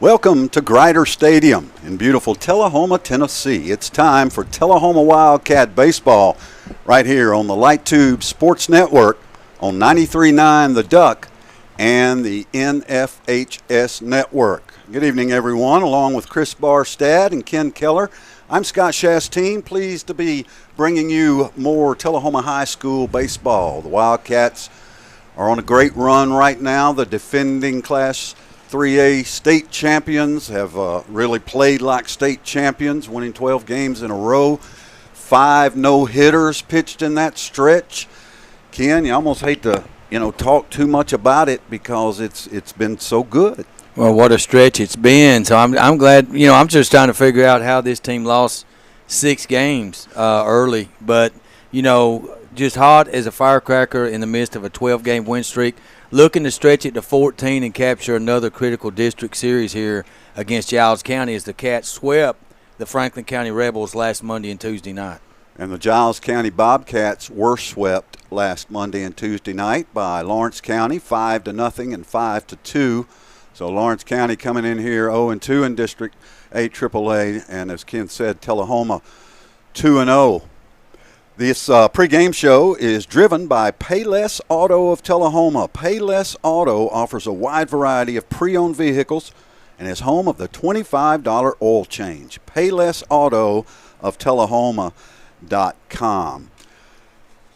Welcome to Grider Stadium in beautiful Tullahoma, Tennessee. It's time for Tullahoma Wildcat Baseball right here on the Light Tube Sports Network on 93.9 The Duck and the NFHS Network. Good evening, everyone. Along with Chris Barstad and Ken Keller, I'm Scott Shastine, pleased to be bringing you more Tullahoma High School baseball. The Wildcats are on a great run right now. The defending Class 3A state champions have really played like state champions, winning 12 games in a row. 5 no-hitters pitched in that stretch. Ken, you almost hate to, talk too much about it because it's been so good. Well, what a stretch it's been. So I'm glad. I'm just trying to figure out how this team lost 6 games early, but just hot as a firecracker in the midst of a 12-game win streak. Looking to stretch it to 14 and capture another critical district series here against Giles County as the Cats swept the Franklin County Rebels last Monday and Tuesday night. And the Giles County Bobcats were swept last Monday and Tuesday night by Lawrence County 5-0 and 5-2. So Lawrence County coming in here 0-2 in District 8 AAA, and as Ken said, Tullahoma 2-0. This pregame show is driven by Payless Auto of Tullahoma. Payless Auto offers a wide variety of pre-owned vehicles and is home of the $25 oil change. Payless Auto of Tullahoma.com.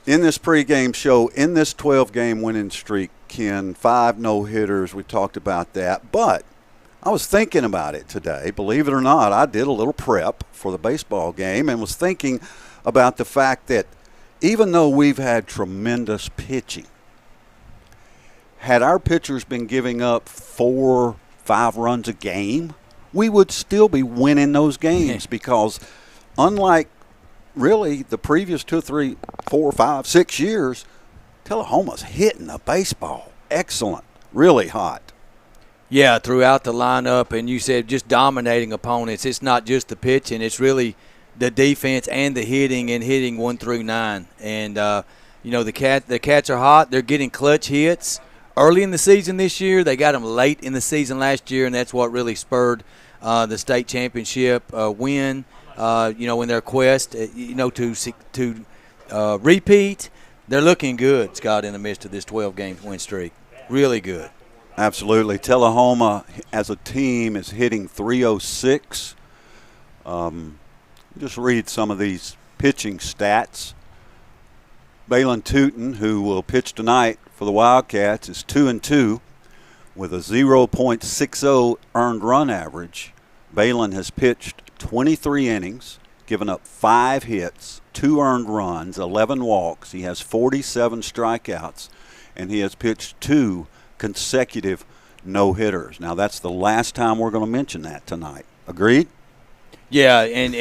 In this pregame show, in this 12-game winning streak, Ken, 5 no-hitters, we talked about that. But I was thinking about it today. Believe it or not, I did a little prep for the baseball game and was thinking about the fact that even though we've had tremendous pitching, had our pitchers been giving up 4-5 runs a game, we would still be winning those games because unlike really the previous 2, 3, 4, 5, 6 years, Tullahoma's hitting the baseball. Excellent. Really hot. Yeah, throughout the lineup, and you said just dominating opponents. It's not just the pitching. It's really the defense and the hitting, and hitting 1 through 9. And, the Cats are hot. They're getting clutch hits early in the season this year. They got them late in the season last year, and that's what really spurred the state championship win, in their quest, to repeat. They're looking good, Scott, in the midst of this 12-game win streak. Really good. Absolutely. Tullahoma, as a team, is hitting .306. Just read some of these pitching stats. Balin Tootin, who will pitch tonight for the Wildcats, is 2-2 with a 0.60 earned run average. Balin has pitched 23 innings, given up 5 hits, 2 earned runs, 11 walks. He has 47 strikeouts, and he has pitched 2 consecutive no-hitters. Now, that's the last time we're going to mention that tonight. Agreed? Yeah, and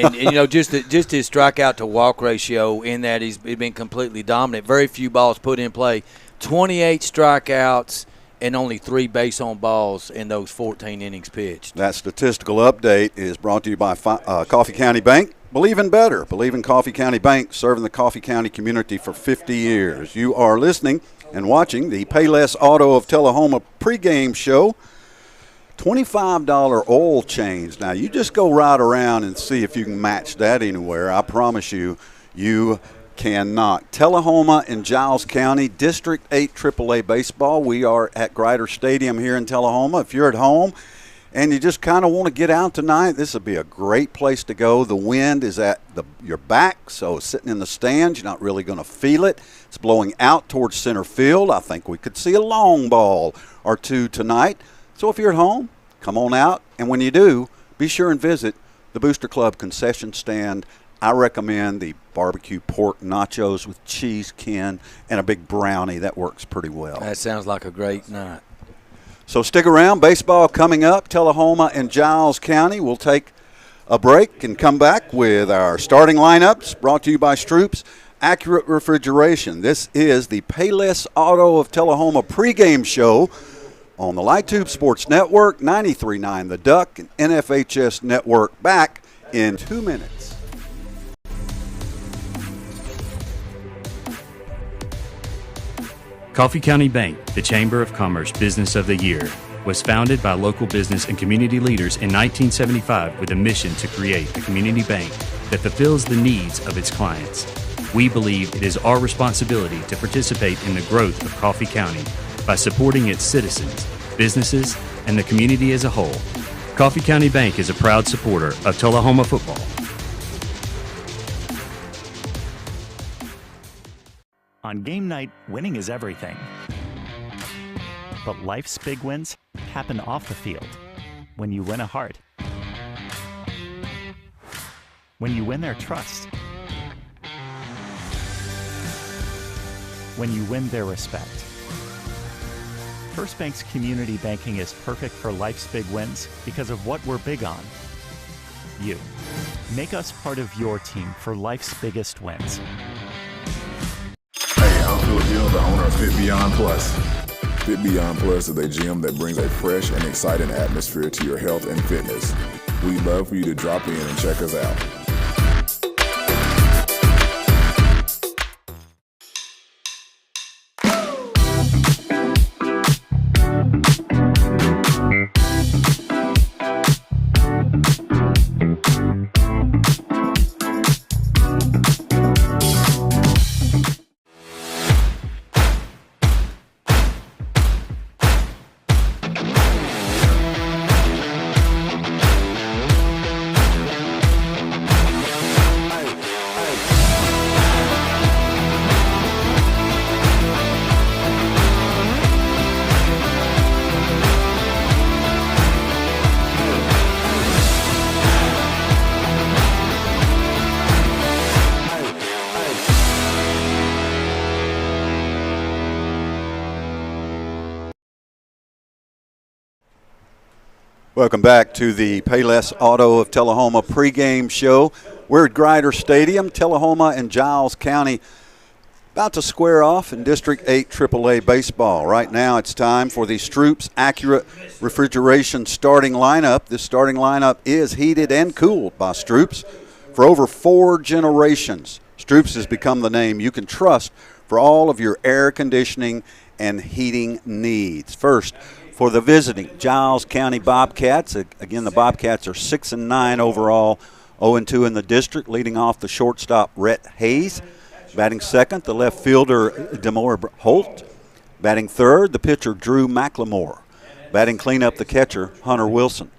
just his strikeout to walk ratio in that he's been completely dominant. Very few balls put in play. 28 strikeouts and only 3 base on balls in those 14 innings pitched. That statistical update is brought to you by Coffee County Bank. Believe in better. Believe in Coffee County Bank, serving the Coffee County community for 50 years. You are listening and watching the Payless Auto of Tullahoma pregame show. $25 oil change. Now, you just go right around and see if you can match that anywhere. I promise you, you cannot. Tullahoma and Giles County, District 8 AAA baseball. We are at Grider Stadium here in Tullahoma. If you're at home and you just kind of want to get out tonight, this would be a great place to go. The wind is at your back, so sitting in the stands, you're not really going to feel it. It's blowing out towards center field. I think we could see a long ball or two tonight. So if you're at home, come on out. And when you do, be sure and visit the Booster Club concession stand. I recommend the barbecue pork nachos with cheese, Ken, and a big brownie. That works pretty well. That sounds like a great night. So stick around. Baseball coming up. Tullahoma and Giles County. We'll take a break and come back with our starting lineups, brought to you by Stroop's Accurate Refrigeration. This is the Payless Auto of Tullahoma pregame show on the Light Tube Sports Network, 93.9 The Duck, and NFHS Network. Back in 2 minutes. Coffee County Bank, the Chamber of Commerce Business of the Year, was founded by local business and community leaders in 1975 with a mission to create a community bank that fulfills the needs of its clients. We believe it is our responsibility to participate in the growth of Coffee County by supporting its citizens, businesses, and the community as a whole. Coffee County Bank is a proud supporter of Tullahoma football. On game night, winning is everything. But life's big wins happen off the field. When you win a heart. When you win their trust. When you win their respect. First Bank's community banking is perfect for life's big wins because of what we're big on. You. Make us part of your team for life's biggest wins. Hey, I'm Phil Gill, the owner of Fit Beyond Plus. Fit Beyond Plus is a gym that brings a fresh and exciting atmosphere to your health and fitness. We'd love for you to drop in and check us out. Welcome back to the Payless Auto of Tullahoma pregame show. We're at Grider Stadium, Tullahoma and Giles County about to square off in District 8 AAA baseball. Right now it's time for the Stroop's Accurate Refrigeration starting lineup. This starting lineup is heated and cooled by Stroop's for over 4 generations. Stroop's has become the name you can trust for all of your air conditioning and heating needs. First, for the visiting Giles County Bobcats, again, the Bobcats are 6-9 overall, 0-2 in the district, leading off the shortstop, Rhett Hayes. Batting second, the left fielder, Demore Holt. Batting third, the pitcher, Drew McLemore. Batting cleanup, the catcher, Hunter Wilson.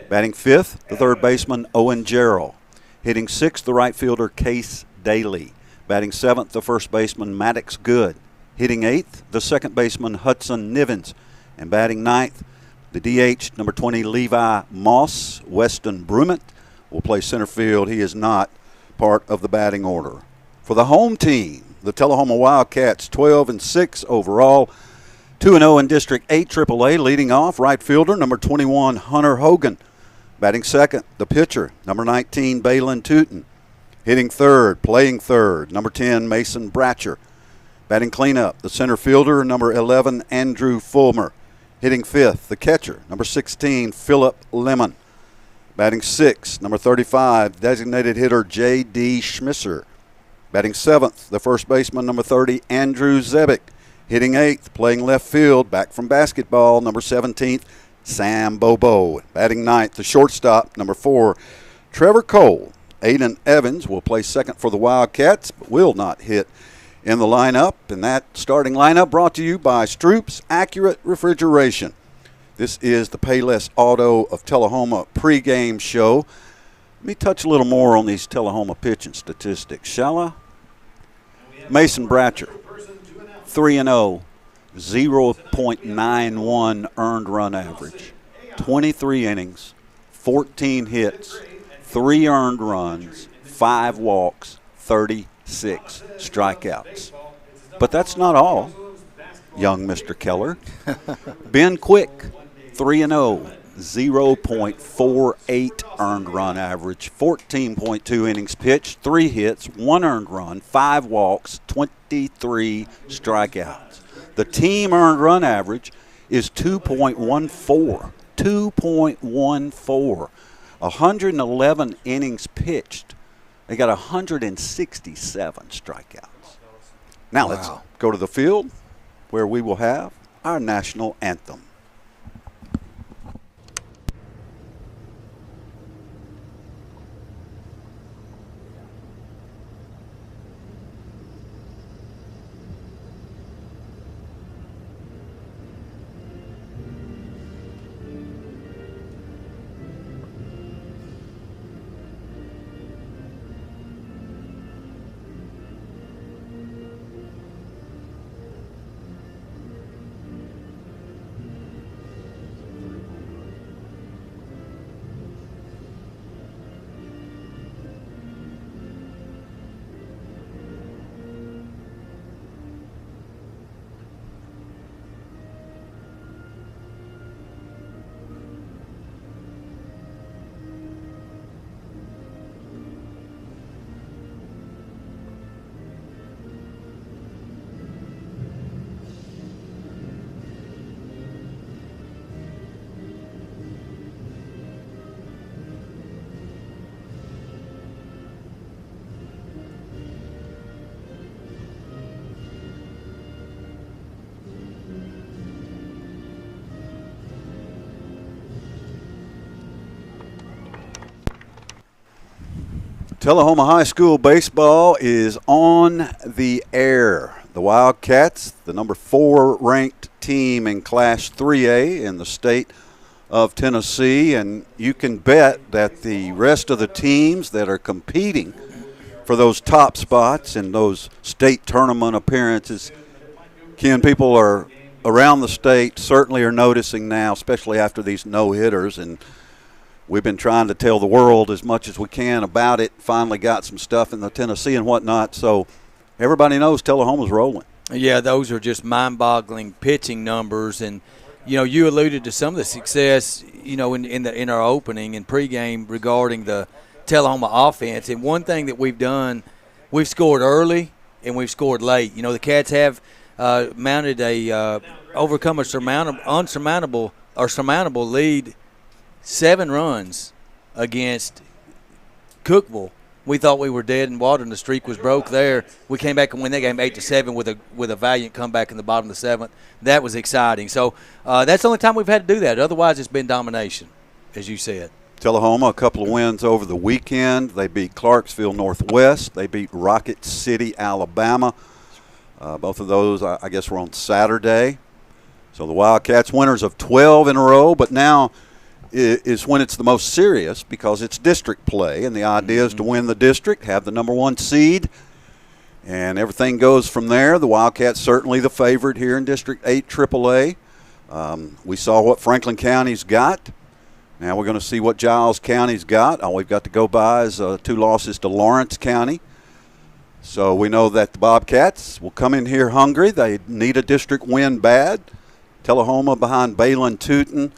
Batting fifth, the third baseman, Owen Jarrell. Hitting sixth, the right fielder, Case Daly. Batting seventh, the first baseman, Maddox Good. Hitting eighth, the second baseman, Hudson Nivens. And batting ninth, the DH, number 20, Levi Moss. Weston Brument will play center field. He is not part of the batting order. For the home team, the Tullahoma Wildcats, 12-6 overall, 2-0 in District 8 AAA, leading off right fielder, number 21, Hunter Hogan. Batting second, the pitcher, number 19, Balin Tootin. Hitting third, playing third, number 10, Mason Bratcher. Batting cleanup, the center fielder, number 11, Andrew Fulmer. Hitting fifth, the catcher, number 16, Philip Lemon. Batting sixth, number 35, designated hitter J.D. Schmisser. Batting seventh, the first baseman, number 30, Andrew Zebick. Hitting eighth, playing left field, back from basketball, number 17th, Sam Bobo. Batting ninth, the shortstop, number 4, Trevor Cole. Aiden Evans will play second for the Wildcats, but will not hit in the lineup. And that starting lineup brought to you by Stroop's Accurate Refrigeration. This is the Payless Auto of Tullahoma pregame show. Let me touch a little more on these Tullahoma pitching statistics, shall I? Mason Bratcher, 3-0, 0.91 earned run average, 23 innings, 14 hits, 3 earned runs, 5 walks, 36 strikeouts. But that's not all, young Mr. Keller. Ben Quick, 3-0, 0.48 earned run average, 14.2 innings pitched, 3 hits, 1 earned run, 5 walks, 23 strikeouts. The team earned run average is 2.14. 2.14. 111 innings pitched. They got 167 strikeouts. Now let's go to the field where we will have our national anthem. Tullahoma High School baseball is on the air. The Wildcats, the number 4 ranked team in Class 3A in the state of Tennessee, and you can bet that the rest of the teams that are competing for those top spots in those state tournament appearances, Ken, people are around the state certainly are noticing now, especially after these no-hitters, and we've been trying to tell the world as much as we can about it. Finally got some stuff in the Tennessee and whatnot. So everybody knows Tullahoma's rolling. Yeah, those are just mind-boggling pitching numbers. And, you know, you alluded to some of the success, you know, in our opening and pregame regarding the Tullahoma offense. And one thing that we've done, we've scored early and we've scored late. You know, the Cats have mounted overcome a surmountable lead, 7 runs against Cookeville. We thought we were dead in water and the streak was broke there. We came back and win that game 8-7 with a valiant comeback in the bottom of the 7th. That was exciting. So that's the only time we've had to do that. Otherwise, it's been domination, as you said. Tullahoma, a couple of wins over the weekend. They beat Clarksville Northwest. They beat Rocket City, Alabama. Both of those, I guess, were on Saturday. So the Wildcats winners of 12 in a row, but now is when it's the most serious because it's district play, and the idea is to win the district, have the number 1 seed, and everything goes from there. The Wildcats certainly the favorite here in District 8 AAA. We saw what Franklin County's got. Now we're going to see what Giles County's got. All we've got to go by is 2 losses to Lawrence County. So we know that the Bobcats will come in here hungry. They need a district win bad. Tullahoma behind Balin Tootin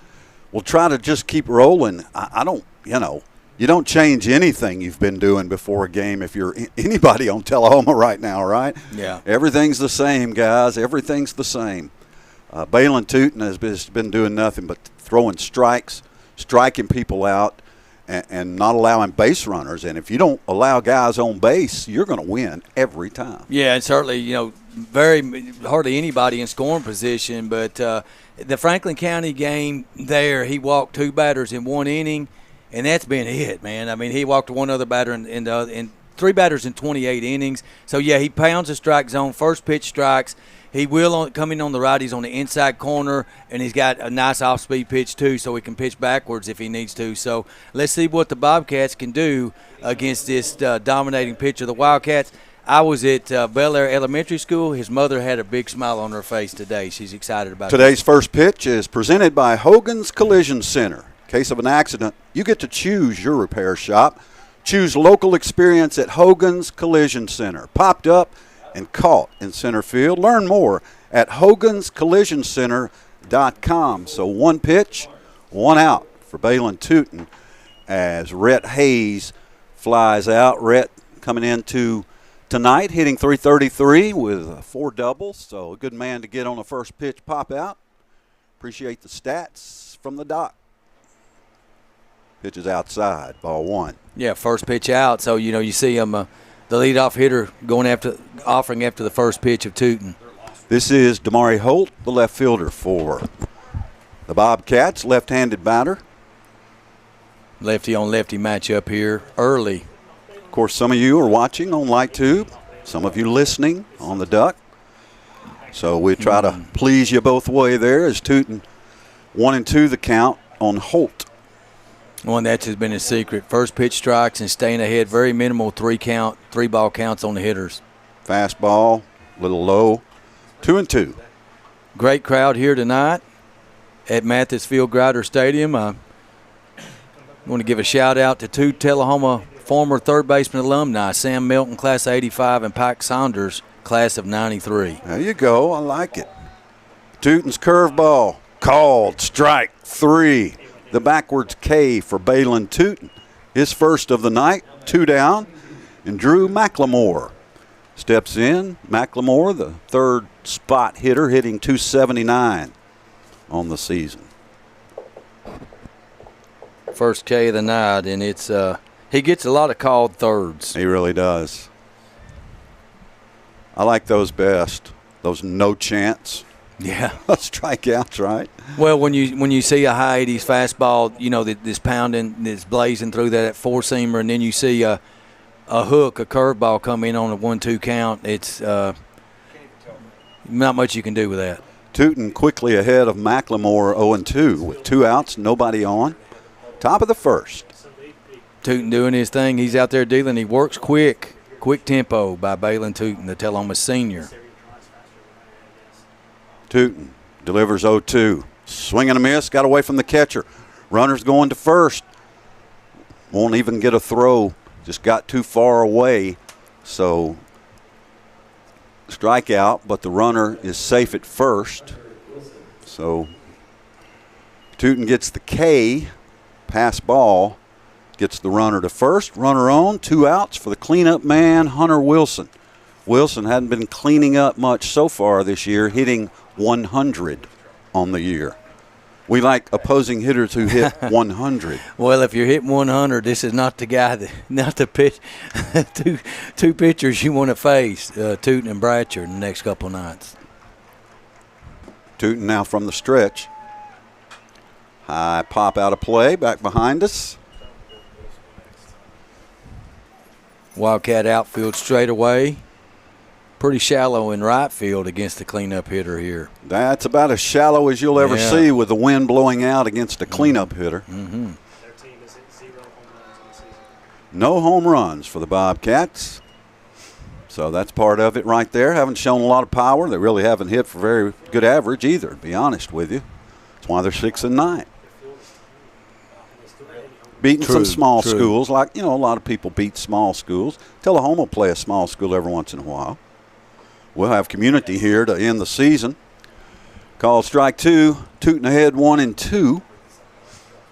will try to just keep rolling. I don't, you don't change anything you've been doing before a game if you're anybody on Tullahoma right now, right? Yeah. Everything's the same, guys. Everything's the same. Balin Tootin has been doing nothing but throwing strikes, striking people out, and not allowing base runners. And if you don't allow guys on base, you're going to win every time. Yeah, and certainly, hardly anybody in scoring position, but the Franklin County game there, he walked 2 batters in 1 inning, and that's been it, man. I mean, he walked 1 other batter in 3 batters in 28 innings. So, yeah, he pounds the strike zone, first pitch strikes. He will come in on the right. He's on the inside corner, and he's got a nice off-speed pitch too, so he can pitch backwards if he needs to. So let's see what the Bobcats can do against this dominating pitcher. The Wildcats, I was at Bel Air Elementary School. His mother had a big smile on her face today. She's excited about it. Today's first pitch is presented by Hogan's Collision Center. In case of an accident, you get to choose your repair shop. Choose local experience at Hogan's Collision Center. Popped up and caught in center field. Learn more at hoganscollisioncenter.com. So 1 pitch, 1 out for Balin Tootin as Rhett Hayes flies out. Rhett coming into tonight, hitting .333 with 4 doubles. So a good man to get on the first pitch pop out. Appreciate the stats from the doc. Pitch is outside, ball 1. Yeah, first pitch out. So, you see him, the leadoff hitter offering after the first pitch of Tootin. This is Damari Holt, the left fielder for the Bobcats, left-handed batter. Lefty on lefty matchup here early. Of course, some of you are watching on Light Tube, some of you listening on the Duck. So we try to please you both way there as Tootin 1-2 the count on Holt. Well, that's has been his secret. First pitch strikes and staying ahead. Very minimal 3-ball counts on the hitters. Fastball, a little low. 2-2. Great crowd here tonight at Mathis Field Grider Stadium. I want to give a shout out to 2 Tullahoma former third baseman alumni, Sam Melton, class of '85, and Pike Saunders, class of '93. There you go. I like it. Tootin's curveball called strike 3. The backwards K for Balin Tootin. His first of the night, 2 down. And Drew McLemore steps in. McLemore, the third spot hitter, hitting .279 on the season. First K of the night, and it's he gets a lot of called thirds. He really does. I like those best. Those no chance. Yeah. Strikeouts, right? Well, when you see a high 80s fastball, this pounding, this blazing through that 4-seamer, and then you see a hook, a curveball come in on a 1-2 count, it's not much you can do with that. Tootin quickly ahead of McLemore 0-2 with 2 outs, nobody on. Top of the first. Tootin doing his thing. He's out there dealing. He works quick tempo by Balin Tootin, the Tullahoma senior. Tootin delivers 0-2. Swing and a miss. Got away from the catcher. Runner's going to first. Won't even get a throw. Just got too far away. So strikeout, but the runner is safe at first. So Tootin gets the K. Pass ball. Gets the runner to first. Runner on. 2 outs for the cleanup man, Hunter Wilson. Wilson hadn't been cleaning up much so far this year, hitting 100 on the year. We like opposing hitters who hit 100. Well, if you're hitting 100, this is not the guy, not the pitch. two pitchers you want to face, Tootin and Bratcher, in the next couple nights. Tootin now from the stretch. High pop out of play, back behind us. Wildcat outfield straight away. Pretty shallow in right field against the cleanup hitter here. That's about as shallow as you'll ever see with the wind blowing out against a cleanup hitter. Mm-hmm. Their team is at 0 home runs in the season. No home runs for the Bobcats. So that's part of it right there. Haven't shown a lot of power. They really haven't hit for very good average either, to be honest with you. That's why they're 6-9. Beating some small schools, like, a lot of people beat small schools. Tullahoma will play a small school every once in a while. We'll have community here to end the season. Call strike 2. Tootin ahead 1-2.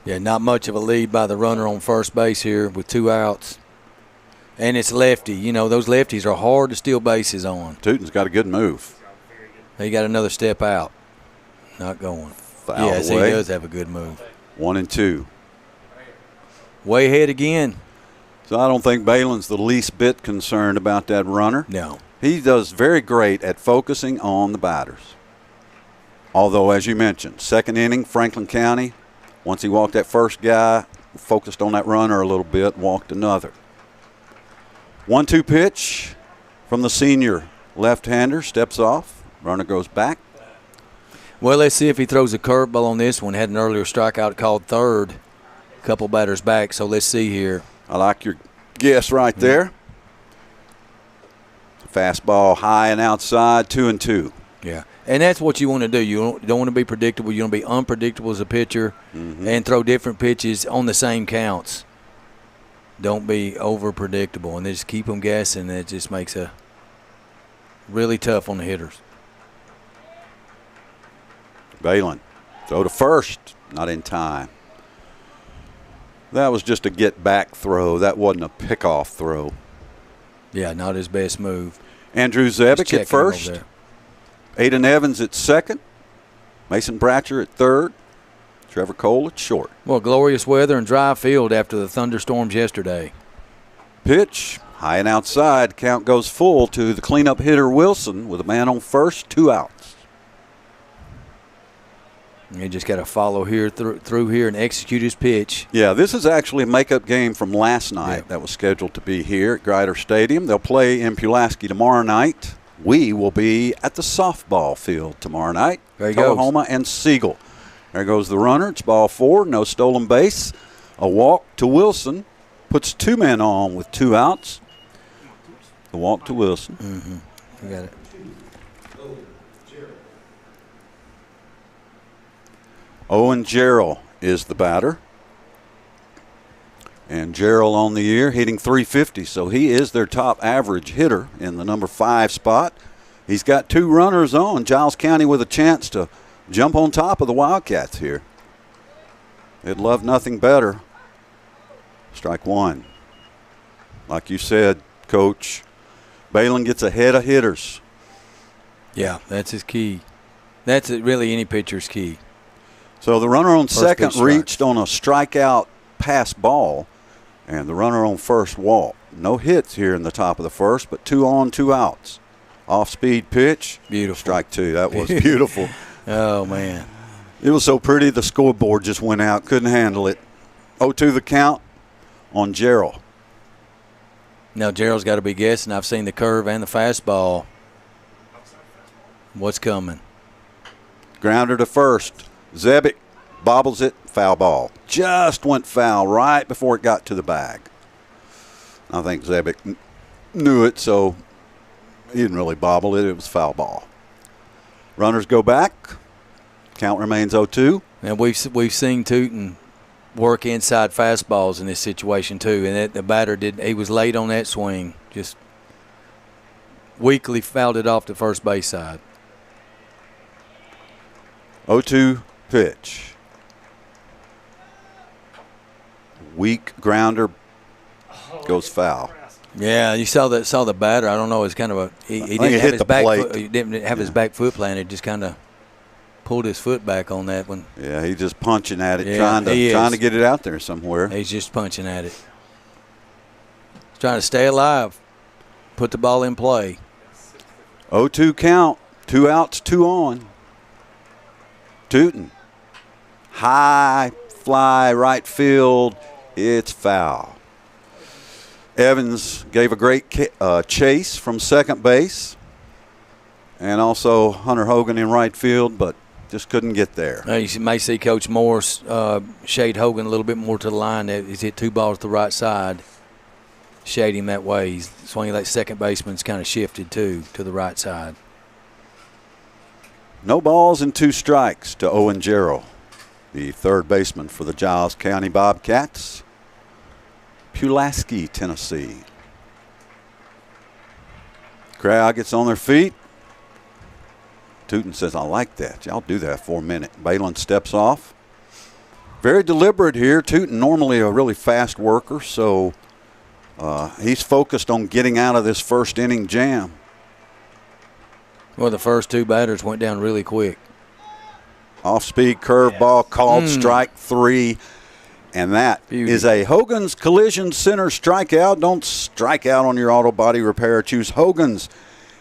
Yeah, not much of a lead by the runner on first base here with 2 outs. And it's lefty. Those lefties are hard to steal bases on. Tootin's got a good move. He got another step out. Not going. Foul yes, away. He does have a good move. 1-2. Way ahead again. So I don't think Balin's the least bit concerned about that runner. No. He does very great at focusing on the batters. Although, as you mentioned, second inning, Franklin County, once he walked that first guy, focused on that runner a little bit, walked another. 1-2 pitch from the senior left-hander, steps off, runner goes back. Well, let's see if he throws a curveball on this one. Had an earlier strikeout called third. Couple batters back, so let's see here. I like your guess right there. Fastball high and outside, 2-2. Yeah, and that's what you want to do. You don't want to be predictable. You want to be unpredictable as a pitcher and throw different pitches on the same counts. Don't be over predictable, and just keep them guessing. It just makes it really tough on the hitters. Balin, throw to first, not in time. That was just a get-back throw. That wasn't a pick-off throw. Yeah, not his best move. Andrew Zebick at first. Aiden Evans at second. Mason Bratcher at third. Trevor Cole at short. Well, glorious weather and dry field after the thunderstorms yesterday. Pitch, high and outside. Count goes full to the cleanup hitter Wilson with a man on first, 2 outs. You just got to follow here through here and execute his pitch. Yeah, this is actually a makeup game from last night that was scheduled to be here at Grider Stadium. They'll play in Pulaski tomorrow night. We will be at the softball field tomorrow night. There he Tullahoma and Siegel. There goes the runner. It's ball 4, no stolen base. A walk to Wilson. Puts 2 men on with 2 outs. The walk to Wilson. Mm-hmm. You got it. Owen Jarrell is the batter. And Jarrell on the year hitting .350, so he is their top average hitter in the number 5 spot. He's got 2 runners on. Giles County with a chance to jump on top of the Wildcats here. They'd love nothing better. Strike 1. Like you said, Coach, Balin gets ahead of hitters. Yeah, that's his key. That's really any pitcher's key. So the runner on second pitch reached on a strikeout pass ball, and the runner on first walked. No hits here in the top of the first, but 2 on, 2 outs. Off-speed pitch. Beautiful. Strike 2. That was beautiful. Oh, man. It was so pretty the scoreboard just went out. Couldn't handle it. 0-2 the count on Jarrell. Now Jarrell's got to be guessing. I've seen the curve and the fastball. What's coming? Grounder to first. Zebick bobbles it, foul ball. Just went foul right before it got to the bag. I think Zebick knew it, so he didn't really bobble it. It was foul ball. Runners go back. Count remains 0-2. And we've seen Tootin work inside fastballs in this situation too, and the batter he was late on that swing. Just weakly fouled it off the first base side. 0-2 pitch. Weak grounder goes foul. Yeah, you saw the batter. I don't know. It's kind of he didn't have his back foot. He didn't have his back foot planted. Just kind of pulled his foot back on that one. Yeah, he's just punching at it, Yeah, trying to get it out there somewhere. He's just punching at it. He's trying to stay alive, put the ball in play. 0-2 count. 2 outs, 2 on. Tootin. High fly right field. It's foul. Evans gave a great chase from second base. And also Hunter Hogan in right field, but just couldn't get there. You may see Coach Morris shade Hogan a little bit more to the line. He's hit 2 balls to the right side. Shade him that way. He's swinging that second baseman's kind of shifted too to the right side. No balls and 2 strikes to Owen Jarrell, the third baseman for the Giles County Bobcats. Pulaski, Tennessee. Crowd gets on their feet. Tootin says, I like that. Y'all do that for a minute. Balin steps off. Very deliberate here. Tootin normally a really fast worker, so he's focused on getting out of this first inning jam. Well, the first 2 batters went down really quick. Off-speed curveball called strike 3. And that is a Hogan's Collision Center strikeout. Don't strike out on your auto body repair. Choose Hogan's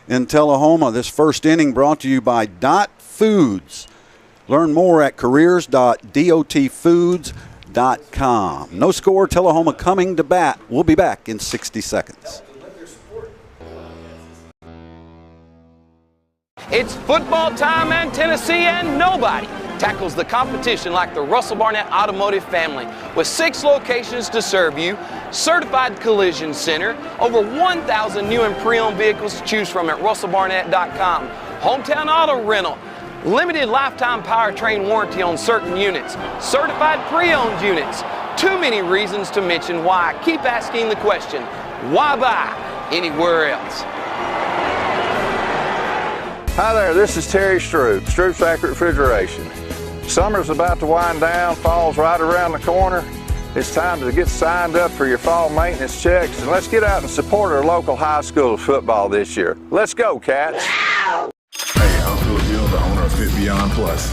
in Tullahoma. This first inning brought to you by Dot Foods. Learn more at careers.dotfoods.com. No score, Tullahoma coming to bat. We'll be back in 60 seconds. It's football time in Tennessee, and nobody tackles the competition like the Russell Barnett Automotive family. With 6 locations to serve you, certified collision center, over 1,000 new and pre-owned vehicles to choose from at russellbarnett.com, hometown auto rental, limited lifetime powertrain warranty on certain units, certified pre-owned units, too many reasons to mention why. Keep asking the question, why buy anywhere else? Hi there, this is Terry Stroop, Stroop's Accurate Refrigeration. Summer's about to wind down, fall's right around the corner. It's time to get signed up for your fall maintenance checks, and let's get out and support our local high school football this year. Let's go, Cats! Hey, I'm Phil Gill, the owner of Fit Beyond Plus.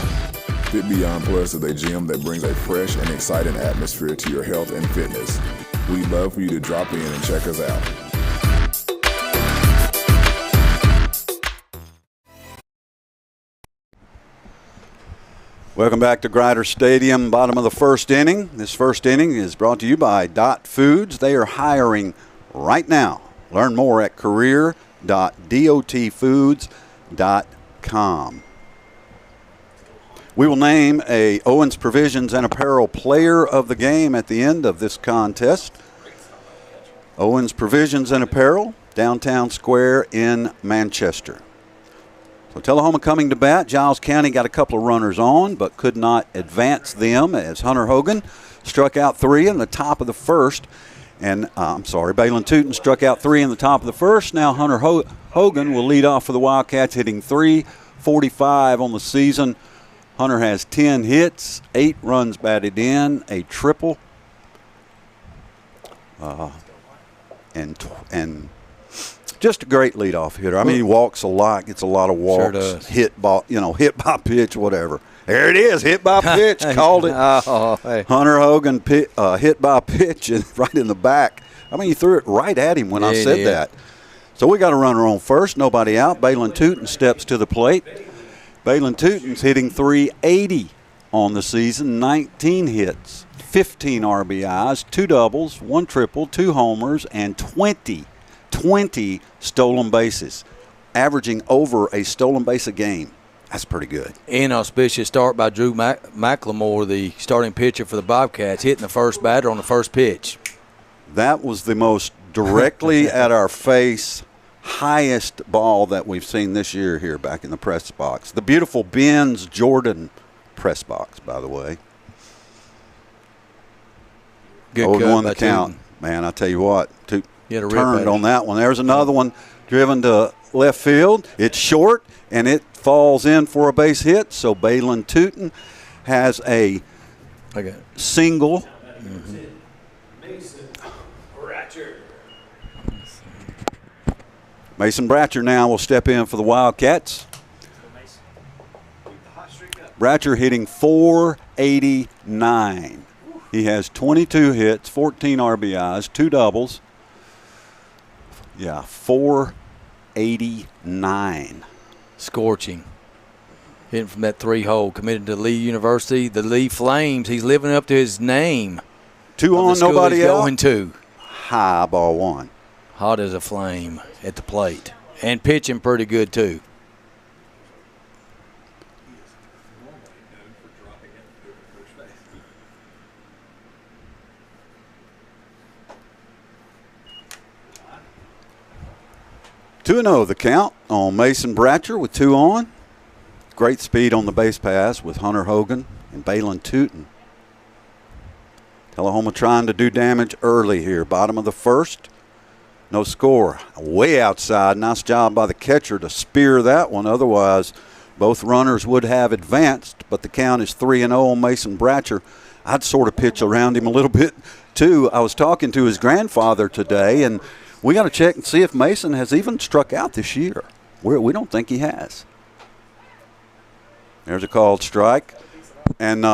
Fit Beyond Plus is a gym that brings a fresh and exciting atmosphere to your health and fitness. We'd love for you to drop in and check us out. Welcome back to Grider Stadium, bottom of the first inning. This first inning is brought to you by Dot Foods. They are hiring right now. Learn more at career.dotfoods.com. We will name a Owens Provisions and Apparel Player of the Game at the end of this contest. Owens Provisions and Apparel, Downtown Square in Manchester. So Tullahoma coming to bat. Giles County got a couple of runners on, but could not advance them as Hunter Hogan struck out 3 in the top of the first. And, Balin Tootin struck out 3 in the top of the first. Now Hunter Hogan will lead off for the Wildcats, hitting .345 on the season. Hunter has 10 hits, 8 runs batted in, a triple, and just a great leadoff hitter. I mean, he walks a lot, gets a lot of walks, sure does. hit by pitch, whatever. There it is, hit by pitch, called it. Hey. Hunter Hogan hit by pitch and right in the back. I mean, he threw it right at him when I said that. So we got a runner on first, nobody out. Balin Tootin steps to the plate. Balin Tootin's hitting .380 on the season, 19 hits, 15 RBIs, 2 doubles, 1 triple, 2 homers, and 20 stolen bases, averaging over a stolen base a game. That's pretty good. Inauspicious start by Drew McLemore, the starting pitcher for the Bobcats, hitting the first batter on the first pitch. That was the most directly at our face, highest ball that we've seen this year here back in the press box. The beautiful Benz Jordan press box, by the way. Good cut won the by count. Tootin. Man, I tell you what, Turned on that one. There's another one driven to left field. It's short, and it falls in for a base hit. So Balin Tootin has a single. Mm-hmm. Mason Bratcher now will step in for the Wildcats. Bratcher hitting .489. He has 22 hits, 14 RBIs, 2 doubles. Yeah, .489. Scorching. Hitting from that 3-hole, committed to Lee University, the Lee Flames. He's living up to his name. 2 on, nobody out. Going 2. High, ball 1. Hot as a flame at the plate. And pitching pretty good, too. Two 2-0 the count on Mason Bratcher with 2 on. Great speed on the base pass with Hunter Hogan and Balin Tootin. Tullahoma trying to do damage early here. Bottom of the first. No score. Way outside. Nice job by the catcher to spear that one. Otherwise, both runners would have advanced, but the count is 3-0 on Mason Bratcher. I'd sort of pitch around him a little bit, too. I was talking to his grandfather today, and we got to check and see if Mason has even struck out this year. We don't think he has. There's a called strike. And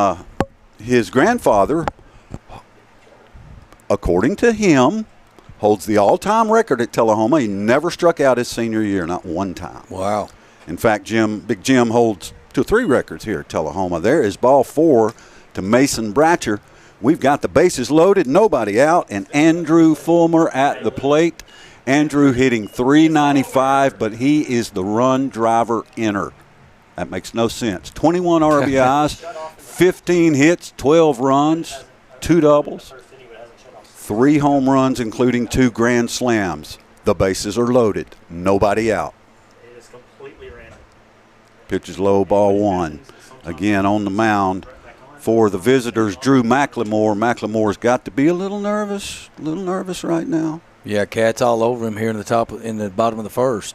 his grandfather, according to him, holds the all-time record at Tullahoma. He never struck out his senior year, not one time. Wow. In fact, Big Jim holds 2 or 3 records here at Tullahoma. There is ball 4 to Mason Bratcher. We've got the bases loaded, nobody out, and Andrew Fulmer at the plate. Andrew hitting .395, but he is the run driver inner. That makes no sense. 21 RBIs, 15 hits, 12 runs, 2 doubles, 3 home runs, including 2 grand slams. The bases are loaded, nobody out. It is completely random. Pitch is low, ball 1. Again on the mound for the visitors, Drew McLemore. McLemore's got to be a little nervous right now. Yeah, Cats all over him here in the bottom of the first.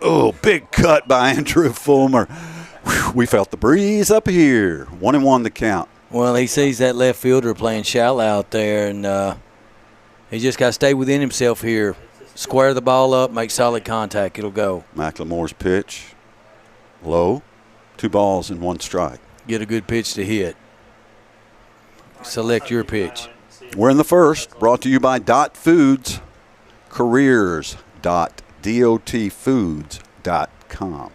Oh, big cut by Andrew Fulmer. Whew, we felt the breeze up here. 1-1 the count. Well, he sees that left fielder playing shallow out there, and he just got to stay within himself here. Square the ball up, make solid contact. It'll go. McLemore's pitch, low, 2 balls and 1 strike. Get a good pitch to hit. Select your pitch. We're in the first, brought to you by Dot Foods, careers.dotfoods.com.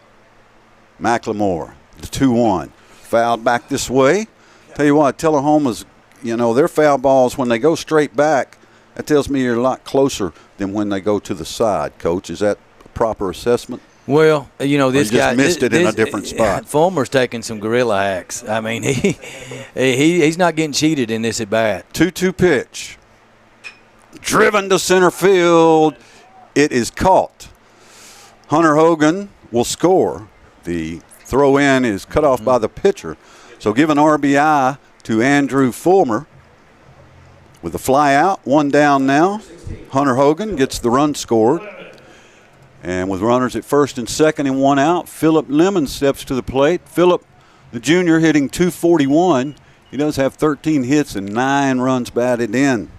McLemore, the 2-1. Fouled back this way. Tell you what, Tullahoma's, their foul balls, when they go straight back, that tells me you're a lot closer than when they go to the side, Coach. Is that a proper assessment? Well, this guy just missed it in a different spot. Fulmer's taking some gorilla hacks. I mean, he's not getting cheated in this at bat. 2-2 pitch. Driven to center field. It is caught. Hunter Hogan will score. The throw in is cut off by the pitcher. So give an RBI to Andrew Fulmer. With the fly out, 1 down now. Hunter Hogan gets the run scored. And with runners at first and second and 1 out, Philip Lemon steps to the plate. Philip, the junior, hitting .241. He does have 13 hits and 9 runs batted in.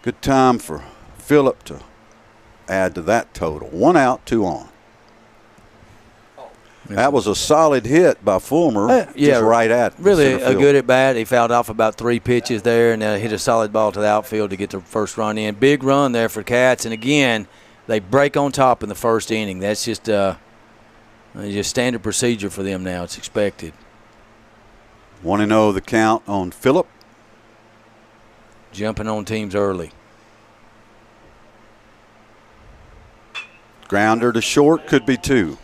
Good time for Philip to add to that total. 1 out, 2 on. That was a solid hit by Fulmer, just right at really a good at bat. He fouled off about 3 pitches there and hit a solid ball to the outfield to get the first run in. Big run there for Cats, and again, they break on top in the first inning. That's just standard procedure for them now. It's expected. 1-0 the count on Philip. Jumping on teams early. Grounder to short, could be 2.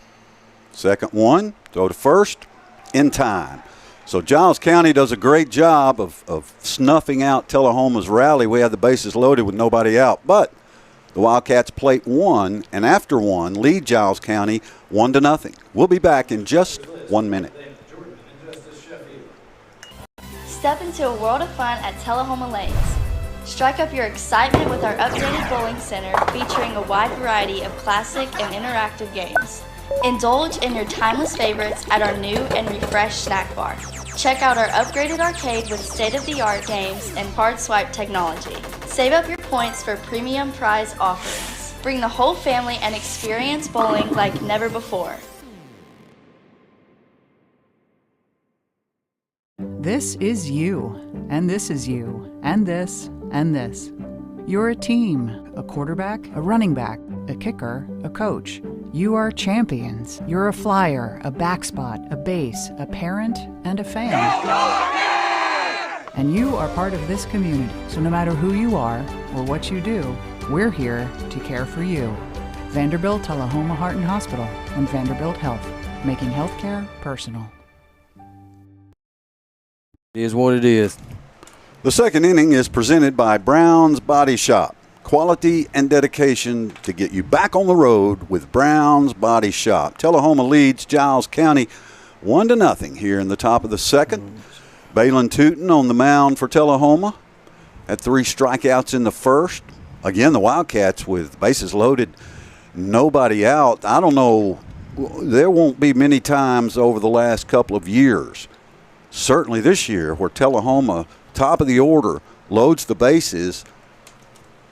Second one, throw to first, in time. So Giles County does a great job of snuffing out Tullahoma's rally. We had the bases loaded with nobody out. But the Wildcats plate 1, and after 1, lead Giles County 1-0. We'll be back in just 1 minute. Step into a world of fun at Tullahoma Lanes. Strike up your excitement with our updated bowling center featuring a wide variety of classic and interactive games. Indulge in your timeless favorites at our new and refreshed snack bar. Check out our upgraded arcade with state-of-the-art games and card swipe technology. Save up your points for premium prize offerings. Bring the whole family and experience bowling like never before. This is you, and this is you, and this, and this. You're a team, a quarterback, a running back, a kicker, a coach. You are champions. You're a flyer, a backspot, a base, a parent, and a fan. And you are part of this community. So no matter who you are or what you do, we're here to care for you. Vanderbilt Tullahoma Heart and Hospital and Vanderbilt Health, making healthcare personal. It is what it is. The second inning is presented by Brown's Body Shop. Quality and dedication to get you back on the road with Brown's Body Shop. Tullahoma leads Giles County 1-0 here in the top of the second. Balin Tootin on the mound for Tullahoma. Had 3 strikeouts in the first. Again, the Wildcats with bases loaded, nobody out. I don't know, there won't be many times over the last couple of years, certainly this year, where Tullahoma, top of the order, loads the bases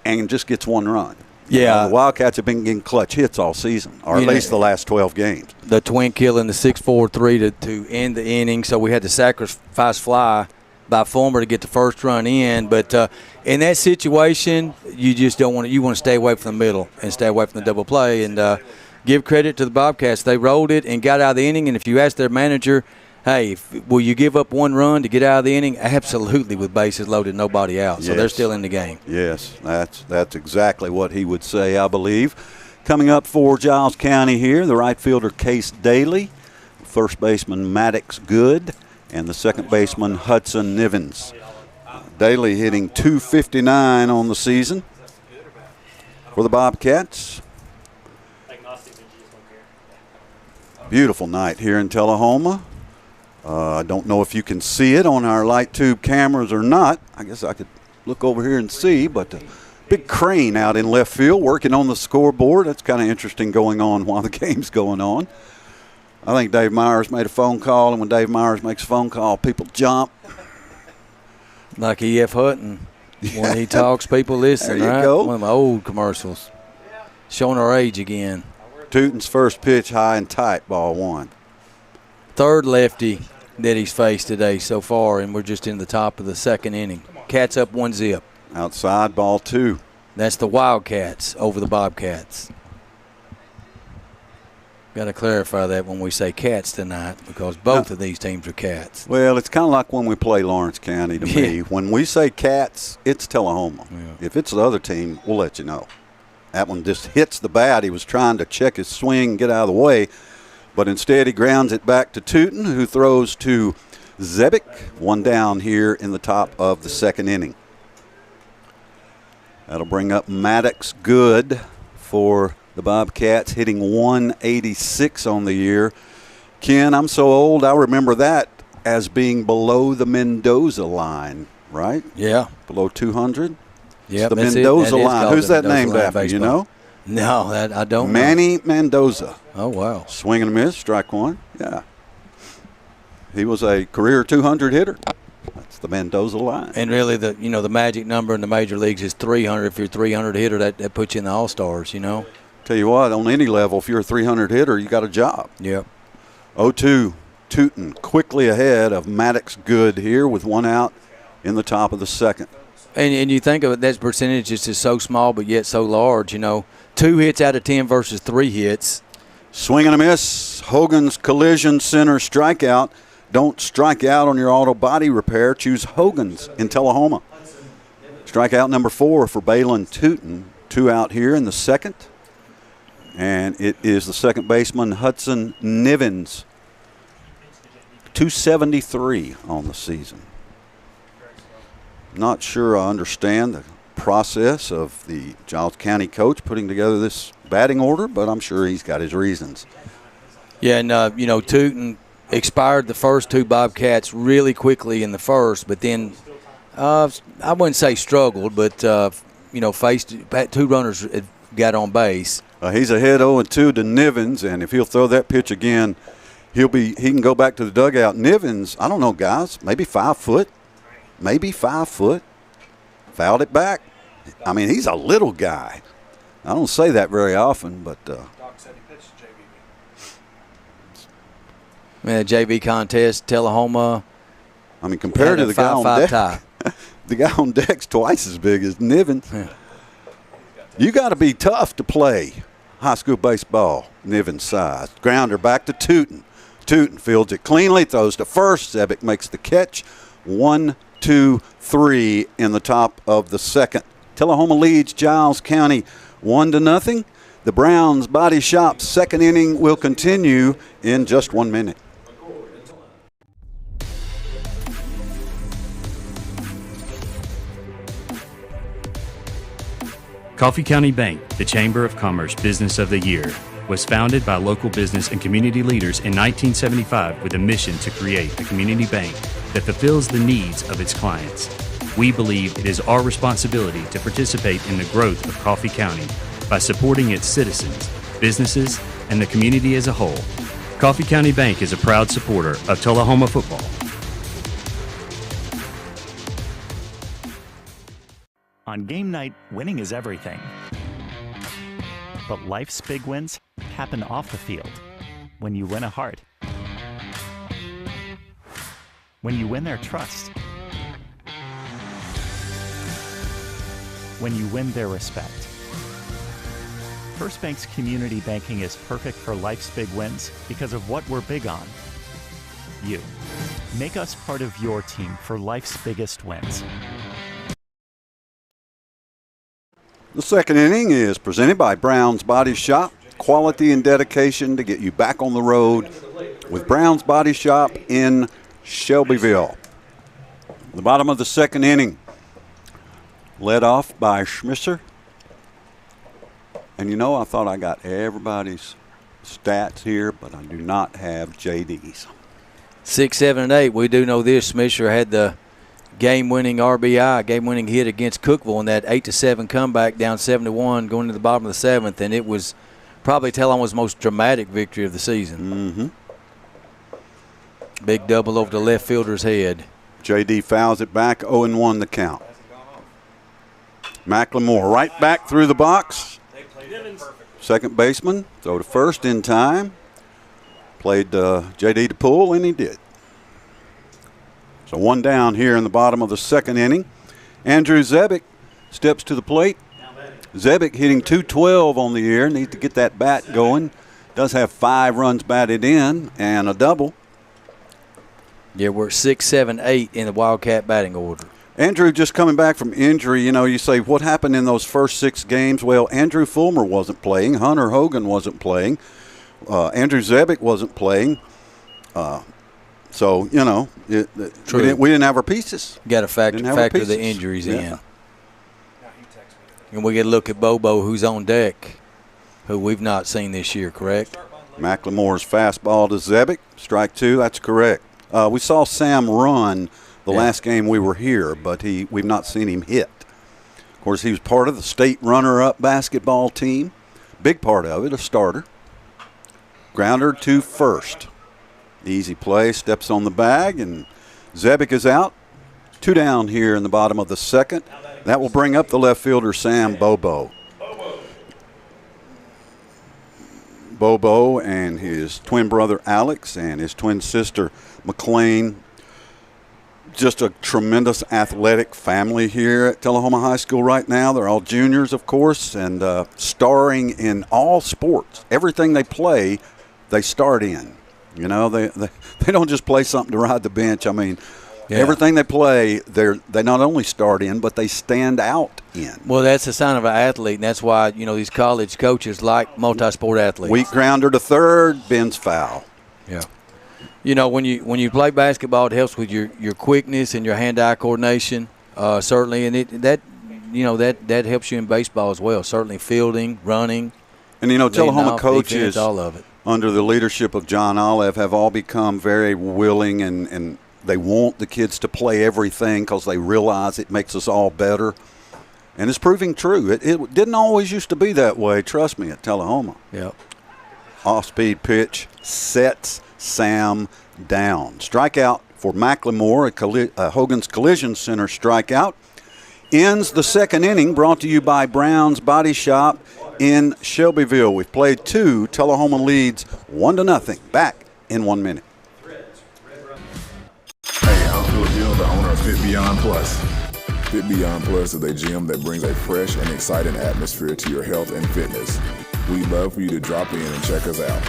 and just gets 1 run. Yeah. The Wildcats have been getting clutch hits all season, or at least the last 12 games. The twin kill in the 6-4-3 to end the inning, so we had to sacrifice fly by Fulmer to get the first run in. But in that situation, you just don't want to. You want to stay away from the middle and stay away from the double play. And give credit to the Bobcats. They rolled it and got out of the inning. And if you ask their manager, hey, will you give up 1 run to get out of the inning? Absolutely, with bases loaded, nobody out. So they're still in the game. Yes, that's exactly what he would say, I believe. Coming up for Giles County here, the right fielder Case Daly, first baseman Maddox Good, and the second baseman Hudson Nivens. Daly hitting .259 on the season for the Bobcats. Beautiful night here in Tullahoma. I don't know if you can see it on our light tube cameras or not. I guess I could look over here and see, but a big crane out in left field working on the scoreboard. That's kind of interesting going on while the game's going on. I think Dave Myers made a phone call, and when Dave Myers makes a phone call, people jump. Like E.F. Hutton. When he talks, people listen, there you right? go. One of my old commercials. Showing our age again. Tootin's first pitch, high and tight, ball one. Third lefty that he's faced today so far, and we're just in the top of the second inning. Cats up 1-0. Outside, ball two. That's the Wildcats over the Bobcats. Got to clarify that when we say Cats tonight, because both of these teams are Cats. Well, it's kind of like when we play Lawrence County to me. Yeah. When we say Cats, it's Tullahoma. Yeah. If it's the other team, we'll let you know. That one just hits the bat. He was trying to check his swing and get out of the way, but instead he grounds it back to Tootin, who throws to Zebic. One down here in the top of the second inning. That'll bring up Maddox Good for the Bobcats, hitting 186 on the year. Ken, I'm so old, I remember that as being below the Mendoza line, right? Yeah. Below 200? Yeah, the Mendoza line. Who's that named after? You know? No, that I don't know. Manny Mendoza. Oh, wow. Swing and a miss, strike one. Yeah. He was a career 200 hitter. That's the Mendoza line. And really, the magic number in the major leagues is 300. If you're a 300 hitter, that puts you in the All-Stars, you know? Tell you what, on any level, if you're a 300 hitter, you got a job. Yep. 0-2, Tootin quickly ahead of Maddox Good here with one out in the top of the second. And you think of it, that percentage is just so small but yet so large, you know. 2 hits out of 10 versus 3 hits. Swing and a miss. Hogan's collision center strikeout. Don't strike out on your auto body repair. Choose Hogan's in Tullahoma. Strikeout number 4 for Balin Tootin. 2 out here in the second. And it is the second baseman, Hudson Nivens. 273 on the season. Not sure I understand the process of the Giles County coach putting together this batting order, but I'm sure he's got his reasons. Yeah, and, Tootin expired the first 2 Bobcats really quickly in the first, but then I wouldn't say struggled, but, faced 2 runners that got on base. He's ahead 0-2 to Nivens, and if he'll throw that pitch again, he can go back to the dugout. Nivens, I don't know, guys, maybe 5 foot. Maybe 5 foot. Fouled it back. I mean, he's a little guy. I don't say that very often, but. Doc said he pitched JV. Man, JV contest, Tullahoma. I mean, compared to the guy on deck, tie. the guy on deck's twice as big as Nivens. Yeah. You got to be tough to play high school baseball, Nivens size. Grounder back to Tootin. Tootin fields it cleanly, throws to first. Zebic makes the catch. 1-2-3 in the top of the second. Tullahoma leads Giles County 1-0. The Browns Body Shop second inning will continue in just 1 minute. Coffee County Bank, the Chamber of Commerce Business of the Year, was founded by local business and community leaders in 1975 with a mission to create a community bank that fulfills the needs of its clients. We believe it is our responsibility to participate in the growth of Coffee County by supporting its citizens, businesses, and the community as a whole. Coffee County Bank is a proud supporter of Tullahoma football. On game night, winning is everything. But life's big wins happen off the field when you win a heart. When you win their trust. When you win their respect. First Bank's community banking is perfect for life's big wins because of what we're big on. You. Make us part of your team for life's biggest wins. The second inning is presented by Brown's Body Shop. Quality and dedication to get you back on the road with Brown's Body Shop in Shelbyville. The bottom of the second inning, led off by Schmisser. And I thought I got everybody's stats here, but I do not have JD's. 6, 7, and 8. We do know this. Smisher had the game-winning RBI, game-winning hit against Cookeville in that 8-7 comeback down 7-1 going to the bottom of the 7th, and it was probably Tullahoma's most dramatic victory of the season. Big double over the left fielder's head. J.D. fouls it back, 0-1 the count. McLemore right back through the box. Second baseman, throw to first in time. Played J.D. to pull, and he did. So one down here in the bottom of the second inning. Andrew Zebick steps to the plate. Zebick hitting .212 on the year. Needs to get that bat going. Does have 5 runs batted in and a double. Yeah, we're 6, 7, 8 in the Wildcat batting order. Andrew just coming back from injury. You know, you say, what happened in those first 6 games? Well, Andrew Fulmer wasn't playing. Hunter Hogan wasn't playing. Andrew Zebick wasn't playing. So, you know, we didn't have our pieces. Got to factor the injuries in. And we get a look at Bobo, who's on deck, who we've not seen this year, correct? McLemore's fastball to Zebick. Strike 2, that's correct. We saw Sam run the last game we were here, but we've not seen him hit. Of course, he was part of the state runner-up basketball team. Big part of it, a starter. Grounder to first. Easy play, steps on the bag, and Zebick is out. 2 down here in the bottom of the second. That will bring up the left fielder, Sam Bobo. Bobo and his twin brother, Alex, and his twin sister, McLean. Just a tremendous athletic family here at Tullahoma High School right now. They're all juniors, of course, and starring in all sports. Everything they play, they start in. You know, they don't just play something to ride the bench. I mean, everything they play, they not only start in, but they stand out in. Well, that's a sign of an athlete, and that's why, you know, these college coaches like multi-sport athletes. Weak grounder to third, Ben's foul. Yeah. You know, when you play basketball, it helps with your quickness and your hand-eye coordination, certainly, and that helps you in baseball as well. Certainly, fielding, running, and you know, Tullahoma coaches, defense, all of it, under the leadership of John Olive, have all become very willing and they want the kids to play everything because they realize it makes us all better. And it's proving true. It didn't always used to be that way, trust me, at Tullahoma. Yep. Off-speed pitch sets Sam down. Strikeout for McLemore, Hogan's Collision Center strikeout. Ends the second inning, brought to you by Brown's Body Shop in Shelbyville. We've played 2. Tullahoma leads 1-0. Back in 1 minute. Hey, I'm Phil Giles, the owner of Fit Beyond Plus. Fit Beyond Plus is a gym that brings a fresh and exciting atmosphere to your health and fitness. We'd love for you to drop in and check us out.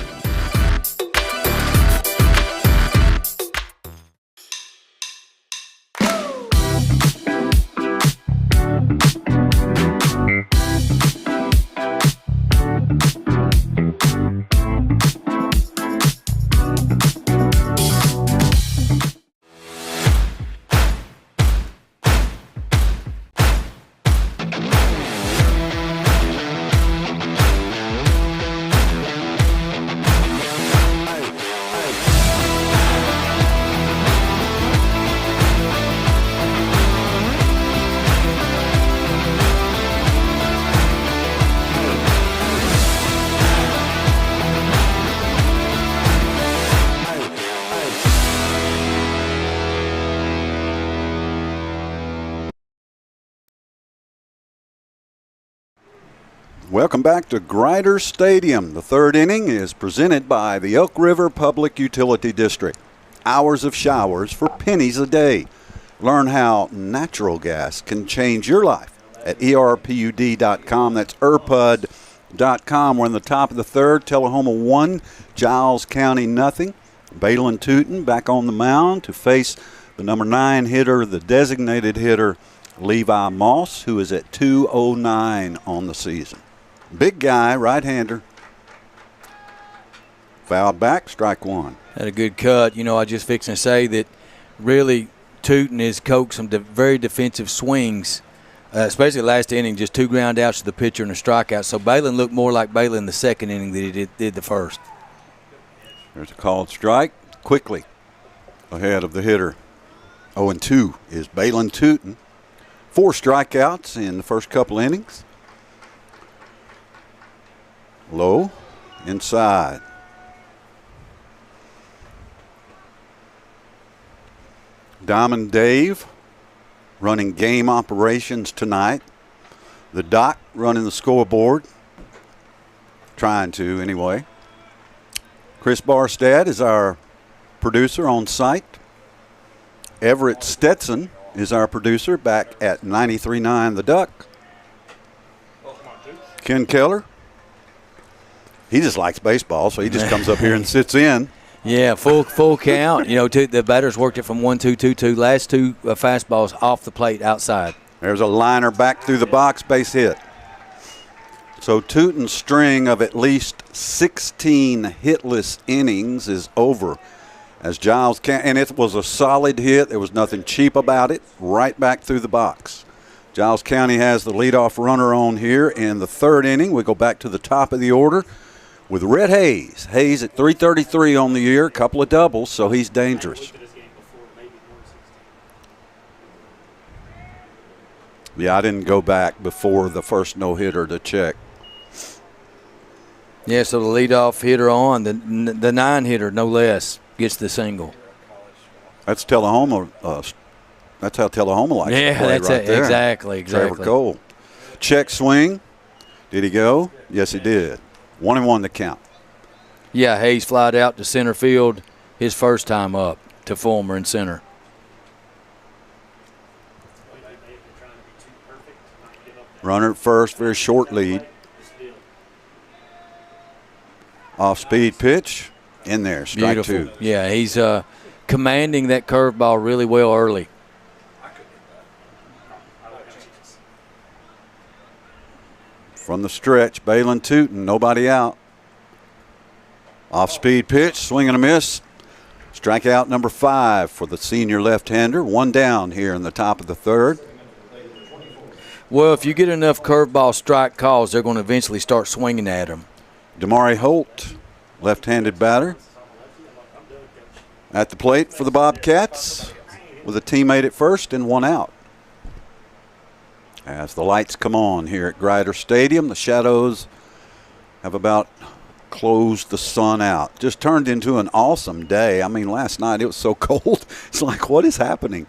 Welcome back to Grider Stadium. The third inning is presented by the Elk River Public Utility District. Hours of showers for pennies a day. Learn how natural gas can change your life at erpud.com. That's erpud.com. We're in the top of the third. Tullahoma 1, Giles County nothing. Balin Tootin back on the mound to face the number 9 hitter, the designated hitter, Levi Moss, who is at 209 on the season. Big guy, right-hander. Fouled back, strike 1. Had a good cut. You know, I just fixing to say that really Tootin has coaxed some very defensive swings, especially last inning, just 2 ground outs to the pitcher and a strikeout. So Balin looked more like Balin the second inning than he did the first. There's a called strike. Quickly. Ahead of the hitter. 0-2 is Balin Tootin. 4 strikeouts in the first couple innings. Low, inside. Diamond Dave running game operations tonight. The Doc running the scoreboard. Trying to, anyway. Chris Barstad is our producer on site. Everett Stetson is our producer back at 93.9 The Duck. Ken Keller, he just likes baseball, so he just comes up here and sits in. Yeah, full count. The batters worked it from 1-2, 2-2. Last 2 fastballs off the plate outside. There's a liner back through the box, base hit. So Tootin's string of at least 16 hitless innings is over. As Giles and it was a solid hit. There was nothing cheap about it. Right back through the box. Giles County has the leadoff runner on here in the 3rd inning. We go back to the top of the order with Red Hayes. Hayes at .333 on the year, a couple of doubles, so he's dangerous. Yeah, I didn't go back before the first no-hitter to check. Yeah, so the leadoff hitter on, the 9-hitter, no less, gets the single. That's Tullahoma. That's how Tullahoma likes to play that's right it. there. Exactly. Trevor Cole. Check swing. Did he go? Yes, he did. 1-1 to count. Yeah, Hayes flied out to center field his first time up to Fulmer in center. Runner at first, very short lead. Off-speed pitch, in there, strike Beautiful. 2. Yeah, he's commanding that curveball really well early. From the stretch, Balin Tootin, nobody out. Off-speed pitch, swing and a miss. Strikeout number 5 for the senior left-hander. 1 down here in the top of the 3rd. Well, if you get enough curveball strike calls, they're going to eventually start swinging at him. Damari Holt, left-handed batter, at the plate for the Bobcats with a teammate at first and 1 out. As the lights come on here at Grider Stadium, the shadows have about closed the sun out. Just turned into an awesome day. I mean, last night it was so cold. It's like, what is happening?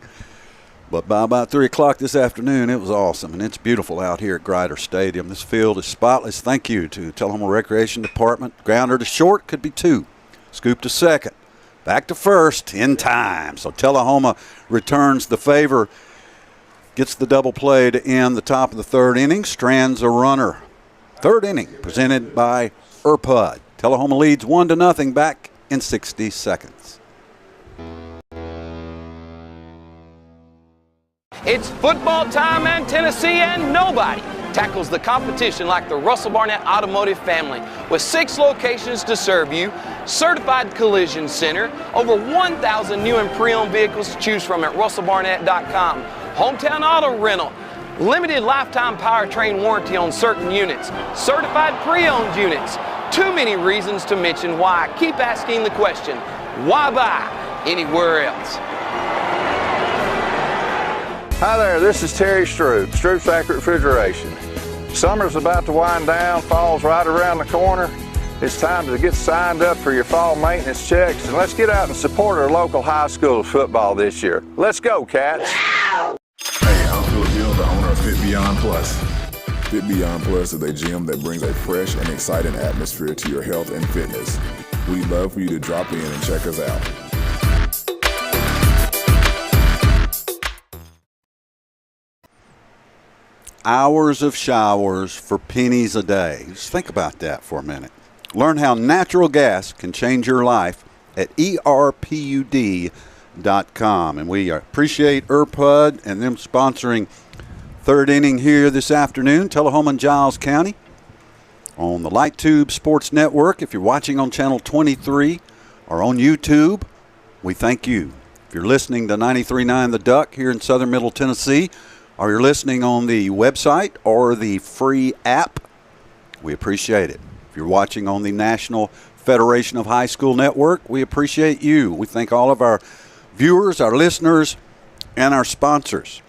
But by about 3 o'clock this afternoon, it was awesome, and it's beautiful out here at Grider Stadium. This field is spotless. Thank you to Tullahoma Recreation Department. Grounder to short, could be 2. Scoop to second. Back to first in time. So Tullahoma returns the favor, gets the double play to end the top of the 3rd inning, strands a runner. 3rd inning presented by Erpud. Tullahoma leads 1-0 back in 60 seconds. It's football time in Tennessee, and nobody tackles the competition like the Russell Barnett Automotive family. With 6 locations to serve you, certified collision center, over 1,000 new and pre-owned vehicles to choose from at russellbarnett.com, hometown auto rental, limited lifetime powertrain warranty on certain units, certified pre-owned units. Too many reasons to mention why. Keep asking the question, why buy anywhere else? Hi there, this is Terry Stroop, Stroop's Accurate Refrigeration. Summer's about to wind down, fall's right around the corner. It's time to get signed up for your fall maintenance checks, and let's get out and support our local high school football this year. Let's go, Cats! Hey, I'm Philip Gill, the owner of Fit Beyond Plus. Fit Beyond Plus is a gym that brings a fresh and exciting atmosphere to your health and fitness. We'd love for you to drop in and check us out. Hours of showers for pennies a day. Just think about that for a minute. Learn how natural gas can change your life at erpud.com. And we appreciate Erpud and them sponsoring 3rd inning here this afternoon, Tullahoma and Giles County on the Light Tube Sports Network. If you're watching on Channel 23 or on YouTube, we thank you. If you're listening to 93.9 The Duck here in southern Middle Tennessee, or you're listening on the website or the free app, we appreciate it. If you're watching on the National Federation of High School Network, we appreciate you. We thank all of our viewers, our listeners, and our sponsors,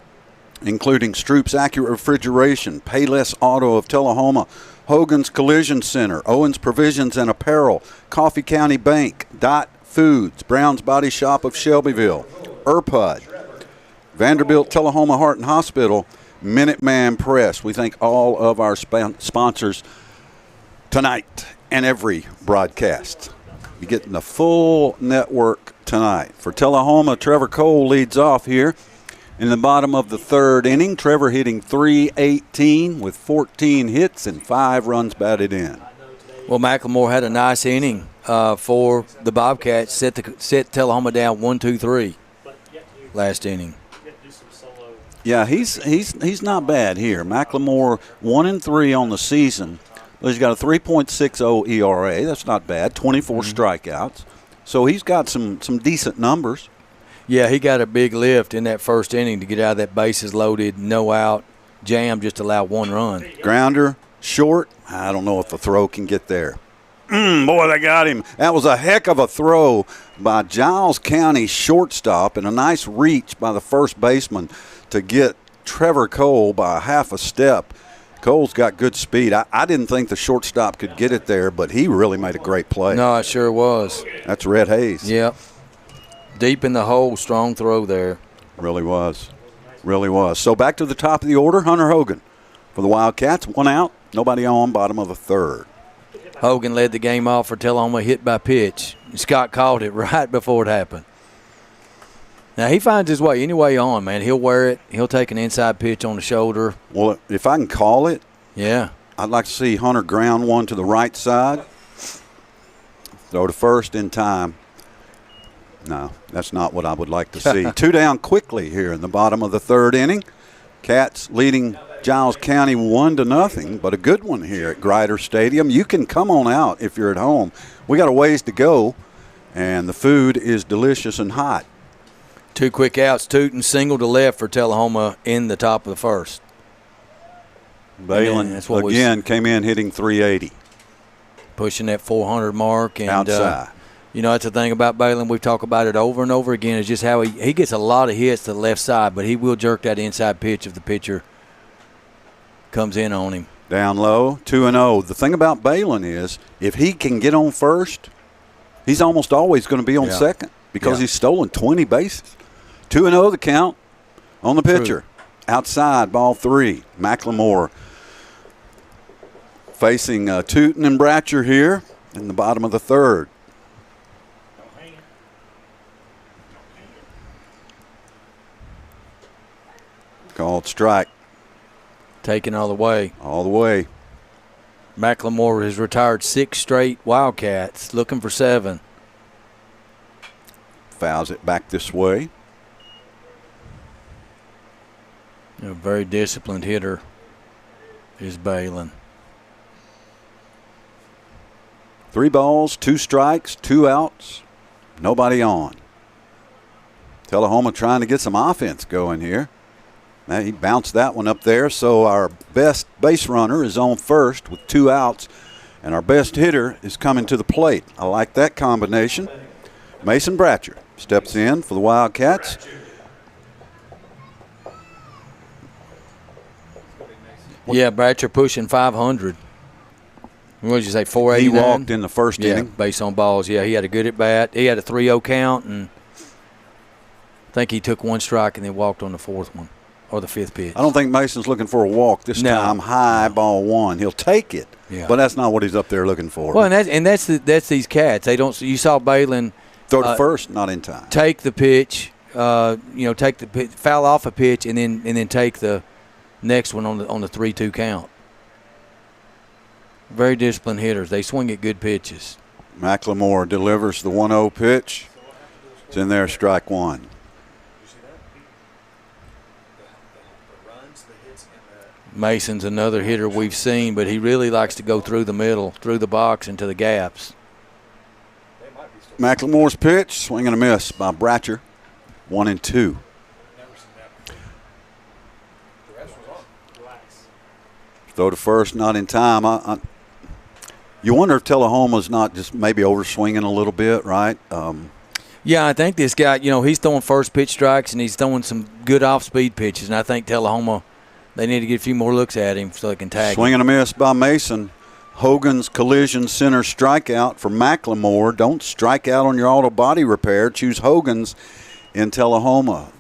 including Stroop's Accurate Refrigeration, Payless Auto of Tullahoma, Hogan's Collision Center, Owens Provisions and Apparel, Coffee County Bank, Dot Foods, Brown's Body Shop of Shelbyville, ERPUD, Vanderbilt Tullahoma Heart and Hospital, Minuteman Press. We thank all of our sponsors tonight and every broadcast. You're getting the full network tonight. For Tullahoma, Trevor Cole leads off here in the bottom of the third inning. Trevor hitting .318 with 14 hits and 5 runs batted in. Well, McLemore had a nice inning for the Bobcats. Set Tullahoma down 1-2-3 last inning. Yeah, he's not bad here. McLemore 1-3 on the season. Well, he's got a 3.60 ERA. That's not bad. 24 strikeouts. So he's got some decent numbers. Yeah, he got a big lift in that first inning to get out of that bases loaded, no out jam, just allow 1 run. Grounder, short. I don't know if the throw can get there. Boy, they got him. That was a heck of a throw by Giles County shortstop and a nice reach by the first baseman to get Trevor Cole by a half a step. Cole's got good speed. I didn't think the shortstop could get it there, but he really made a great play. No, it sure was. That's Red Hayes. Yep. Deep in the hole, strong throw there. Really was. Really was. So back to the top of the order, Hunter Hogan for the Wildcats. 1 out, nobody on, bottom of the third. Hogan led the game off for Tullahoma, hit by pitch. Scott called it right before it happened. Now, he finds his way any way on, man. He'll wear it. He'll take an inside pitch on the shoulder. Well, if I can call it, yeah, I'd like to see Hunter ground one to the right side. Throw to first in time. No, that's not what I would like to see. 2 down quickly here in the bottom of the third inning. Cats leading Giles County 1-0, but a good one here at Grider Stadium. You can come on out if you're at home. We got a ways to go, and the food is delicious and hot. 2 quick outs, Tootin single to left for Tullahoma in the top of the first. Balin again came in hitting .380. Pushing that 400 mark. And, outside. That's the thing about Balin. We've talked about it over and over again, is just how he gets a lot of hits to the left side, but he will jerk that inside pitch if the pitcher comes in on him. Down low, 2-0. The thing about Balin is if he can get on first, he's almost always going to be on second because he's stolen 20 bases. 2-0 the count on the pitcher. True. Outside, ball 3. McLemore facing Tootin and Bratcher here in the bottom of the third. Called strike. Taken all the way. All the way. McLemore has retired 6 straight Wildcats, looking for 7. Fouls it back this way. A very disciplined hitter is Balin. 3 balls, 2 strikes, 2 outs, nobody on. Tullahoma trying to get some offense going here. Now he bounced that one up there, so our best base runner is on first with 2 outs, and our best hitter is coming to the plate. I like that combination. Mason Bratcher steps in for the Wildcats. Yeah, Bratcher pushing 500. What did you say, 489? He walked in the first inning. Base on balls. Yeah, he had a good at-bat. He had a 3-0 count, and I think he took 1 strike and then walked on the 4th one or the 5th pitch. I don't think Mason's looking for a walk this time. High, ball 1. He'll take it, but that's not what he's up there looking for. Well, and that's these cats. They don't. You saw Balin throw to first, not in time. Take the pitch, take the pitch, foul off a pitch, and then take the next one on the 3-2 count. Very disciplined hitters. They swing at good pitches. McLemore delivers the 1-0 pitch. It's in there, strike 1. Mason's another hitter we've seen, but he really likes to go through the middle, through the box, into the gaps. McLemore's pitch, swing and a miss by Bratcher. 1-2. Throw to first, not in time. You wonder if Tullahoma's not just maybe overswinging a little bit, right? Yeah, I think this guy, he's throwing first pitch strikes and he's throwing some good off-speed pitches. And I think Tullahoma, they need to get a few more looks at him so they can tag him. Swing and a miss by Mason. Hogan's collision center strikeout for Macklemore. Don't strike out on your auto body repair. Choose Hogan's in Tullahoma.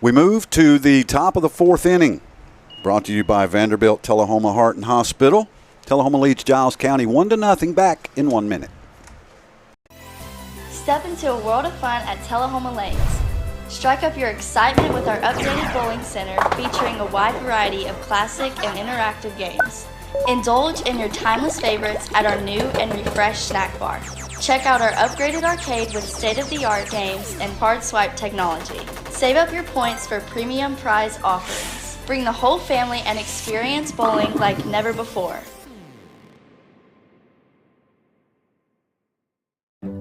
We move to the top of the fourth inning. Brought to you by Vanderbilt Tullahoma Heart and Hospital. Tullahoma leads Giles County 1-0 back in 1 minute. Step into a world of fun at Tullahoma Lanes. Strike up your excitement with our updated bowling center featuring a wide variety of classic and interactive games. Indulge in your timeless favorites at our new and refreshed snack bar. Check out our upgraded arcade with state-of-the-art games and card swipe technology. Save up your points for premium prize offerings. Bring the whole family and experience bowling like never before.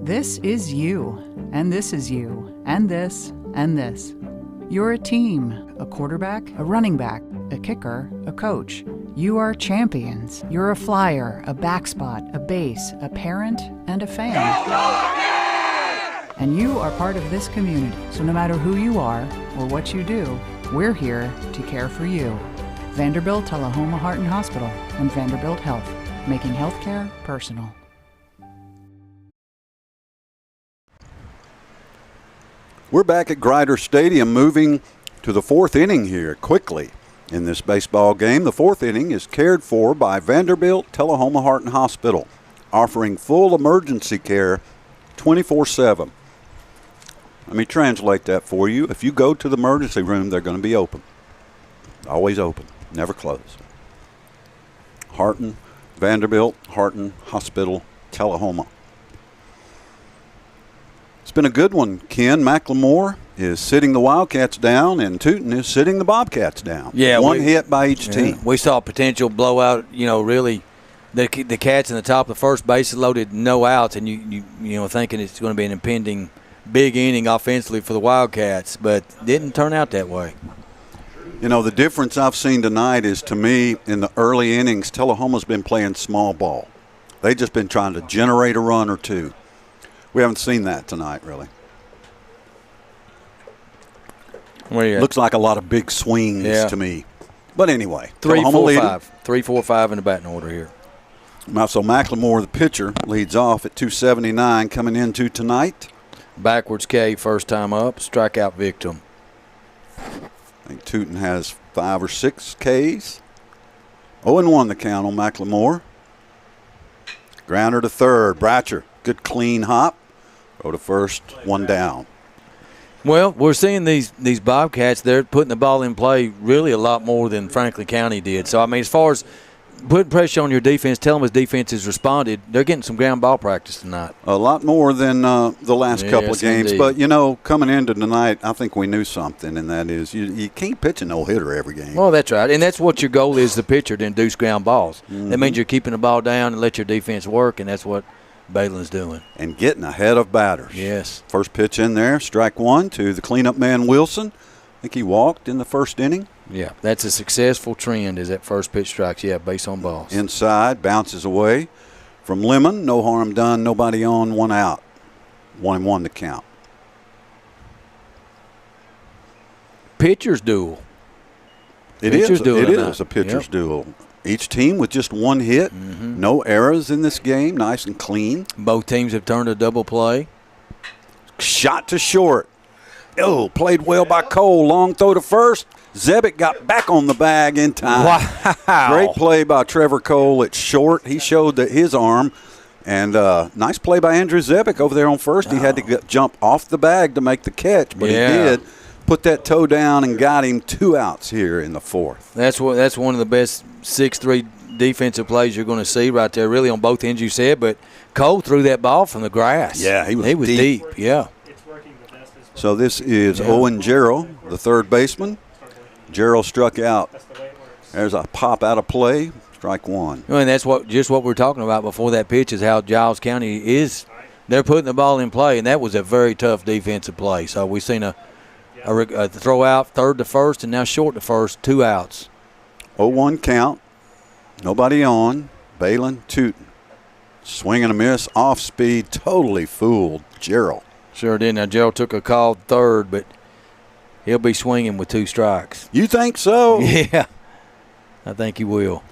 This is you, and this is you, and this, and this. You're a team, a quarterback, a running back, a kicker, a coach. You are champions. You're a flyer, a back spot, a base, a parent, and a fan. And you are part of this community, so no matter who you are or what you do, we're here to care for you. Vanderbilt Tullahoma Heart and Hospital and Vanderbilt Health, making healthcare personal. We're back at Grider Stadium, moving to the fourth inning here quickly in this baseball game. The fourth inning is cared for by Vanderbilt Tullahoma Heart and Hospital, offering full emergency care 24/7. Let me translate that for you. If you go to the emergency room, they're going to be open. Always open, never close. Vanderbilt Heart Hospital, Tullahoma. It's been a good one, Ken. Macklemore is sitting the Wildcats down, and Tootin is sitting the Bobcats down. Yeah, one hit by each team. We saw a potential blowout. Really, the Cats in the top of the first, bases loaded, no outs, and you thinking it's going to be an impending big inning offensively for the Wildcats, but didn't turn out that way. The difference I've seen tonight is, to me, in the early innings, Tullahoma's been playing small ball. They've just been trying to generate a run or two. We haven't seen that tonight, really. Looks like a lot of big swings to me. But anyway, 3-4-5 in the batting order here. So Macklemore, the pitcher, leads off at 279 coming into tonight. Backwards K, first time up, strikeout victim. I think Tootin has 5 or 6 Ks. 0-1 the count on Macklemore. Grounder to third. Bratcher, good clean hop. Go to first, one down. Well, we're seeing these Bobcats, they're putting the ball in play really a lot more than Franklin County did. So, as far as putting pressure on your defense, tell them his defense has responded. They're getting some ground ball practice tonight. A lot more than the last couple of games. Indeed. But, coming into tonight, I think we knew something, and that is you can't pitch a no-hitter every game. Well, that's right. And that's what your goal is, the pitcher, to induce ground balls. Mm-hmm. That means you're keeping the ball down and let your defense work, and that's what Balin's doing. And getting ahead of batters. Yes. First pitch in there, strike one to the cleanup man, Wilson. I think he walked in the first inning. Yeah, that's a successful trend, is that first pitch strikes. Yeah, base on balls. Inside, bounces away from Lemon. No harm done, nobody on, one out. 1-1 to count. Pitcher's duel. It is a pitcher's duel. Each team with just one hit. Mm-hmm. No errors in this game. Nice and clean. Both teams have turned a double play. Shot to short. Oh, played well by Cole. Long throw to first. Zebic got back on the bag in time. Wow. Great play by Trevor Cole at short. He showed his arm. And nice play by Andrew Zebic over there on first. He had to jump off the bag to make the catch, but he did. Put that toe down and got him 2 outs here in the fourth. That's one of the best 6-3 defensive plays you're going to see right there, really on both ends, you said. But Cole threw that ball from the grass. Yeah, he was deep. Yeah. So this is Owen Jarrell, the third baseman. Jarrell struck out. There's a pop out of play, strike one. And that's what we're talking about before that pitch is how Giles County is. They're putting the ball in play, and that was a very tough defensive play. So we've seen a throw out, third to first, and now short to first, 2 outs. 0-1 count. Nobody on. Balin, Tootin. Swing and a miss, off speed, totally fooled Jarrell. Sure did. Now, Gerald took a call third, but he'll be swinging with 2 strikes. You think so? Yeah, I think he will.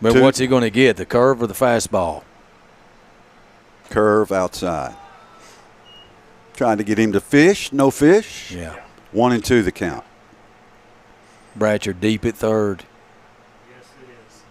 But what's he going to get, the curve or the fastball? Curve outside. Trying to get him to fish. No fish. Yeah. 1-2 the count. Bratcher deep at third. Yes, it is.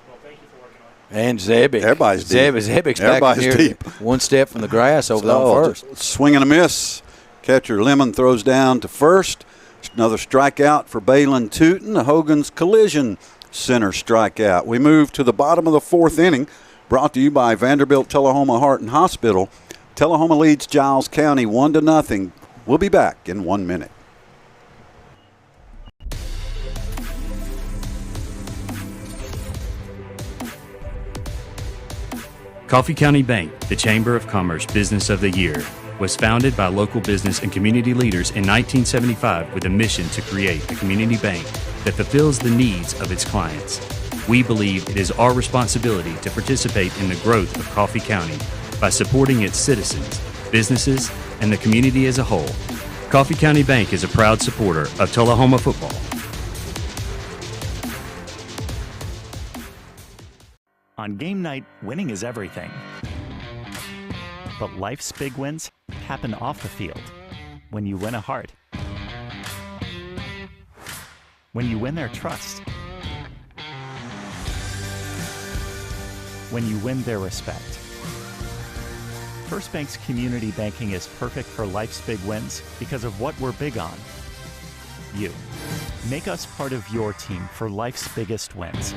Well, thank you for working on it. And Zebic. Everybody's deep. Zebic's Everybody's back here, deep. 1 step from the grass over there on first. Swing and a miss. Catcher Lemon throws down to first. Another strikeout for Balin Tootin. The Hogan's collision center strikeout. We move to the bottom of the 4th inning. Brought to you by Vanderbilt Tullahoma Heart and Hospital. Tullahoma leads Giles County 1-0. We'll be back in 1 minute. Coffee County Bank, the Chamber of Commerce Business of the Year, was founded by local business and community leaders in 1975 with a mission to create a community bank that fulfills the needs of its clients. We believe it is our responsibility to participate in the growth of Coffee County by supporting its citizens, businesses, and the community as a whole. Coffee County Bank is a proud supporter of Tullahoma football. On game night, winning is everything. But life's big wins happen off the field when you win a heart, when you win their trust, when you win their respect. First Bank's community banking is perfect for life's big wins because of what we're big on. You. Make us part of your team for life's biggest wins.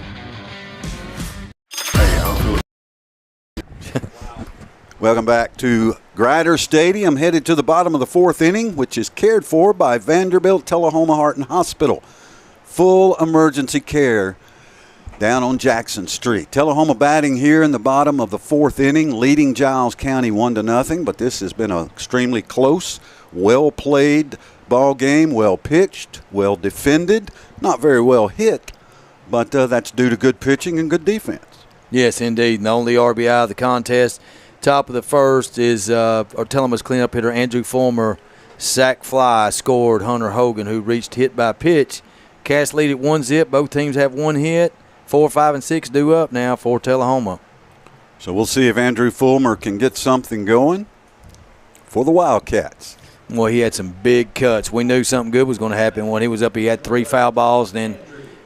Welcome back to Grider Stadium, headed to the bottom of the 4th inning, which is cared for by Vanderbilt Tullahoma Heart and Hospital. Full emergency care down on Jackson Street. Tullahoma batting here in the bottom of the 4th inning, leading Giles County 1-0, but this has been an extremely close, well-played ball game, well pitched, well defended, not very well hit, but that's due to good pitching and good defense. Yes, indeed. And the only RBI of the contest. Top of the first is Tullahoma's cleanup hitter Andrew Fulmer. Sack fly scored Hunter Hogan, who reached hit by pitch. Cats lead at 1-0. Both teams have 1 hit. 4, 5, and 6 due up now for Tullahoma. So we'll see if Andrew Fulmer can get something going for the Wildcats. Well, he had some big cuts. We knew something good was going to happen when he was up. He had 3 foul balls, then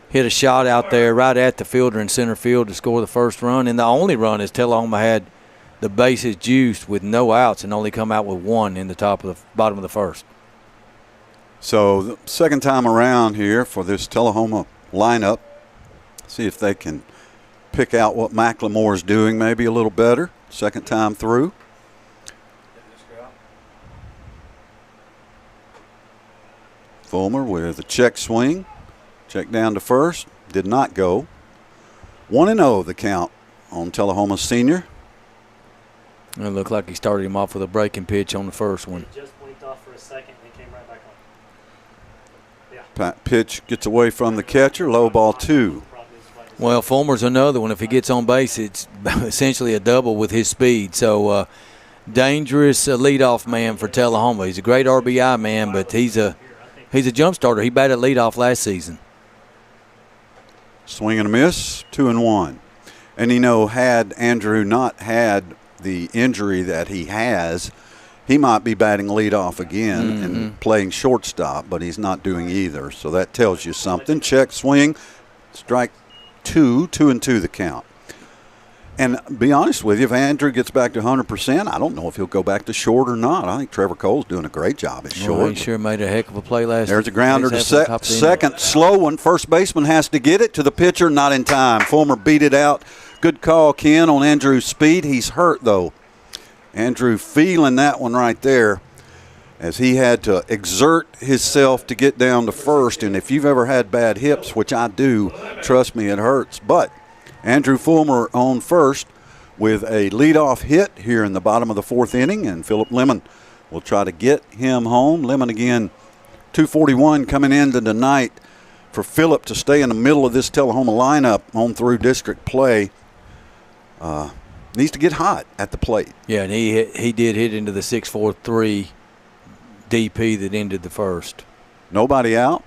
hit a shot out there right at the fielder in center field to score the first run. And the only run is Tullahoma had the bases juiced with no outs and only come out with 1 in the bottom of the first. So the second time around here for this Tullahoma lineup, see if they can pick out what McLemore's doing maybe a little better. Second time through. Fulmer with a check swing. Check down to first. Did not go. 1-0 the count on Tullahoma's senior. It looked like he started him off with a breaking pitch on the first one. He just blinked off for a second and he came right back on. Yeah. Pitch gets away from the catcher. Low ball 2. Well, Fulmer's another one. If he gets on base, it's essentially a double with his speed. So dangerous leadoff man for Tullahoma. He's a great RBI man, but he's a jump starter. He batted leadoff last season. Swing and a miss, 2-1. And, had Andrew not had the injury that he has, he might be batting leadoff again and playing shortstop, but he's not doing either. So that tells you something. Check swing, strike 2, 2-2 the count. And be honest with you, if Andrew gets back to 100%, I don't know if he'll go back to short or not. I think Trevor Cole's doing a great job at short. Well, he sure made a heck of a play last. There's a grounder to second. Slow one. First baseman has to get it to the pitcher. Not in time. Fulmer beat it out. Good call, Ken, on Andrew's speed. He's hurt, though. Andrew feeling that one right there as he had to exert himself to get down to first. And if you've ever had bad hips, which I do, trust me, it hurts. But Andrew Fulmer on first with a leadoff hit here in the bottom of the 4th inning, and Philip Lemon will try to get him home. Lemon again, 241 coming into tonight for Philip to stay in the middle of this Tullahoma lineup on through district play. Needs to get hot at the plate. Yeah, and he did hit into the 6-4-3 DP that ended the first. Nobody out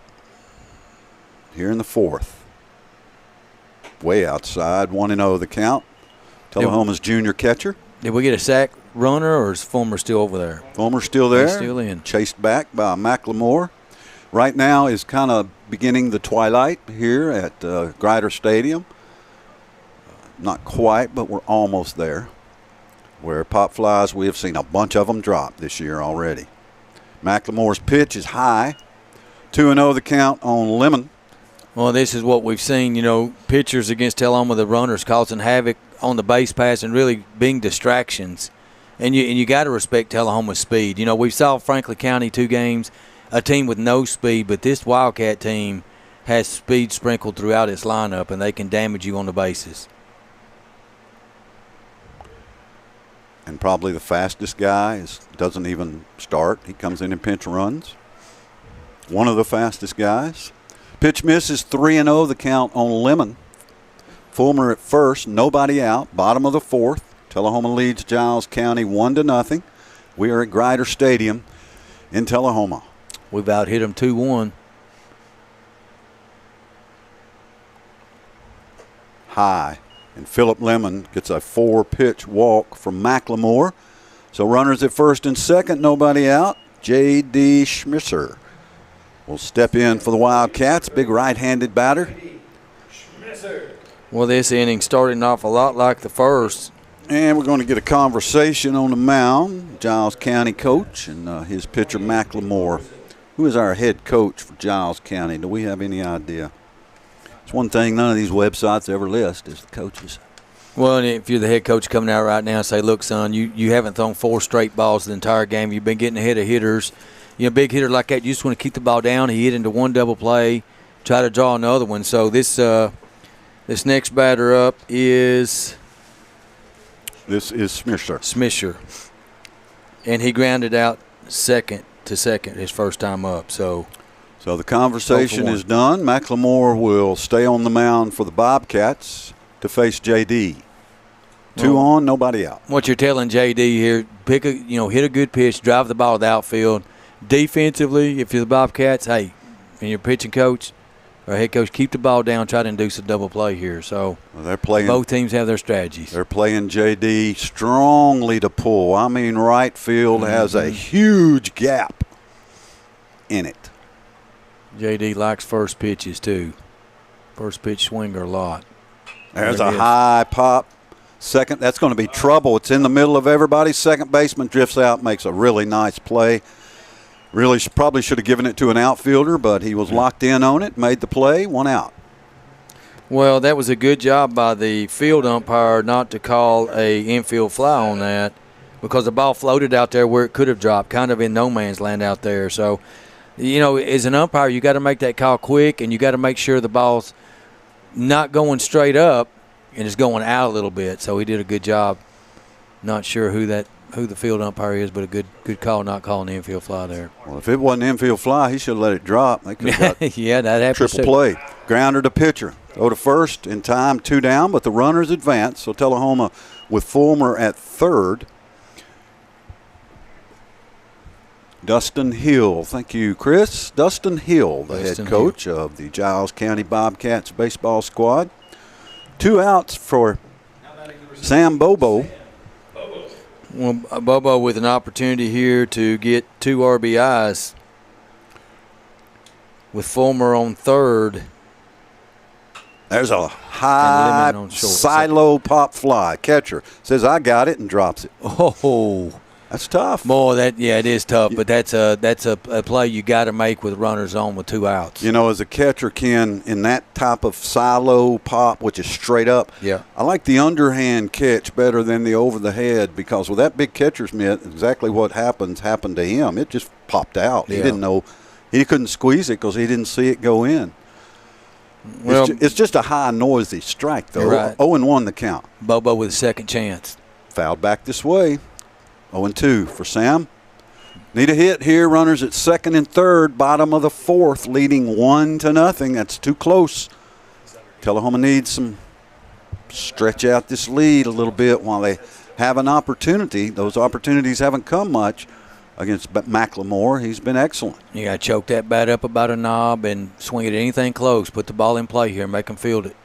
here in the fourth. Way outside, 1-0 the count. Tullahoma's junior catcher. Did we get a sack runner, or is Fulmer still over there? Fulmer's still there. He's still in. Chased back by McLemore. Right now is kind of beginning the twilight here at Grider Stadium. Not quite, but we're almost there. Where pop flies, we have seen a bunch of them drop this year already. McLemore's pitch is high. 2-0 the count on Lemon. Well, this is what we've seen, pitchers against Tullahoma, the runners causing havoc on the base pass and really being distractions. And you got to respect Tullahoma's speed. We saw Franklin County 2 games, a team with no speed, but this Wildcat team has speed sprinkled throughout its lineup, and they can damage you on the bases. And probably the fastest guy doesn't even start. He comes in and pinch runs. One of the fastest guys. Pitch miss is 3-0 the count on Lemon. Fulmer at first, nobody out. Bottom of the fourth. Tullahoma leads Giles County 1-0. We are at Grider Stadium in Tullahoma. We've out-hit them 2-1. High. And Philip Lemon gets a 4-pitch walk from McLemore. So runners at first and second, nobody out. J.D. Schmisser will step in for the Wildcats. Big right-handed batter. Well, this inning starting off a lot like the first. And we're going to get a conversation on the mound. Giles County coach and his pitcher McLemore. Who is our head coach for Giles County? Do we have any idea? It's one thing none of these websites ever list is the coaches. Well, and if you're the head coach coming out right now and say, look, son, you haven't thrown 4 straight balls the entire game. You've been getting ahead of hitters. Big hitter like that, you just want to keep the ball down. He hit into one double play, try to draw another one. So this next batter up is Smisher. And he grounded out second to second his first time up. So the conversation is done. McLemore will stay on the mound for the Bobcats to face J.D. 2 on, nobody out. What you're telling J.D. here, hit a good pitch, drive the ball to the outfield. Defensively, if you're the Bobcats, hey, and you're pitching coach or head coach, keep the ball down, try to induce a double play here. So they're playing. Both teams have their strategies. They're playing J.D. strongly to pull. I mean, right field has a huge gap in it. J.D. likes first pitches, too. First pitch swinger a lot. There's a high pop. Second, that's going to be trouble. It's in the middle of everybody. Second baseman drifts out, makes a really nice play. Really probably should have given it to an outfielder, but he was locked in on it, made the play, 1 out. Well, that was a good job by the field umpire not to call a infield fly on that because the ball floated out there where it could have dropped, kind of in no man's land out there. So, as an umpire, you got to make that call quick, and you got to make sure the ball's not going straight up and it's going out a little bit. So he did a good job. Not sure who the field umpire is, but a good call not calling the infield fly there. Well, if it wasn't infield fly, he should have let it drop. They could have got yeah, that happens. Triple play. Grounder to pitcher. Go to first in time, 2 down, but the runners advance. So Tullahoma with Fulmer at third. Dustin Hill. Thank you, Chris. Dustin Hill, the head coach of the Giles County Bobcats baseball squad. 2 outs for Sam Bobo. Well, Bobo with an opportunity here to get 2 RBIs with Fulmer on third. There's a high silo pop fly. Catcher says, I got it, and drops it. Oh, that's tough. Boy, it is tough, but that's a play you got to make with runners on with 2 outs. As a catcher, Ken, in that type of silo pop, which is straight up, I like the underhand catch better than the over the head because with that big catcher's mitt, exactly what happened to him. It just popped out. He didn't know. He couldn't squeeze it because he didn't see it go in. Well, it's just a high, noisy strike, though. Right. 0-1 the count. Bobo with a second chance. Fouled back this way. 0-2 for Sam. Need a hit here. Runners at second and third, bottom of the fourth, leading 1-0. That's too close. Tullahoma needs some stretch out this lead a little bit while they have an opportunity. Those opportunities haven't come much against McLemore. He's been excellent. You got to choke that bat up about a knob and swing it at anything close. Put the ball in play here and make them field it.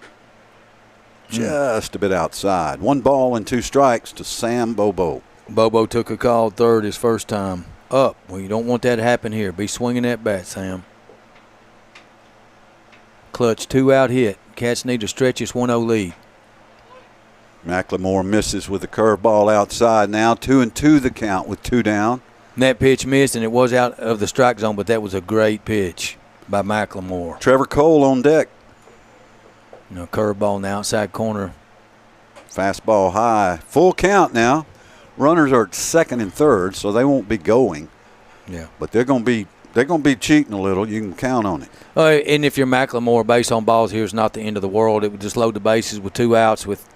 Just a bit outside. 1 ball and 2 strikes to Sam Bobo. Bobo took a call third his first time up. Well, you don't want that to happen here. Be swinging that bat, Sam. Clutch 2-out hit. Cats need to stretch this 1-0 lead. McLemore misses with the curveball outside now. 2-2 the count with 2 down. And that pitch missed, and it was out of the strike zone, but that was a great pitch by McLemore. Trevor Cole on deck. Curveball in the outside corner. Fastball high. Full count now. Runners are at second and third, so they won't be going. Yeah. But they're going to be cheating a little. You can count on it. And if you're McLemore, base on balls here is not the end of the world. It would just load the bases with 2 outs with,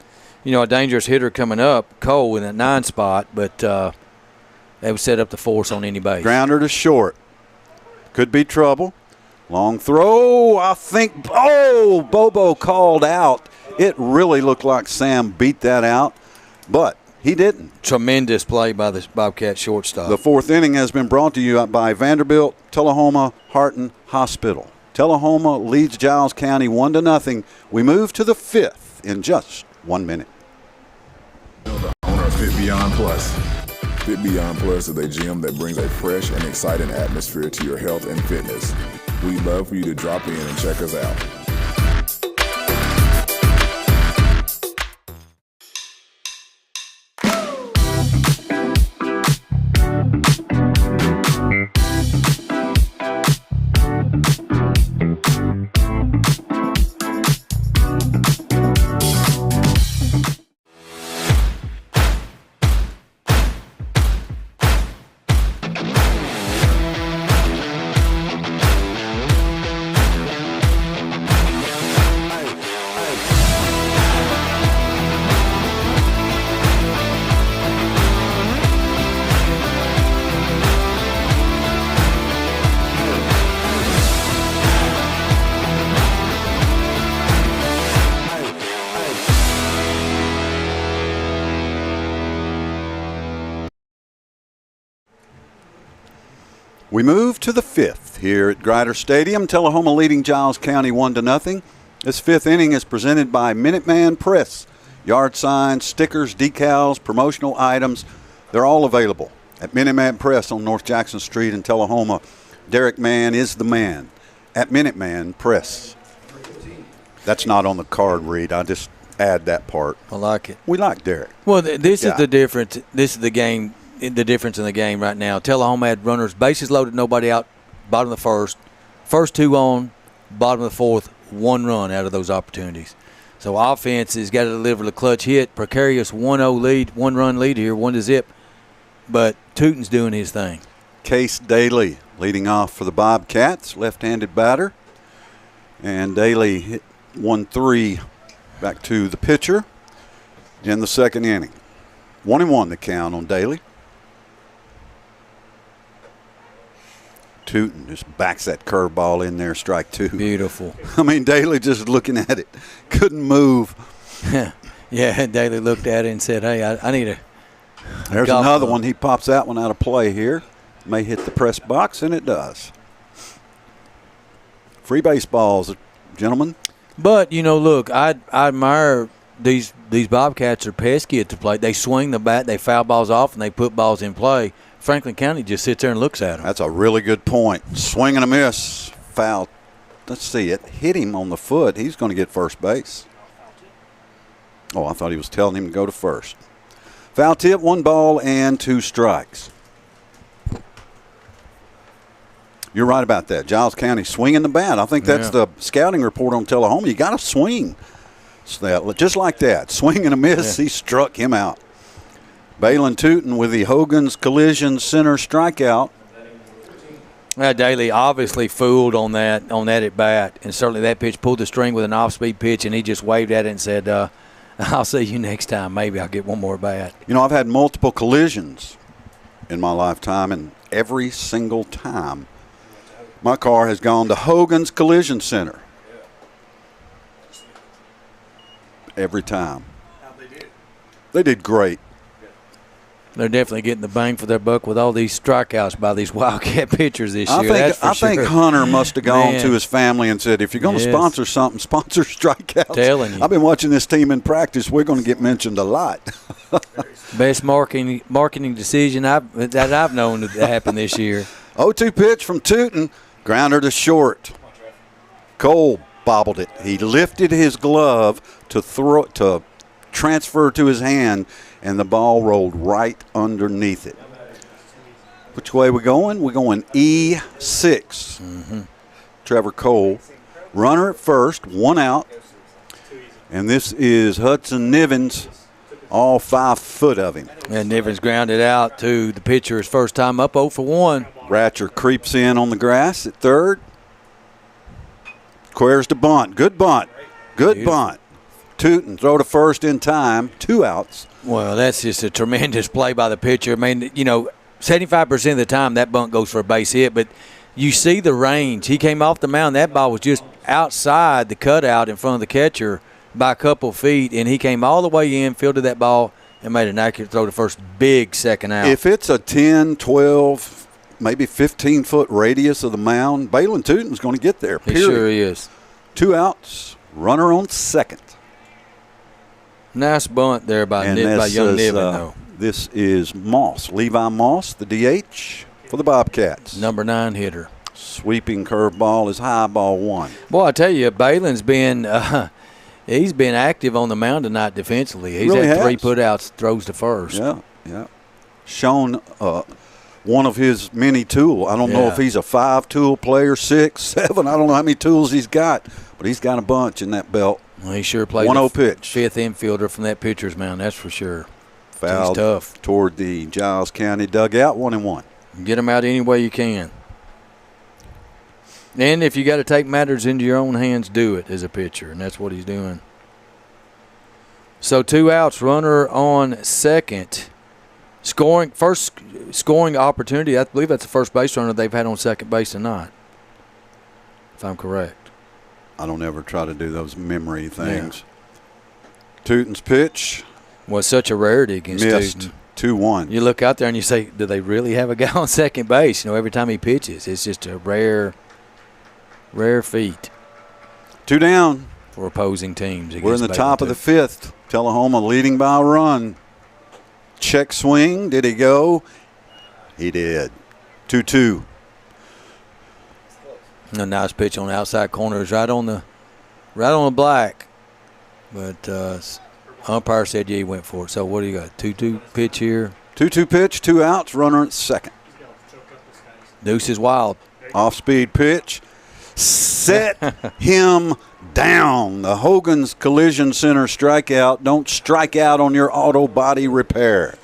a dangerous hitter coming up, Cole in that 9 spot, but they would set up the force on any base. Grounder to short. Could be trouble. Long throw, I think. Oh, Bobo called out. It really looked like Sam beat that out, but he didn't. Tremendous play by the Bobcat shortstop. The 4th inning has been brought to you by Vanderbilt, Tullahoma, Harton Hospital. Tullahoma leads Giles County 1-0. We move to the 5th in just 1 minute. The owner of Fit Beyond Plus. Fit Beyond Plus is a gym that brings a fresh and exciting atmosphere to your health and fitness. We'd love for you to drop in and check us out. We move to the 5th here at Grider Stadium. Tullahoma leading Giles County 1-0. This 5th inning is presented by Minuteman Press. Yard signs, stickers, decals, promotional items, they're all available at Minuteman Press on North Jackson Street in Tullahoma. Derek Mann is the man at Minuteman Press. That's not on the card, Reed. I just add that part. I like it. We like Derek. Well, this is the difference. This is the game. The difference in the game right now. Tullahoma had runners, bases loaded, nobody out, bottom of the first. First 2 on, bottom of the 4th, 1 run out of those opportunities. So offense has got to deliver the clutch hit. Precarious 1-0 lead, 1-run lead here, 1-0. But Tootin's doing his thing. Case Daly leading off for the Bobcats, left-handed batter. And Daly hit 1-3 back to the pitcher in the 2nd inning. 1-1 the count on Daly. Tootin just backs that curveball in there, strike 2. Beautiful. I mean, Daly just looking at it, couldn't move. Yeah, Daly looked at it and said, hey, I need a There's another one. He pops that one out of play here. May hit the press box, and it does. Free baseballs, gentlemen. But, look, I admire these Bobcats are pesky at the plate. They swing the bat, they foul balls off, and they put balls in play. Franklin County just sits there and looks at them. That's a really good point. Swing and a miss. Foul. Let's see it. Hit him on the foot. He's going to get first base. Oh, I thought he was telling him to go to first. Foul tip, 1 ball and 2 strikes. You're right about that. Giles County swinging the bat. I think that's the scouting report on Tullahoma. You got to swing. So just like that. Swing and a miss. He struck him out. Balin Tootin with the Hogan's Collision Center strikeout. Daly obviously fooled on that at bat, and certainly that pitch pulled the string with an off-speed pitch, and he just waved at it and said, I'll see you next time. Maybe I'll get one more bat. I've had multiple collisions in my lifetime, and every single time my car has gone to Hogan's Collision Center. every time. They did great. They're definitely getting the bang for their buck with all these strikeouts by these Wildcat pitchers this year. I think Hunter must have gone to his family and said, if you're going to sponsor something, sponsor strikeouts. Telling you. I've been watching this team in practice. We're going to get mentioned a lot. Best marketing decision that I've known to happen this year. 0-2 pitch from Tootin. Grounder to short. Cole bobbled it. He lifted his glove to transfer to his hand, and the ball rolled right underneath it. Which way we going? We're going E6. Mm-hmm. Trevor Cole. Runner at first, 1 out. And this is Hudson Nivens, all 5 foot of him. And Nivens grounded out to the pitcher's first time up, 0 for 1. Ratcher creeps in on the grass at third. Squares to bunt. Good bunt. Good bunt. Tootin, throw to first in time. 2 outs. Well, that's just a tremendous play by the pitcher. I mean, 75% of the time that bunt goes for a base hit, but you see the range. He came off the mound. That ball was just outside the cutout in front of the catcher by a couple feet, and he came all the way in, fielded that ball, and made an accurate throw to first. Big second out. If it's a 10, 12, maybe 15-foot radius of the mound, Balin Tootin's going to get there, period. He sure is. 2 outs, runner on second. Nice bunt there by young Niven, though. This is Moss, Levi Moss, the DH for the Bobcats. Number 9 hitter. Sweeping curveball is high, ball 1. Boy, I tell you, Balin's been he's been active on the mound tonight defensively. He's had 3 putouts, throws to first. Yeah. Shown one of his many tools. I don't know if he's a 5-tool player, 6, 7. I don't know how many tools he's got, but he's got a bunch in that belt. Well, he sure played 1-0 pitch. 5th infielder from that pitcher's mound, that's for sure. Fouled he's tough. Toward the Giles County dugout, 1-1. Get him out any way you can. And if you got to take matters into your own hands, do it as a pitcher, and that's what he's doing. So 2 outs, runner on second. First scoring opportunity. I believe that's the first base runner they've had on second base tonight, if I'm correct. I don't ever try to do those memory things. Yeah. Tootin's pitch was such a rarity against missed. Tootin. 2-1. You look out there and you say, do they really have a guy on second base? Every time he pitches, it's just a rare feat. 2 down for opposing teams. We're in the top of the 5th. Tullahoma leading by a run. Check swing. Did he go? He did. 2-2. A nice pitch on the outside corner. Is right on the black. But umpire said, yeah, he went for it. So what do you got? 2-2 pitch here. 2-2 pitch, 2 outs, runner at second. Deuce is wild. Off-speed pitch. Set him down. The Hogan's Collision Center strikeout. Don't strike out on your auto body repair.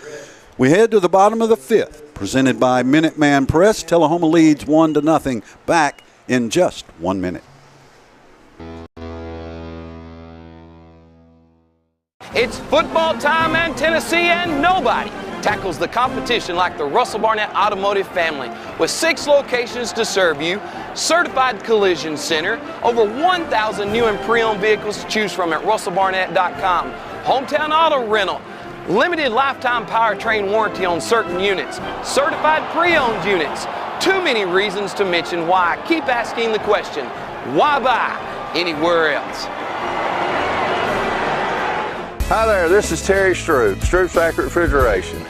We head to the bottom of the 5th. Presented by Minuteman Press. Tullahoma leads 1-0. Back in just 1 minute. It's football time in Tennessee, and nobody tackles the competition like the Russell Barnett Automotive family. With 6 locations to serve you, certified collision center, over 1,000 new and pre-owned vehicles to choose from at russellbarnett.com, hometown auto rental, limited lifetime powertrain warranty on certain units, certified pre-owned units. Too many reasons to mention why. Keep asking the question, why buy anywhere else? Hi there, this is Terry Stroop, Stroop's Accurate Refrigeration.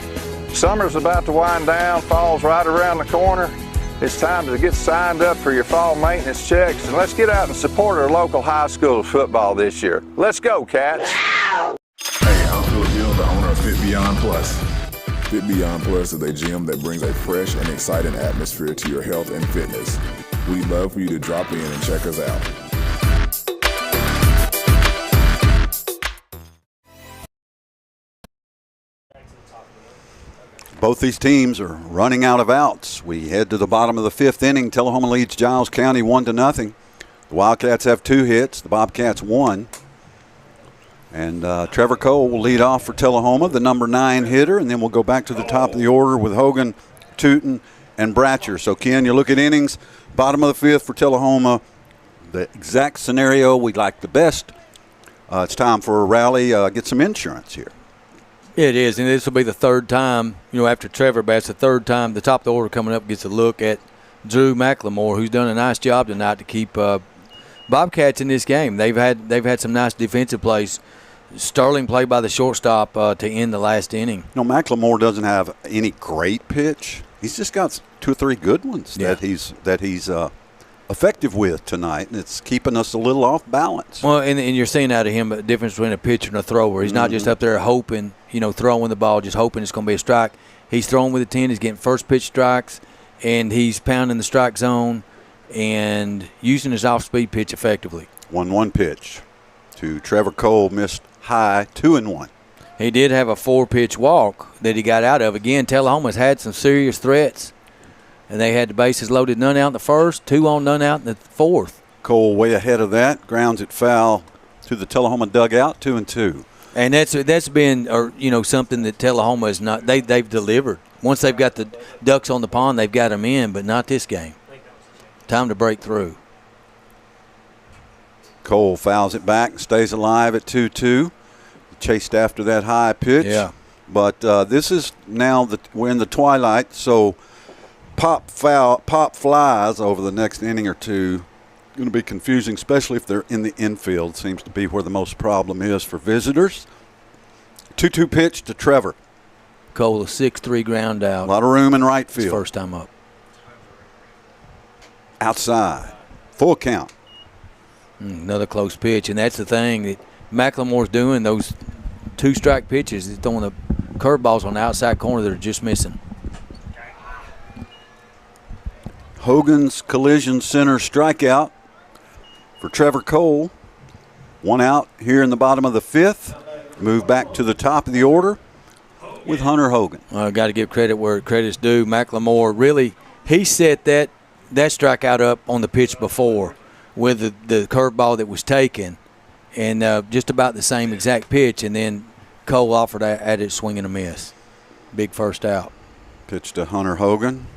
Summer's about to wind down, fall's right around the corner. It's time to get signed up for your fall maintenance checks, and let's get out and support our local high school football this year. Let's go, Cats! Hey, I'm Phil Gill, the owner of Fit Beyond Plus. Fit Beyond Plus is a gym that brings a fresh and exciting atmosphere to your health and fitness. We'd love for you to drop in and check us out. Both these teams are running out of outs. We head to the bottom of the 5th inning. Tullahoma leads Giles County 1-0. The Wildcats have 2 hits. The Bobcats 1. And Trevor Cole will lead off for Tullahoma, the number 9 hitter, and then we'll go back to the top of the order with Hogan, Tootin, and Bratcher. So, Ken, you look at innings, bottom of the 5th for Tullahoma, the exact scenario we'd like the best. It's time for a rally, get some insurance here. It is, and this will be the third time, after Trevor Bass, the third time the top of the order coming up gets a look at Drew McLemore, who's done a nice job tonight to keep Bobcats in this game. They've had some nice defensive plays. Sterling play by the shortstop to end the last inning. McLemore doesn't have any great pitch. He's just got 2 or 3 good ones that he's effective with tonight, and it's keeping us a little off balance. Well, and you're seeing out of him a difference between a pitcher and a thrower. He's not just up there hoping, throwing the ball, just hoping it's going to be a strike. He's throwing with a 10. He's getting first pitch strikes, and he's pounding the strike zone and using his off-speed pitch effectively. 1-1 pitch to Trevor Cole, missed high, 2-1. He did have a 4-pitch walk that he got out of. Again, Tullahoma's had some serious threats, and they had the bases loaded, none out in the first, 2 on, none out in the fourth. Cole way ahead of that, grounds it foul to the Tullahoma dugout, 2-2. And that's been something that Tullahoma is not. They've delivered. Once they've got the ducks on the pond, they've got them in, but not this game. Time to break through. Cole fouls it back, stays alive at 2-2. Chased after that high pitch. Yeah. But this is now we're in the twilight, so pop flies over the next inning or two. Going to be confusing, especially if they're in the infield. Seems to be where the most problem is for visitors. 2-2 pitch to Trevor. Cole, a 6-3 ground out. A lot of room in right field. His first time up. Outside. Full count. Another close pitch, and that's the thing that McLemore's doing, those 2-strike pitches. He's throwing the curveballs on the outside corner that are just missing. Hogan's collision center strikeout for Trevor Cole. 1 out here in the bottom of the 5th. Move back to the top of the order with Hunter Hogan. Got to give credit where credit's due. McLemore really, he set that strikeout up on the pitch before with the curveball that was taken, and just about the same exact pitch, and then Cole offered at it, swing and a miss. Big first out. Pitch to Hunter Hogan.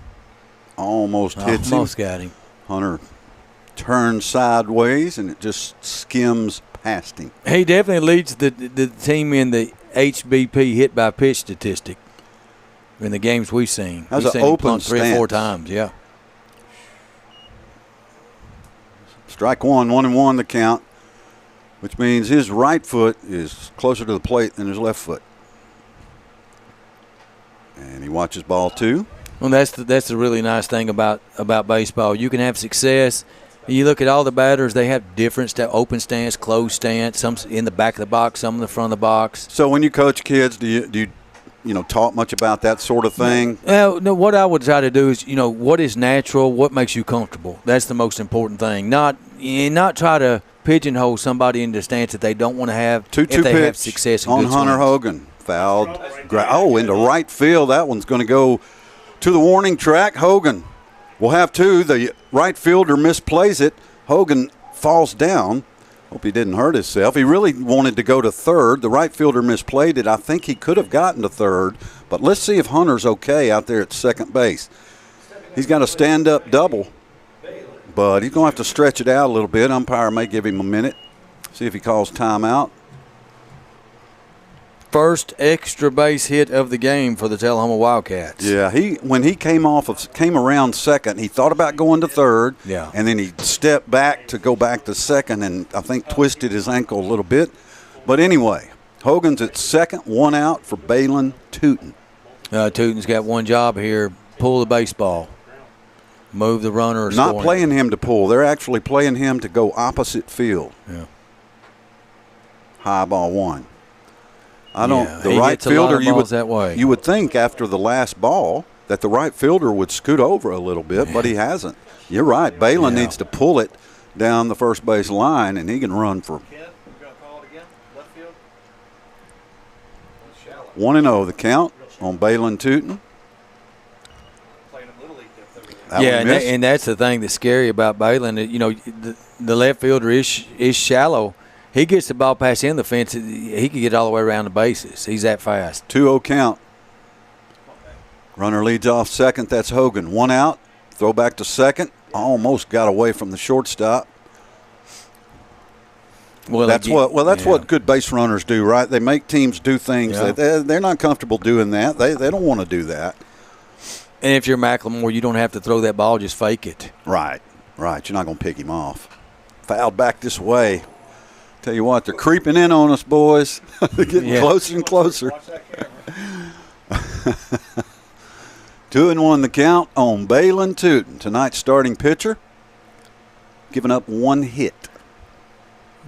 Almost hits him. Almost got him. Hunter turns sideways, and it just skims past him. He definitely leads the team in the HBP hit by pitch statistic in the games we've seen. That was we've an seen open him 3 or 4 times, yeah. Strike 1, 1-1 the count, which means his right foot is closer to the plate than his left foot. And he watches ball 2. Well, that's the really nice thing about baseball. You can have success. You look at all the batters; they have different open stance, closed stance. Some in the back of the box, some in the front of the box. So when you coach kids, do you talk much about that sort of thing? Well, no. What I would try to do is, what is natural, what makes you comfortable. That's the most important thing. Not try to pigeonhole somebody into a stance that they don't want to have 2-2 if they pitch have success in on good Hunter swings. Hogan. Fouled. Into right field. That one's going to go to the warning track. Hogan will have 2. The right fielder misplays it. Hogan falls down. Hope he didn't hurt himself. He really wanted to go to third. The right fielder misplayed it. I think he could have gotten to third. But let's see if Hunter's okay out there at second base. He's got a stand-up double, but he's going to have to stretch it out a little bit. Umpire may give him a minute. See if he calls timeout. First extra base hit of the game for the Tullahoma Wildcats. Yeah, when he came around second, he thought about going to third. Yeah. And then he stepped back to go back to second, and I think twisted his ankle a little bit. But anyway, Hogan's at second, 1 out for Balin Tootin. Tootin's got one job here: pull the baseball, move the runner. Or Not scoring. playing him to pull; they're actually playing him to go opposite field. Yeah. High ball 1. The he right gets a lot of fielder, balls that way. you would think after the last ball that the right fielder would scoot over a little bit, but he hasn't. You're right. Balin needs to pull it down the first base line, and he can run for 1-0 the count on Balin Tootin. And that's the thing that's scary about Balin. The left fielder is shallow. He gets the ball past him the fence, he can get all the way around the bases. He's that fast. 2-0 count. Runner leads off second. That's Hogan. 1 out. Throw back to second. Almost got away from the shortstop. That's what good base runners do, right? They make teams do things that they're not comfortable doing that. They don't want to do that. And if you're McLemore, you don't have to throw that ball, just fake it. Right. You're not going to pick him off. Fouled back this way. Tell you what, they're creeping in on us, boys. They're getting closer and closer. 2-1 the count on Balin Tootin, tonight's starting pitcher, giving up 1 hit.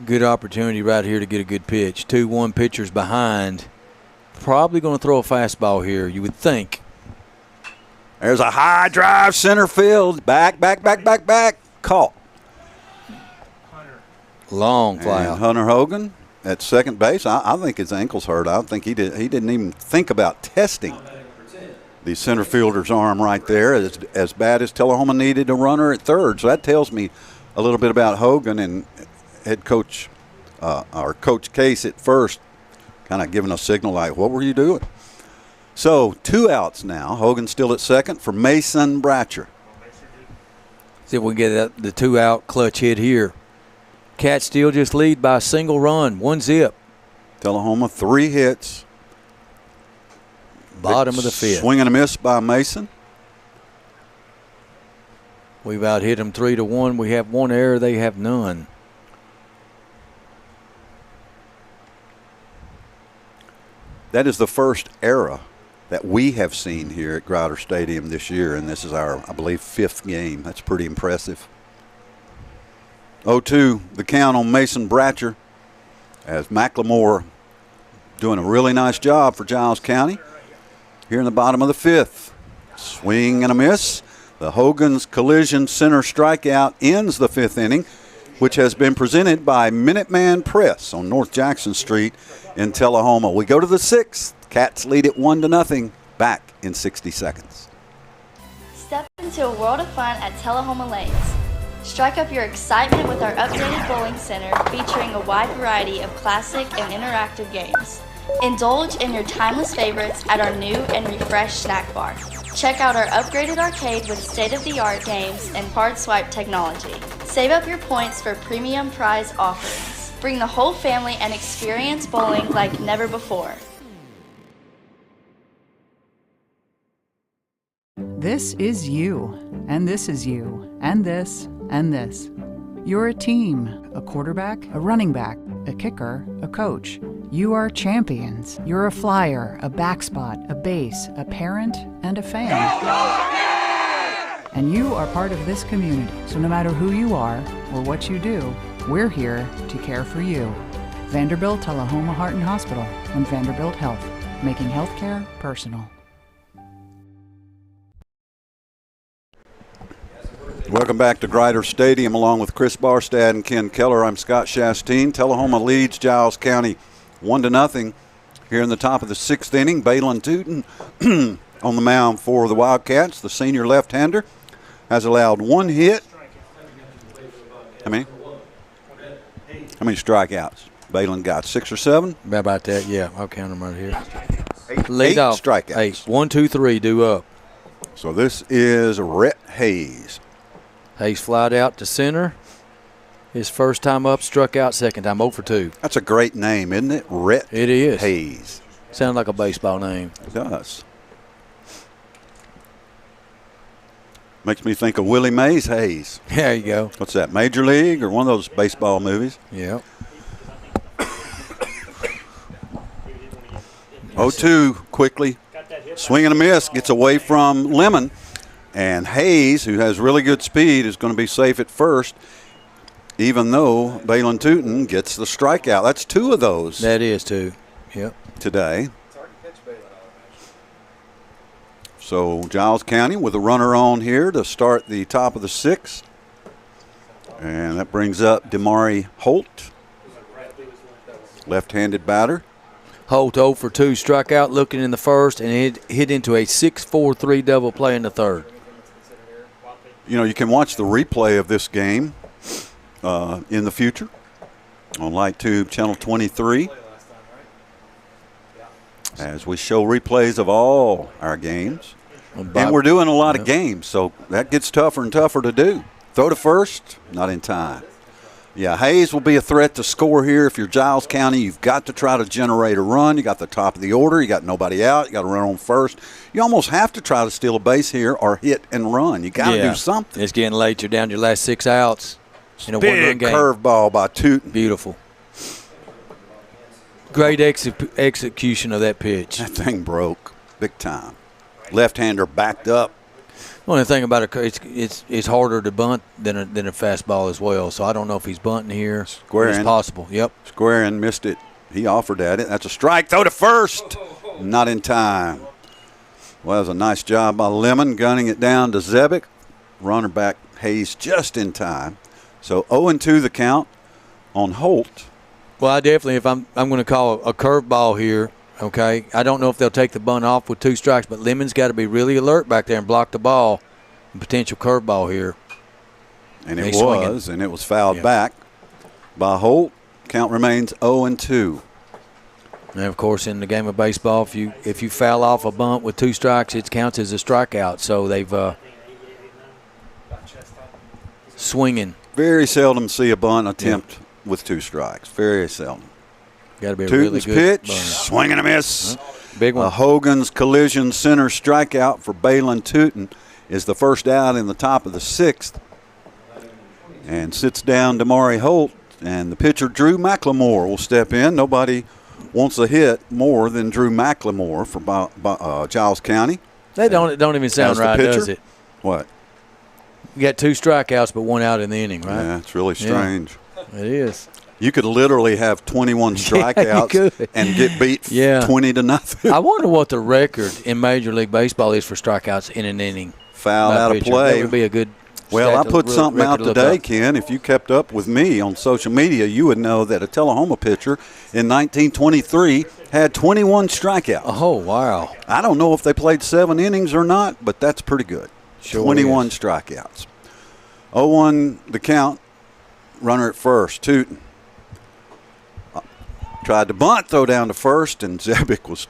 Good opportunity right here to get a good pitch. 2-1 pitchers behind. Probably going to throw a fastball here, you would think. There's a high drive center field. Back. Caught. Long fly out. Hunter Hogan at second base. I think his ankle's hurt. I think he didn't even think about testing the center fielder's arm right there. As bad as Tullahoma needed a runner at third. So that tells me a little bit about Hogan and head coach or Coach Case at first, kind of giving a signal like, what were you doing? So 2 outs now. Hogan still at second for Mason Bratcher. See if we can get the 2-out clutch hit here. Cats still just lead by a single run, 1-zip. Tullahoma 3 hits. Bottom of the 5th. Swing and a miss by Mason. We've out hit them 3-1. We have 1 error. They have none. That is the first error that we have seen here at Grouder Stadium this year, and this is our, I believe, 5th game. That's pretty impressive. 0-2 the count on Mason Bratcher as McLemore doing a really nice job for Giles County. Here in the bottom of the 5th. Swing and a miss. The Hogan's Collision Center strikeout ends the 5th inning, which has been presented by Minuteman Press on North Jackson Street in Tullahoma. We go to the 6th. Cats lead it 1-0. Back in 60 seconds. Step into a world of fun at Tullahoma Lanes. Strike up your excitement with our updated bowling center featuring a wide variety of classic and interactive games. Indulge in your timeless favorites at our new and refreshed snack bar. Check out our upgraded arcade with state-of-the-art games and card swipe technology. Save up your points for premium prize offerings. Bring the whole family and experience bowling like never before. This is you, and this is you, and this, and this. You're a team, a quarterback, a running back, a kicker, a coach. You are champions. You're a flyer, a backspot, a base, a parent, and a fan. And you are part of this community, so no matter who you are or what you do, we're here to care for you. Vanderbilt Tullahoma Heart and Hospital and Vanderbilt Health, making healthcare personal. Welcome back to Greider Stadium along with Chris Barstad and Ken Keller. I'm Scott Shasteen. Tullahoma leads Giles County 1-0 here in the top of the 6th inning. Balin Tootin on the mound for the Wildcats. The senior left-hander has allowed 1 hit. How many strikeouts? Balin got 6 or 7? About that, yeah. I'll count them right here. 8 strikeouts. 8. 1, 2, 3, due up. So this is Rhett Hayes. Hayes flied out to center. His first time up, struck out second time, 0 for 2. That's a great name, isn't it? Rhett It is. Hayes. Sounds like a baseball name. It does. Makes me think of Willie Mays Hayes. There you go. What's that, Major League or one of those baseball movies? Yep. 0-2 quickly. Swing and a miss. Gets away from Lemon. And Hayes, who has really good speed, is going to be safe at first, even though Balin Tootin gets the strikeout. That's 2 of those. That is 2. Yep. Today. So Giles County with a runner on here to start the top of the 6th. And that brings up Damari Holt, left-handed batter. Holt 0 for 2, struck out looking in the first, and it hit into a 6-4-3 double play in the third. You know, you can watch the replay of this game in the future on LightTube Channel 23 as we show replays of all our games. And we're doing a lot of games, so that gets tougher and tougher to do. Throw to first, not in time. Yeah, Hayes will be a threat to score here. If you're Giles County, you've got to try to generate a run. You got the top of the order. You got nobody out. You got to run on first. You almost have to try to steal a base here or hit and run. You got to do something. It's getting late. You're down to your last 6 outs in a one-run game. Big curveball by Tootin. Beautiful. Great execution of that pitch. That thing broke big time. Left-hander backed up. The only thing about it's harder to bunt than a fastball as well. So I don't know if he's bunting here. Square it's in. possible. Yep. Square in, missed it. He offered at it. That's a strike. Throw to first. Not in time. Well, that was a nice job by Lemon, gunning it down to Zebic. Runner back Hayes just in time. So 0-2 the count on Holt. Well, I definitely, if I'm going to call a curveball here. Okay, I don't know if they'll take the bunt off with 2 strikes, but Lemon's got to be really alert back there and block the ball. Potential curveball here. And it was, and it was fouled back by Holt. Count remains 0-2. And, of course, in the game of baseball, if you foul off a bunt with 2 strikes, it counts as a strikeout. So they've swinging. Very seldom see a bunt attempt with 2 strikes. Very seldom. Got to be a Tootin's really good pitch, swing and a miss. Big one. Hogan's collision center strikeout for Balin Tootin is the first out in the top of the 6th. And sits down Damari Holt, and the pitcher Drew McLemore will step in. Nobody wants a hit more than Drew McLemore for Giles County. That don't even sound right, does it? What? You got 2 strikeouts but 1 out in the inning, right? Yeah, it's really strange. Yeah, it is. You could literally have 21 strikeouts and get beat 20-0. I wonder what the record in Major League Baseball is for strikeouts in an inning. Foul out of play. That would be a good. Well, I put something out today, Ken. If you kept up with me on social media, you would know that a Tullahoma pitcher in 1923 had 21 strikeouts. Oh, wow. I don't know if they played 7 innings or not, but that's pretty good. Sure 21 is. strikeouts. 0-1 the count. Runner at first, Tootin. Tried to bunt, throw down to first, and Zebic was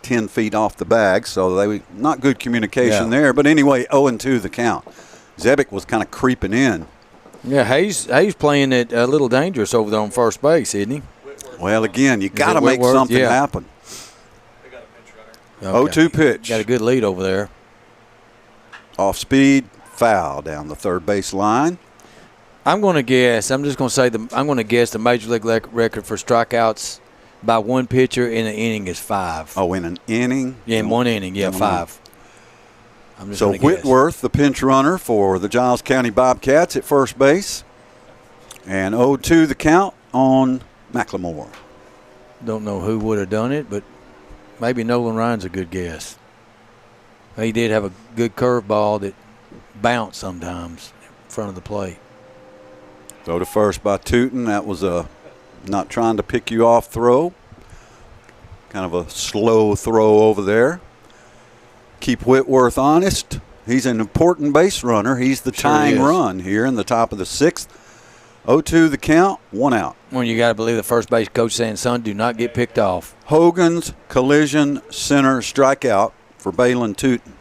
10 feet off the bag, so they were not good communication there. But anyway, 0-2 the count. Zebic was kind of creeping in. Yeah, Hayes playing it a little dangerous over there on first base, isn't he? Well, again, you got to make something happen. 0-2 pitch. Got a good lead over there. Off speed, foul down the third base line. I'm going to guess. I'm just going to say I'm going to guess the Major League record for strikeouts by one pitcher in an inning is 5. Oh, in an inning? Yeah, in one inning. Yeah, 5. I'm just so Whitworth, the pinch runner for the Giles County Bobcats at first base, and 0-2 the count on McLemore. Don't know who would have done it, but maybe Nolan Ryan's a good guess. He did have a good curveball that bounced sometimes in front of the plate. Throw to first by Tootin. That was a not trying to pick you off throw. Kind of a slow throw over there. Keep Whitworth honest. He's an important base runner. He's the tying run here in the top of the 6th. 0-2 the count, 1 out. Well, you got to believe the first base coach saying, son, do not get picked off. Hogan's collision center strikeout for Balin Tootin.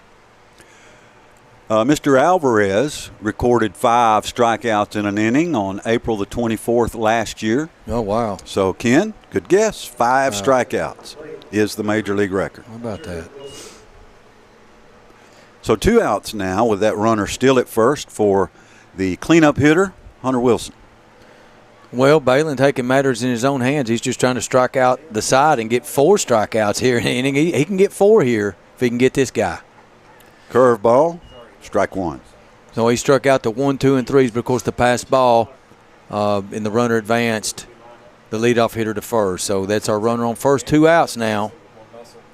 Mr. Alvarez recorded 5 strikeouts in an inning on April the 24th last year. Oh, wow. So, Ken, good guess. 5 strikeouts is the Major League record. How about that? So 2 outs now with that runner still at first for the cleanup hitter, Hunter Wilson. Well, Balin taking matters in his own hands. He's just trying to strike out the side and get 4 strikeouts here in an inning. He can get 4 here if he can get this guy. Curveball. Strike 1. So he struck out the 1, 2, and 3s, but of course the pass ball and the runner advanced the leadoff hitter to first. So that's our runner on first. 2 outs now.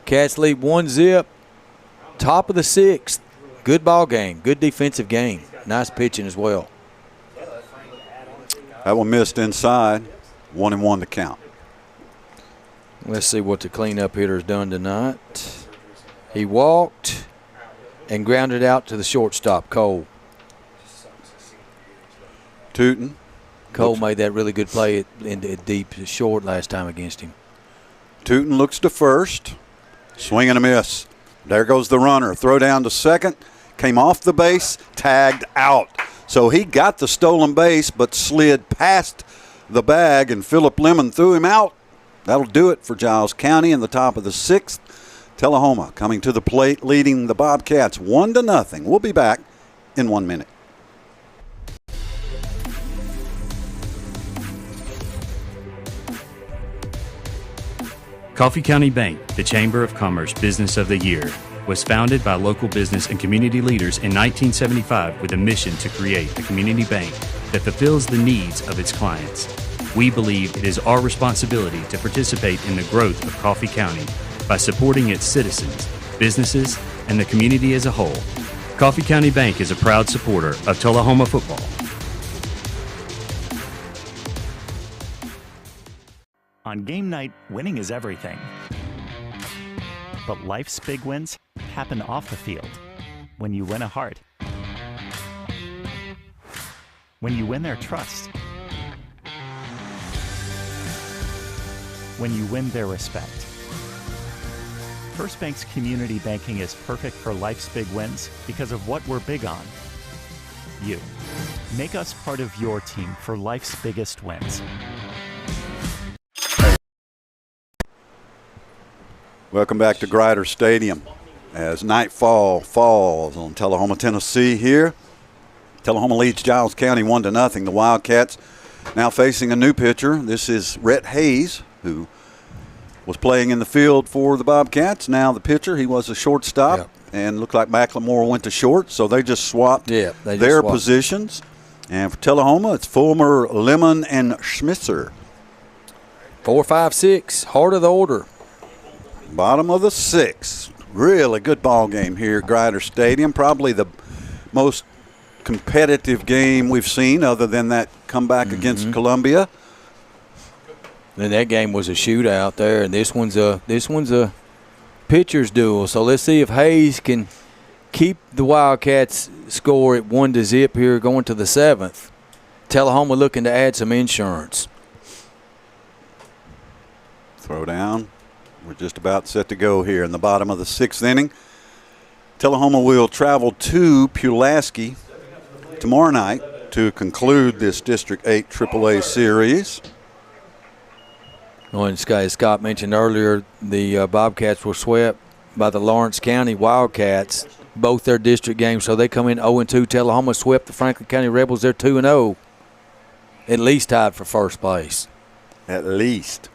Cats lead 1-0. Top of the 6th. Good ball game. Good defensive game. Nice pitching as well. That one missed inside. 1-1 the count. Let's see what the cleanup hitter has done tonight. He walked and grounded out to the shortstop, Cole. Tootin. Cole made that really good play in deep short last time against him. Tootin looks to first. Swing and a miss. There goes the runner. Throw down to second. Came off the base. Tagged out. So he got the stolen base but slid past the bag, and Philip Lemon threw him out. That'll do it for Giles County in the top of the 6th. Tullahoma coming to the plate, leading the Bobcats 1-0. We'll be back in 1 minute. Coffee County Bank, the Chamber of Commerce Business of the Year, was founded by local business and community leaders in 1975 with a mission to create a community bank that fulfills the needs of its clients. We believe it is our responsibility to participate in the growth of Coffee County by supporting its citizens, businesses, and the community as a whole. Coffee County Bank is a proud supporter of Tullahoma football. On game night, winning is everything. But life's big wins happen off the field. When you win a heart. When you win their trust. When you win their respect. First Bank's community banking is perfect for life's big wins because of what we're big on. You. Make us part of your team for life's biggest wins. Welcome back to Grider Stadium as nightfall falls on Tullahoma, Tennessee here. Tullahoma leads Giles County 1-0. The Wildcats now facing a new pitcher. This is Rhett Hayes, who was playing in the field for the Bobcats. Now the pitcher, he was a shortstop, and looked like Macklemore went to short, so they just swapped their positions. And for Tullahoma, it's Fulmer, Lemon, and Schmitzer. 4, 5, 6, heart of the order. Bottom of the 6th. Really good ball game here at Grider Stadium. Probably the most competitive game we've seen other than that comeback against Columbia. And that game was a shootout there, and this one's a pitcher's duel. So let's see if Hayes can keep the Wildcats score at 1-0 here going to the 7th. Tullahoma looking to add some insurance. Throw down. We're just about set to go here in the bottom of the 6th inning. Tullahoma will travel to Pulaski tomorrow night to conclude this District 8 AAA series. And as Scott mentioned earlier, the Bobcats were swept by the Lawrence County Wildcats, both their district games, so they come in 0-2. Tullahoma swept the Franklin County Rebels. They're 2-0, at least tied for first place. At least.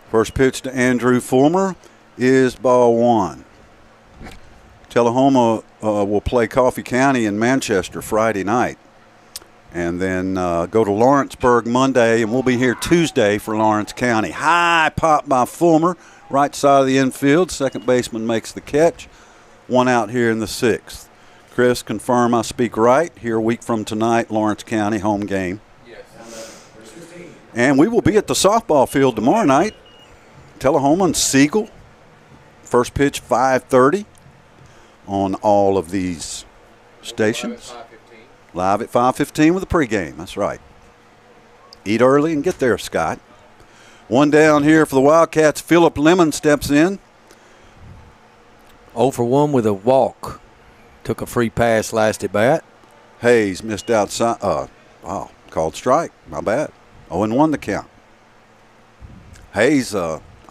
First pitch to Andrew Fulmer is ball 1. Tullahoma will play Coffee County in Manchester Friday night, and then go to Lawrenceburg Monday, and we'll be here Tuesday for Lawrence County. High pop by Fulmer, right side of the infield. Second baseman makes the catch. 1 out here in the 6th. Chris, confirm I speak right. Here a week from tonight, Lawrence County home game. Yes. And we will be at the softball field tomorrow night. Tullahoma and Siegel. First pitch 5:30 on all of these stations. Live at 5:15 with a pregame. That's right. Eat early and get there, Scott. 1 down here for the Wildcats. Philip Lemon steps in. 0 for 1 with a walk. Took a free pass last at bat. Hayes missed outside. Called strike. My bad. 0-1 the count. Hayes,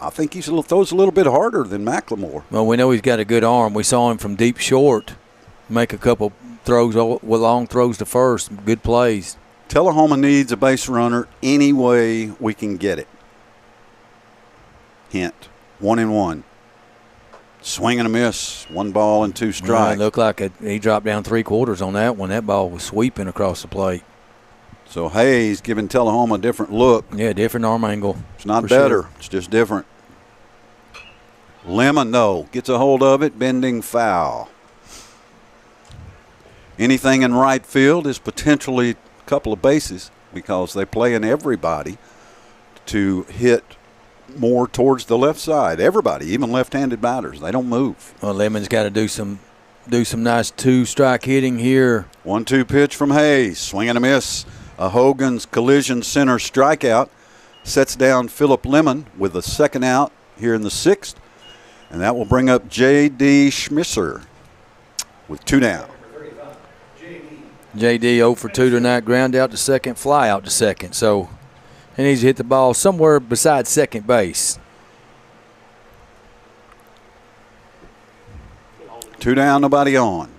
I think he throws a little bit harder than Macklemore. Well, we know he's got a good arm. We saw him from deep short make a couple throws, long throws to first. Good plays. Tullahoma needs a base runner any way we can get it. Hint, 1-1. Swing and a miss. 1 ball and 2 strikes. It looked like he dropped down 3/4 on that one. That ball was sweeping across the plate. So Hayes giving Tullahoma a different look. Yeah, different arm angle. It's not better. Sure. It's just different. Lemon, no. Gets a hold of it. Bending foul. Anything in right field is potentially a couple of bases because they play in everybody to hit more towards the left side. Everybody, even left-handed batters, they don't move. Well, Lemon's got to do some nice 2-strike hitting here. 1-2 pitch from Hayes. Swing and a miss. A Hogan's collision center strikeout sets down Philip Lemon with the 2nd out here in the 6th. And that will bring up J.D. Schmisser with 2 down. JD 0 for 2 tonight, ground out to second, fly out to second. So he needs to hit the ball somewhere besides second base. 2 down, nobody on.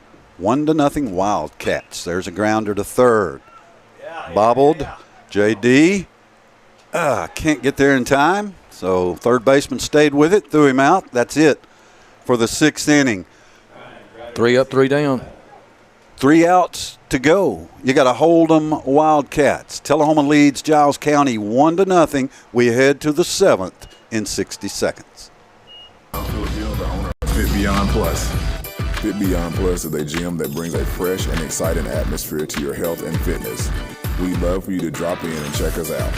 1-0 Wildcats. There's a grounder to third. Bobbled. JD can't get there in time. So third baseman stayed with it, threw him out. That's it for the 6th inning. 3 up, 3 down. 3 outs to go. You got to hold them Wildcats. Tullahoma leads Giles County 1-0. We head to the 7th in 60 seconds. Fit Beyond Plus. Fit Beyond Plus is a gym that brings a fresh and exciting atmosphere to your health and fitness. We'd love for you to drop in and check us out.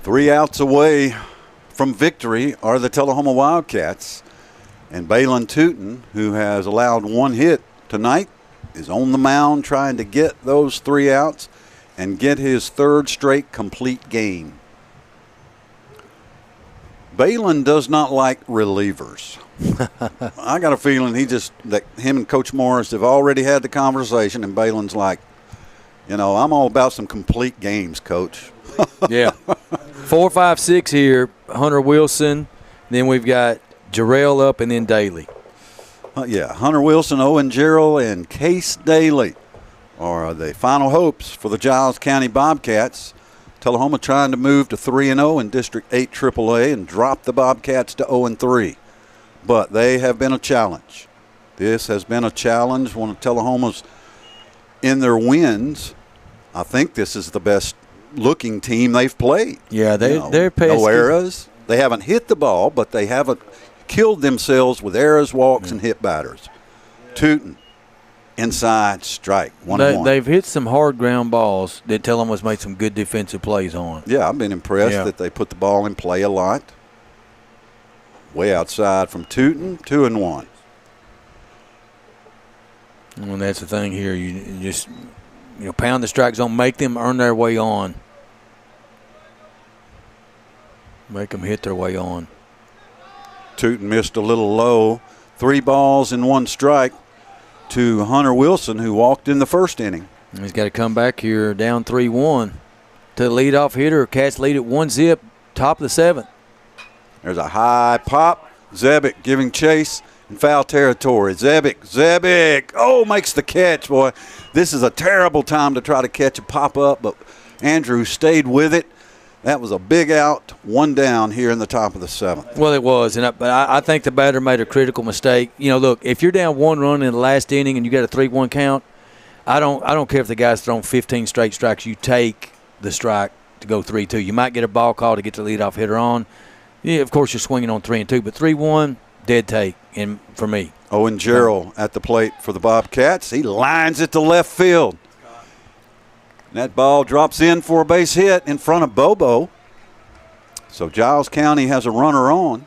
Three outs away from victory are the Tullahoma Wildcats. And Balin Tootin, who has allowed 1 hit tonight, is on the mound trying to get those 3 outs and get his 3rd straight complete game. Balin does not like relievers. I got a feeling that him and Coach Morris have already had the conversation, and Balin's like, I'm all about some complete games, Coach. Yeah. 4, 5, 6 here. Hunter Wilson. Then we've got Jarrell up and then Daly. Hunter Wilson, Owen Gerald, and Case Daly are the final hopes for the Giles County Bobcats. Tullahoma trying to move to 3-0 in District 8 AAA and drop the Bobcats to 0-3. But they have been a challenge. This has been a challenge. One of Tullahoma's, in their wins, I think this is the best looking team they've played. Yeah, they're pesky. No errors. They haven't hit the ball, but they haven't killed themselves with errors, walks, and hit batters. Tootin, inside strike, 1-1. They've hit some hard ground balls that Tullahoma's made some good defensive plays on. Yeah, I've been impressed that they put the ball in play a lot. Way outside from Tootin, 2-1. And that's the thing here. You just pound the strike zone, make them earn their way on. Make them hit their way on. Tootin missed a little low. 3 balls and 1 strike to Hunter Wilson, who walked in the 1st inning. He's got to come back here down 3-1 to the leadoff hitter. Cats lead at 1-0, top of the 7th. There's a high pop. Zebic giving chase in foul territory. Zebic, makes the catch, boy. This is a terrible time to try to catch a pop-up, but Andrew stayed with it. That was a big out, 1 down here in the top of the 7th. Well, it was, but I think the batter made a critical mistake. Look, if you're down 1 run in the last inning and you got a 3-1 count, I don't care if the guy's thrown 15 straight strikes. You take the strike to go 3-2. You might get a ball call to get the leadoff hitter on. Yeah, of course, you're swinging on 3-2, but 3-1, dead take for me. Owen Gerald at the plate for the Bobcats. He lines it to left field. That ball drops in for a base hit in front of Bobo. So Giles County has a runner on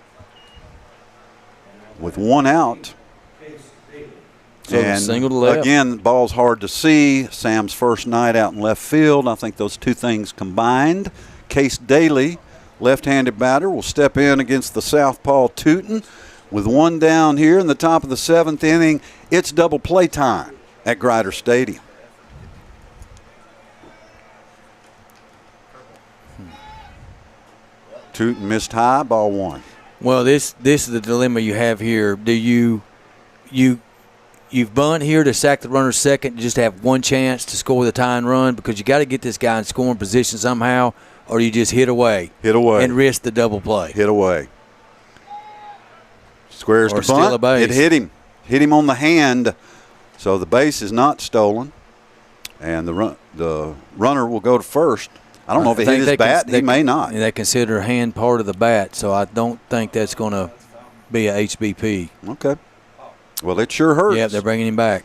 with 1 out. And single to left. Again, the ball's hard to see. Sam's first night out in left field. I think those 2 things combined. Case Daly, left-handed batter, will step in against the southpaw Tootin. With 1 down here in the top of the 7th inning, it's double play time at Grider Stadium. Tootin missed high, ball 1. Well, this is the dilemma you have here. Do you've bunt here to sack the runner second, just have 1 chance to score the tying run because you got to get this guy in scoring position somehow, or you just hit away. Hit away. And risk the double play. Hit away. Squares Or to steal bunt. a base. It hit him. Hit him on the hand. So the base is not stolen. And the runner will go to first. I don't know if he hit his bat. He may not. They consider hand part of the bat, so I don't think that's going to be a HBP. Okay. Well, it sure hurts. Yeah, they're bringing him back.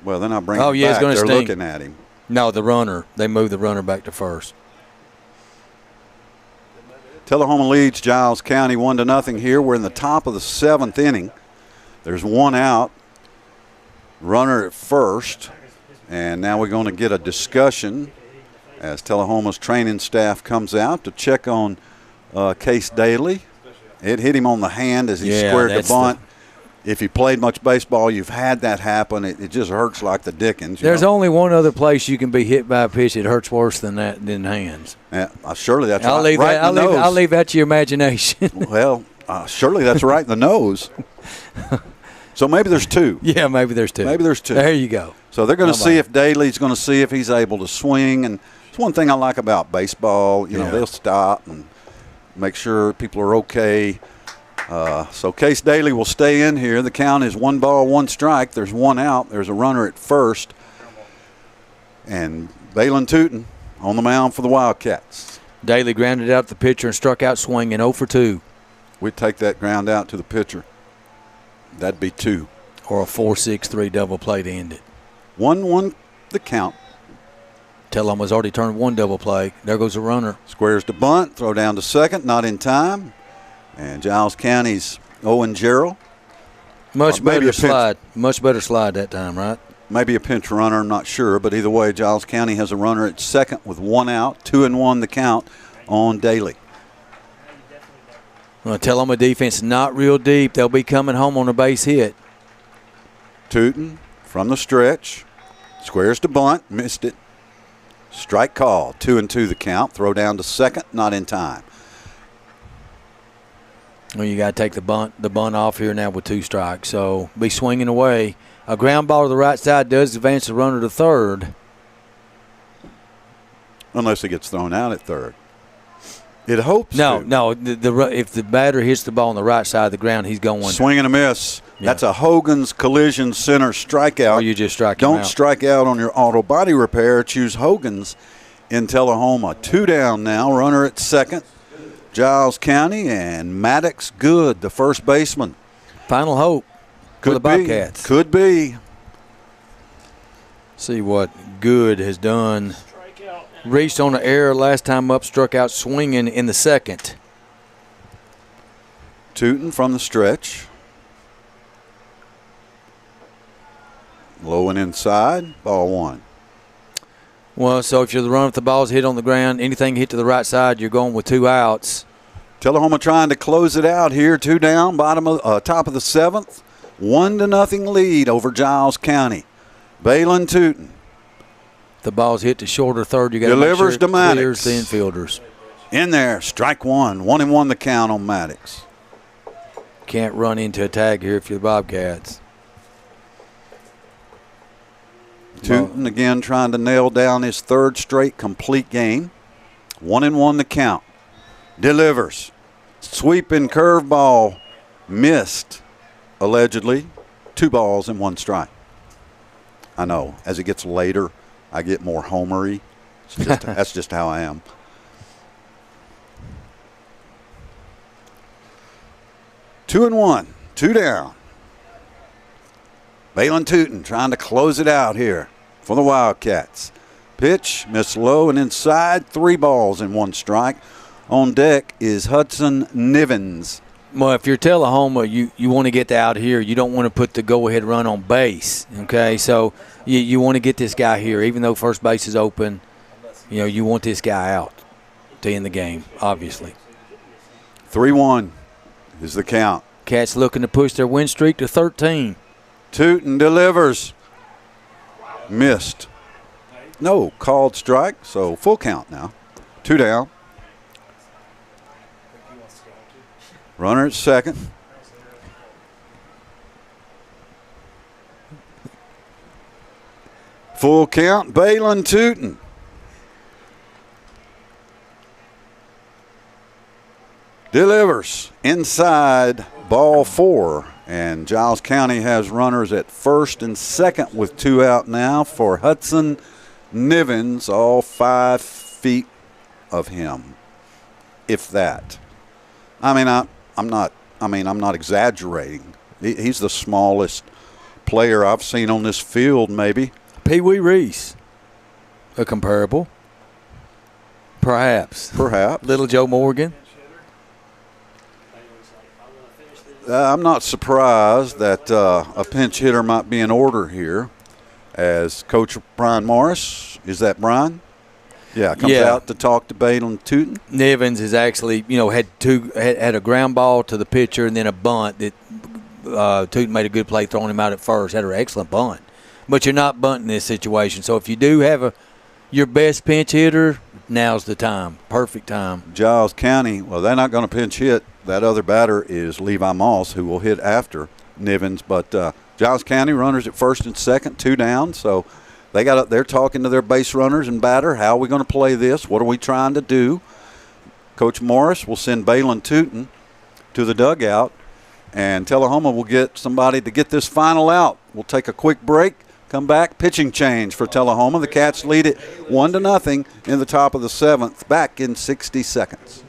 Well, they're not bringing him yeah, back. it's going to They're sting. looking at him. No, the runner. They moved the runner back to first. Tullahoma leads Giles County 1-0 here. We're in the top of the 7th inning. There's one out. Runner at first. And now we're going to get a discussion as Tullahoma's training staff comes out to check on Case Daly. It hit him on the hand as he squared the bunt. If you played much baseball, you've had that happen. It just hurts like the dickens. There's only one other place you can be hit by a pitch. It hurts worse than hands. Yeah, surely that's I'll leave that to your imagination. Well, surely that's right in the nose. So maybe there's two. Yeah, maybe there's two. There you go. So they're going to see if Daly's going to see if he's able to swing. And it's one thing I like about baseball. You know, they'll stop and make sure people are okay. So Case Daly will stay in here. The count is 1 ball, 1 strike. There's one out. There's a runner at first. And Balin Tootin on the mound for the Wildcats. Daly grounded out the pitcher and struck out swinging 0 for 2. We'd take that ground out to the pitcher. That'd be 2. Or a 4-6-3 double play to end it. 1-1 the count. Tullahoma's already turned 1 double play. There goes a runner. Squares to bunt. Throw down to second. Not in time. And Giles County's Owen Gerald. Much better slide. Much better slide that time, right? Maybe a pinch runner, I'm not sure. But either way, Giles County has a runner at second with 1 out. 2-1 the count on Daly. Well, Tullahoma defense not real deep. They'll be coming home on a base hit. Tootin from the stretch. Squares to bunt. Missed it. Strike call. 2-2 the count. Throw down to second. Not in time. Well, you got to take the bunt off here now with 2 strikes. So be swinging away. A ground ball to the right side does advance the runner to third. Unless it gets thrown out at third. It hopes No. to. If the batter hits the ball on the right side of the ground, he's going. Swing and a miss. Yeah. That's a Hogan's Collision Center strikeout. Or you just strike him out. Don't strike out on your auto body repair. Choose Hogan's in Tullahoma. 2 down now. Runner at second. Giles County and Maddox Good, the first baseman. Final hope for the Bobcats. Could be. See what Good has done. Reached on an error last time up, struck out swinging in the second. Tootin from the stretch. Low and inside, ball 1. Well, so if you're the runner, if the ball's hit on the ground, anything hit to the right side, you're going with 2 outs. Tullahoma trying to close it out here. 2 down, top of the 7th. 1-0 lead over Giles County. Balin Tootin. The ball's hit to short or third. You got to delivers make sure to Maddox. Clears the infielders. In there, strike 1. 1-1 the count on Maddox. Can't run into a tag here if you're the Bobcats. Tootin again trying to nail down his 3rd straight complete game. 1-1 the count. Delivers. Sweeping curveball. Missed, allegedly. 2 balls and 1 strike. I know. As it gets later, I get more homery. That's just how I am. Two and 1. 2 down. Balin Tootin trying to close it out here for the Wildcats. Pitch, miss low and inside. 3 balls and 1 strike. On deck is Hudson Nivens. Well, if you're Tullahoma, you want to get out here. You don't want to put the go-ahead run on base, okay? So you want to get this guy here. Even though first base is open, you want this guy out to end the game, obviously. 3-1 is the count. Cats looking to push their win streak to 13. Tootin delivers. Missed. No, called strike, so full count now. 2 down. Runner at second. Full count, Balin Tootin. delivers inside, ball 4. And Giles County has runners at first and second with 2 out now for Hudson Nivens, all 5 feet of him, if that. I'm not exaggerating. He's the smallest player I've seen on this field, maybe. Pee Wee Reese, a comparable. Perhaps. Little Joe Morgan. I'm not surprised that a pinch hitter might be in order here, as Coach Brian Morris, is that Brian? Yeah, comes out to talk to Balin Tootin. Nivens has actually, had a ground ball to the pitcher and then a bunt that Tootin made a good play throwing him out at first. Had an excellent bunt. But you're not bunting this situation. So if you do have your best pinch hitter, now's the time. Perfect time. Giles County, well, they're not going to pinch hit. That other batter is Levi Moss, who will hit after Nivens. But Giles County runners at first and second, 2 down. So they're talking to their base runners and batter. How are we going to play this? What are we trying to do? Coach Morris will send Balin Tootin to the dugout, and Tullahoma will get somebody to get this final out. We'll take a quick break. Come back, pitching change for Tullahoma. The Cats lead it 1-0 in the top of the 7th. Back in 60 seconds.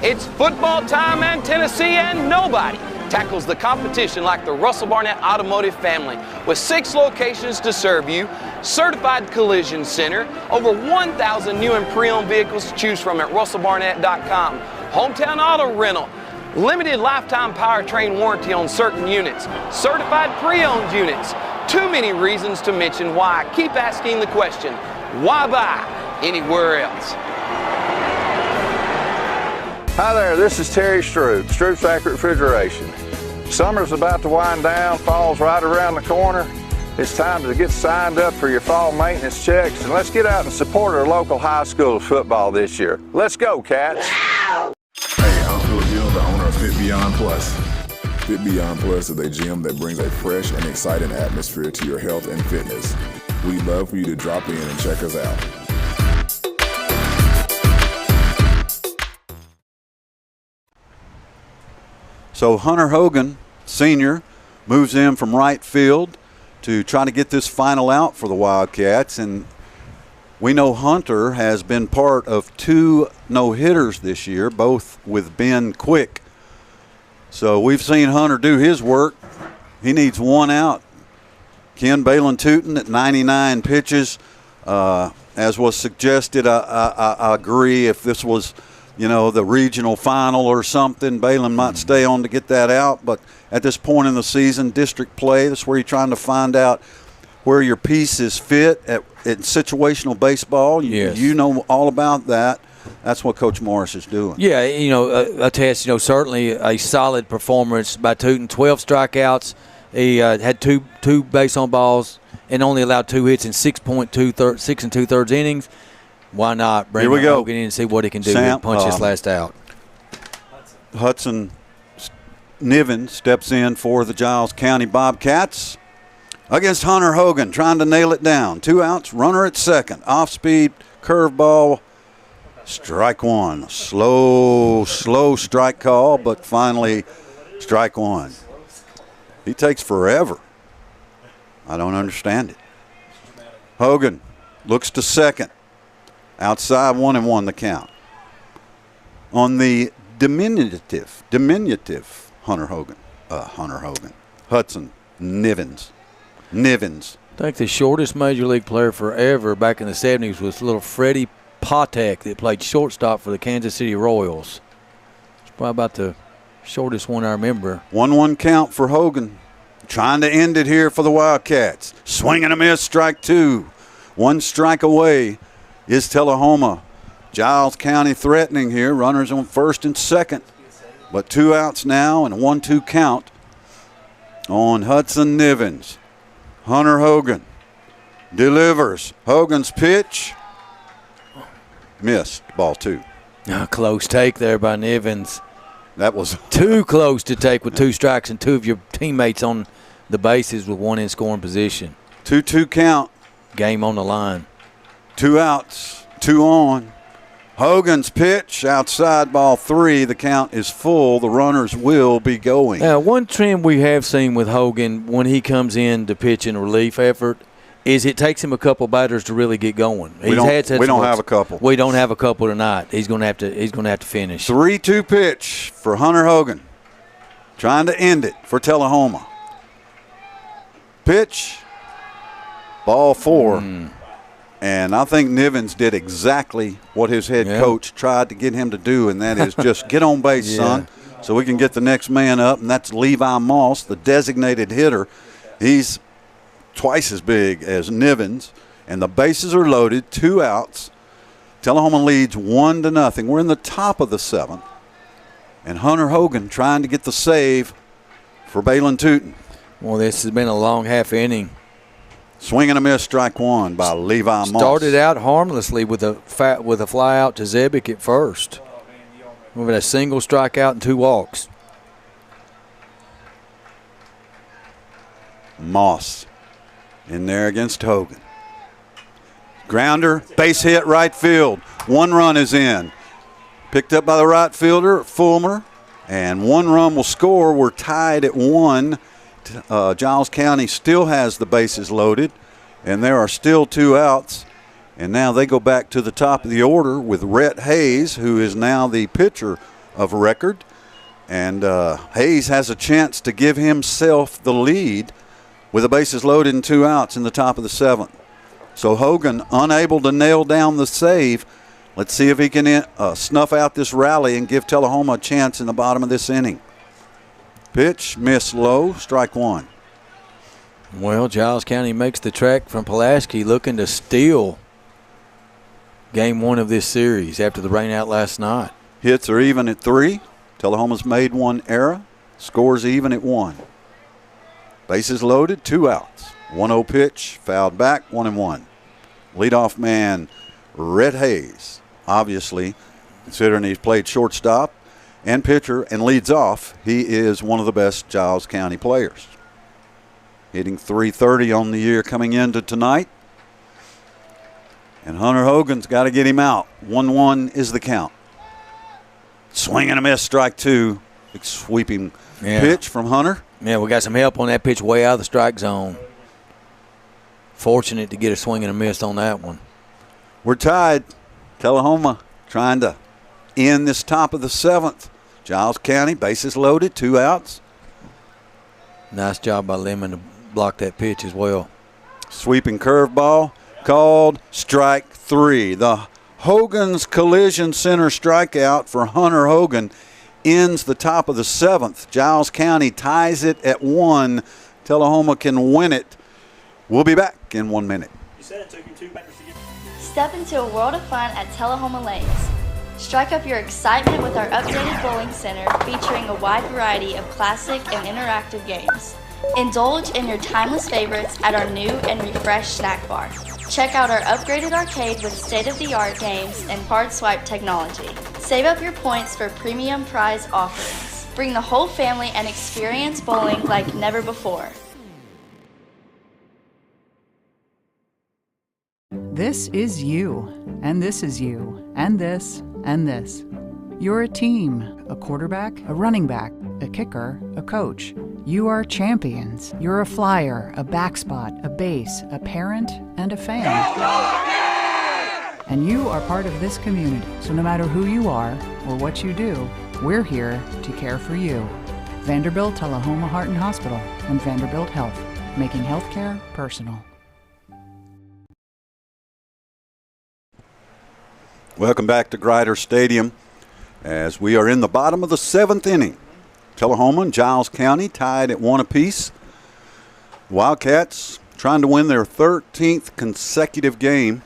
It's football time, and Tennessee, and nobody tackles the competition like the Russell Barnett Automotive family. With 6 locations to serve you, certified collision center, over 1,000 new and pre-owned vehicles to choose from at russellbarnett.com, hometown auto rental, limited lifetime powertrain warranty on certain units, certified pre-owned units. Too many reasons to mention why. Keep asking the question, why buy anywhere else? Hi there, this is Terry Stroop, Stroop's Accurate Refrigeration. Summer's about to wind down, fall's right around the corner. It's time to get signed up for your fall maintenance checks, and let's get out and support our local high school football this year. Let's go, Cats! Hey, I'm Phil Gill, the owner of Fit Beyond Plus. Fit Beyond Plus is a gym that brings a fresh and exciting atmosphere to your health and fitness. We'd love for you to drop in and check us out. So Hunter Hogan, senior, moves in from right field to try to get this final out for the Wildcats. And we know Hunter has been part of 2 no-hitters this year, both with Ben Quick. So we've seen Hunter do his work. He needs 1 out. Ken Balin Tootin at 99 pitches. As was suggested, I agree if this was the regional final or something, Balin might stay on to get that out. But at this point in the season, district play, that's where you're trying to find out where your pieces fit in situational baseball. Yes. You know all about that. That's what Coach Morris is doing. Yeah, a test, certainly a solid performance by Tootin. 12 strikeouts. He had two base on balls and only allowed 2 hits in 6 2/3 innings. Why not bring Hogan in and see what he can do and punch this last out? Hudson Niven steps in for the Giles County Bobcats against Hunter Hogan, trying to nail it down. 2 outs, runner at second. Off-speed, curveball, strike 1. Slow strike call, but finally strike 1. He takes forever. I don't understand it. Hogan looks to second. Outside, 1-1 the count. On the diminutive Hudson Nivens. I think the shortest major league player forever back in the 70s was little Freddie Patek that played shortstop for the Kansas City Royals. It's probably about the shortest one I remember. 1-1 count for Hogan. Trying to end it here for the Wildcats. Swing and a miss, strike 2. 1 strike away is Tullahoma. Giles County threatening here. Runners on first and second. But 2 outs now and a 1-2 count on Hudson Nivens. Hunter Hogan delivers. Hogan's pitch. Missed. Ball 2. Close take there by Nivens. That was too close to take with 2 strikes and 2 of your teammates on the bases with 1 in scoring position. 2-2 count. Game on the line. 2 outs. 2 on. Hogan's pitch outside, ball 3. The count is full. The runners will be going. Now, one trend we have seen with Hogan when he comes in to pitch in a relief effort is it takes him a couple batters to really get going. We don't have a couple. We don't have a couple tonight. He's going to have to finish. 3-2 pitch for Hunter Hogan, trying to end it for Tullahoma. Pitch, ball 4. And I think Nivens did exactly what his head coach tried to get him to do, and that is just get on base, son, so we can get the next man up, and that's Levi Moss, the designated hitter. He's twice as big as Nivens, and the bases are loaded, 2 outs. Tullahoma leads 1-0. We're in the top of the 7th, and Hunter Hogan trying to get the save for Balin Tootin. Well, this has been a long half inning. Swing and a miss, strike 1 by Levi Moss. Started out harmlessly with a fly out to Zebic at first. With a single strikeout and 2 walks. Moss in there against Hogan. Grounder, base hit right field. 1 run is in. Picked up by the right fielder, Fulmer, and 1 run will score. We're tied at 1. Giles County still has the bases loaded, and there are still 2 outs. And now they go back to the top of the order with Rhett Hayes, who is now the pitcher of record. And Hayes has a chance to give himself the lead with the bases loaded and 2 outs in the top of the 7th. So Hogan unable to nail down the save. Let's see if he can snuff out this rally and give Tullahoma a chance in the bottom of this inning. Pitch, miss low, strike 1. Well, Giles County makes the track from Pulaski, looking to steal game 1 of this series after the rain out last night. Hits are even at 3. Tullahoma's made 1 error. Scores even at 1. Bases loaded, 2 outs. 1-0 pitch, fouled back, 1-1. Leadoff man, Rhett Hayes. Obviously, considering he's played shortstop and pitcher and leads off, he is one of the best Giles County players. Hitting .330 on the year coming into tonight. And Hunter Hogan's got to get him out. 1-1 is the count. Swing and a miss, strike 2. Big sweeping pitch from Hunter. Yeah, we got some help on that pitch way out of the strike zone. Fortunate to get a swing and a miss on that one. We're tied. Tullahoma trying to end this top of the 7th. Giles County, bases loaded, 2 outs. Nice job by Lemon to block that pitch as well. Sweeping curveball, called strike 3. The Hogan's Collision Center strikeout for Hunter Hogan ends the top of the 7th. Giles County ties it at 1. Tullahoma can win it. We'll be back in 1 minute. You said it took you 2 batters to get. Step into a world of fun at Tullahoma Lanes. Strike up your excitement with our updated bowling center featuring a wide variety of classic and interactive games. Indulge in your timeless favorites at our new and refreshed snack bar. Check out our upgraded arcade with state-of-the-art games and card swipe technology. Save up your points for premium prize offerings. Bring the whole family and experience bowling like never before. This is you, and this is you, and this, and this. You're a team, a quarterback, a running back, a kicker, a coach. You are champions. You're a flyer, a backspot, a base, a parent, and a fan. And you are part of this community, so no matter who you are or what you do, we're here to care for you. Vanderbilt Tullahoma Heart and Hospital and Vanderbilt Health, making healthcare personal. Welcome back to Grider Stadium as we are in the bottom of the 7th inning. Tullahoma and Giles County tied at 1 apiece. Wildcats trying to win their 13th consecutive game,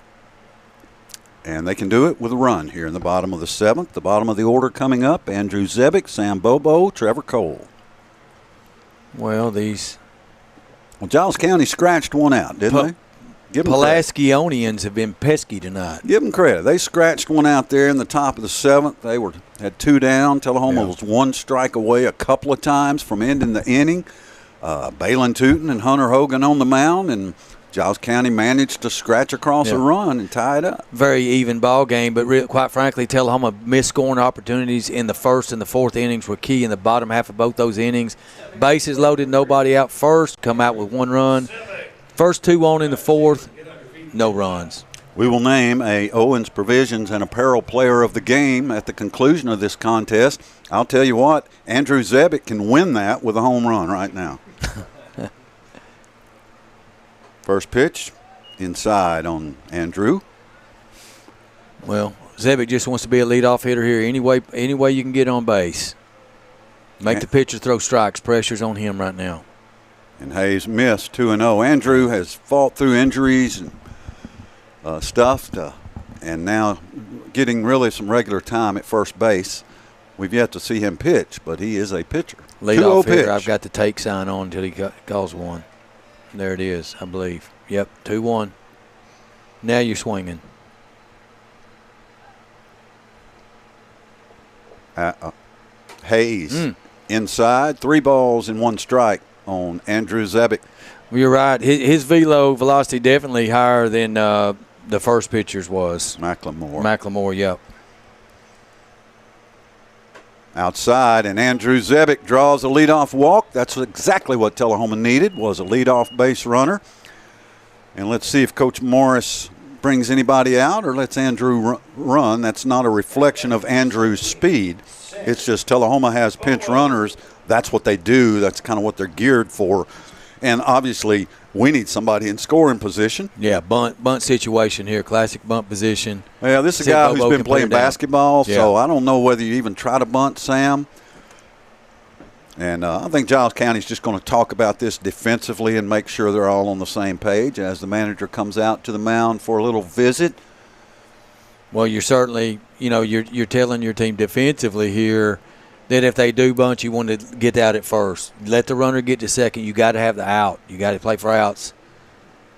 and they can do it with a run here in the bottom of the 7th. The bottom of the order coming up, Andrew Zebic, Sam Bobo, Trevor Cole. Well, Giles County scratched one out, didn't they? Pulaskionians have been pesky tonight. Give them credit. They scratched one out there in the top of the 7th. They had 2 down. Tullahoma was 1 strike away a couple of times from ending the inning. Balin Tootin and Hunter Hogan on the mound, and Giles County managed to scratch across a run and tie it up. Very even ball game, but quite frankly, Tullahoma missed scoring opportunities in the first and the fourth innings were key in the bottom half of both those innings. Bases loaded, nobody out first, come out with 1 run. First 2 on in the fourth, no runs. We will name a Owens Provisions and Apparel Player of the Game at the conclusion of this contest. I'll tell you what, Andrew Zebick can win that with a home run right now. First pitch, inside on Andrew. Well, Zebick just wants to be a leadoff hitter here. Any way you can get on base. Make the pitcher throw strikes. Pressure's on him right now. And Hayes missed 2-0. Andrew has fought through injuries and stuff, and now getting really some regular time at first base. We've yet to see him pitch, but he is a pitcher. Leadoff hitter. I've got the take sign on until he calls one. There it is, I believe. Yep, 2-1. Now you're swinging. Hayes inside, 3 balls and 1 strike on Andrew Zebick. Well, you're right. His velo velocity definitely higher than the first pitcher's was. McLemore, yep. Outside, and Andrew Zebick draws a leadoff walk. That's exactly what Tullahoma needed, was a leadoff base runner. And let's see if Coach Morris brings anybody out or lets Andrew run. That's not a reflection of Andrew's speed. It's just Tullahoma has pinch runners. That's what they do. That's kind of what they're geared for. And obviously, we need somebody in scoring position. Yeah, bunt situation here, classic bunt position. Well, this is a guy who's been playing basketball, so I don't know whether you even try to bunt, Sam. And I think Giles County's just going to talk about this defensively and make sure they're all on the same page as the manager comes out to the mound for a little visit. Well, you're certainly, you're telling your team defensively here that if they do bunt, you want to get out at first. Let the runner get to second. You got to have the out. You got to play for outs.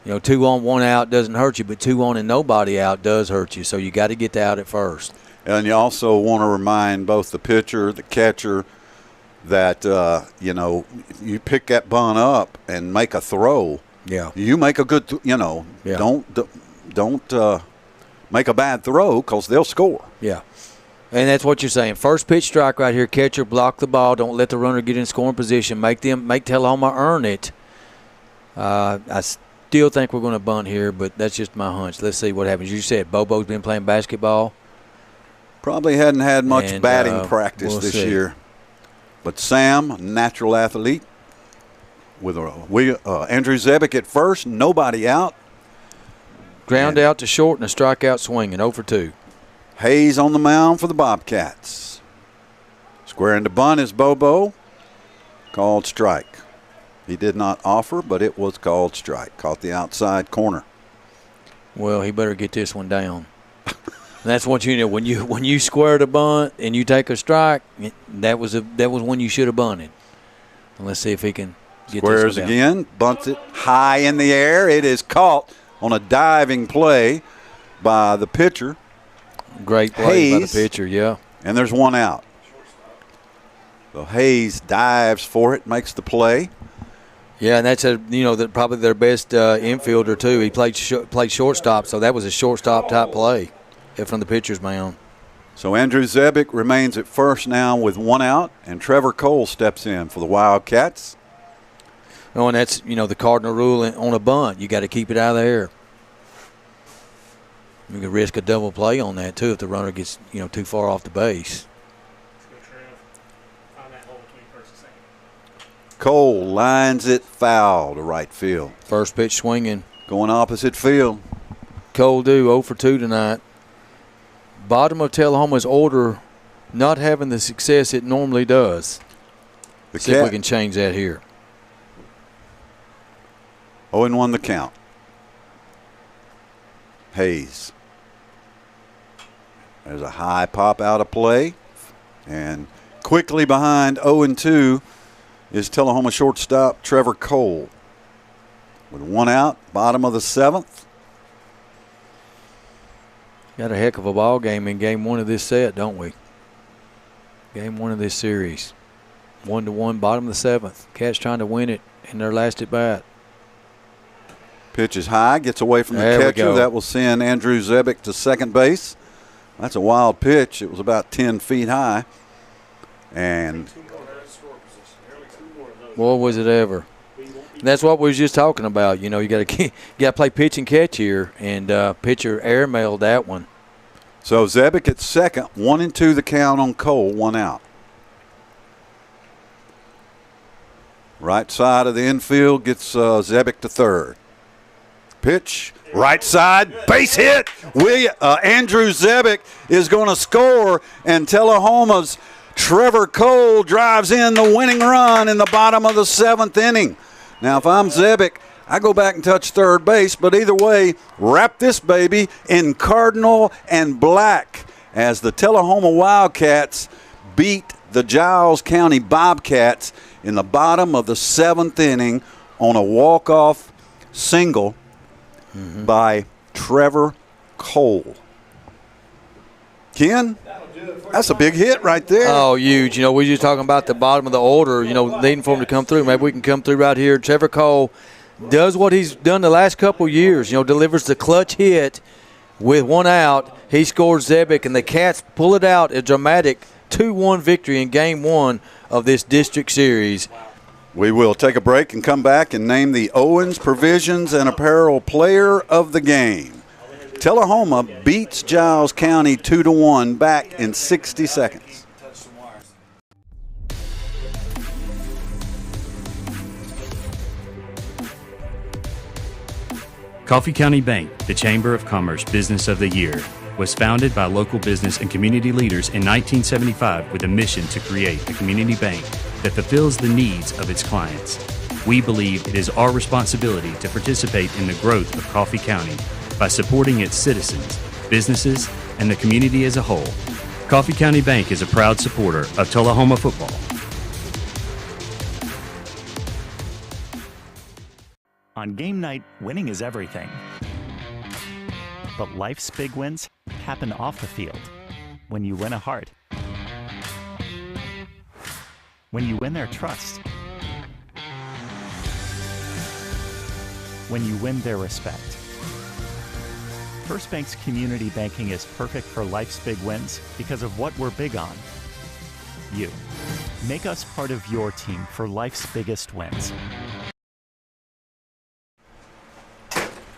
2 on, 1 out doesn't hurt you, but 2 on and nobody out does hurt you. So you got to get the out at first. And you also want to remind both the pitcher, the catcher, that you pick that bunt up and make a throw. Yeah. You make a good, don't make a bad throw because they'll score. Yeah. And that's what you're saying. First pitch strike right here. Catcher, block the ball. Don't let the runner get in scoring position. Make Tullahoma earn it. I still think we're going to bunt here, but that's just my hunch. Let's see what happens. You said Bobo's been playing basketball. Probably hadn't had much batting practice this year. But Sam, natural athlete, with Andrew Zebick at first, nobody out. Ground out to short and a strikeout swinging, 0 for 2. Hayes on the mound for the Bobcats. Squaring to bunt is Bobo. Called strike. He did not offer, but it was called strike. Caught the outside corner. Well, he better get this one down. That's what when you square the bunt and you take a strike, that was when you should have bunted. And let's see if he can get Squares this one down. Again, bunts it high in the air. It is caught on a diving play by the pitcher. Great play by the pitcher, yeah. And there's 1 out. So Hayes dives for it, makes the play. Yeah, and that's probably their best infielder too. He played shortstop, so that was a shortstop type play from the pitcher's mound. So Andrew Zebick remains at first now with 1 out, and Trevor Cole steps in for the Wildcats. Oh, and that's the cardinal rule on a bunt. You got to keep it out of the air. You can risk a double play on that too if the runner gets too far off the base. Cole lines it foul to right field. First pitch swinging. Going opposite field. Cole 0 for 2 tonight. Bottom of Tullahoma's order not having the success it normally does. See if we can change that here. 0-1 the count. Hayes. There's a high pop out of play. And quickly behind 0-2 is Tullahoma shortstop Trevor Cole. With 1 out, bottom of the 7th. Got a heck of a ball game in game 1 of this set, don't we? Game 1 of this series. 1-1, bottom of the 7th. Cats trying to win it in their last at bat. Pitch is high, gets away from the There we catcher. go. That will send Andrew Zebick to second base. That's a wild pitch. It was about 10 feet high. And boy, was it ever. That's what we was just talking about. You know, you got to play pitch and catch here, and pitcher airmailed that one. so Zebick at second, 1-2 the count on Cole, 1 out. Right side of the infield gets Zebick to third. Pitch, right side, base hit. Andrew Zebick is going to score, and Tullahoma's Trevor Cole drives in the winning run in the bottom of the 7th inning. Now, if I'm Zebick, I go back and touch third base, but either way, wrap this baby in cardinal and black as the Tullahoma Wildcats beat the Giles County Bobcats in the bottom of the 7th inning on a walk-off single by Trevor Cole. Ken, that's a big hit right there. Oh, huge. You know, we were just talking about the bottom of the order, you know, needing for him to come through. Maybe we can come through right here. Trevor Cole does what he's done the last couple of years, you know, delivers the clutch hit with 1 out. He scores Zebick, and the Cats pull it out, a dramatic 2-1 victory in Game 1 of this district series. We will take a break and come back and name the Owens Provisions and Apparel Player of the Game. Tullahoma beats Giles County 2-1 back in 60 seconds. Coffee County Bank, the Chamber of Commerce Business of the Year, was founded by local business and community leaders in 1975 with a mission to create a community bank that fulfills the needs of its clients. We believe it is our responsibility to participate in the growth of Coffee County by supporting its citizens, businesses, and the community as a whole. Coffee County Bank is a proud supporter of Tullahoma football. On game night, winning is everything. But life's big wins happen off the field. When you win a heart. When you win their trust. When you win their respect. First Bank's community banking is perfect for life's big wins because of what we're big on. You. Make us part of your team for life's biggest wins.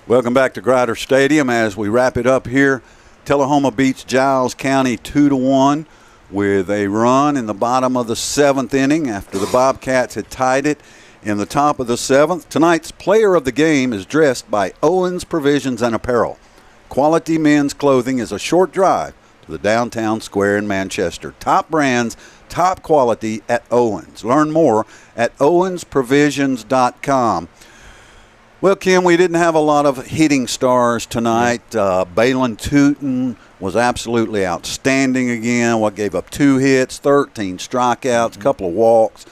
Welcome back to Grider Stadium as we wrap it up here. Tullahoma beats Giles County 2-1 with a run in the bottom of the 7th inning after the Bobcats had tied it in the top of the 7th. Tonight's player of the game is dressed by Owens Provisions and Apparel. Quality men's clothing is a short drive to the downtown square in Manchester. Top brands, top quality at Owens. Learn more at owensprovisions.com. Well, Kim, we didn't have a lot of hitting stars tonight. Balin Tootin was absolutely outstanding again. Gave up 2 hits, 13 strikeouts, a couple of walks.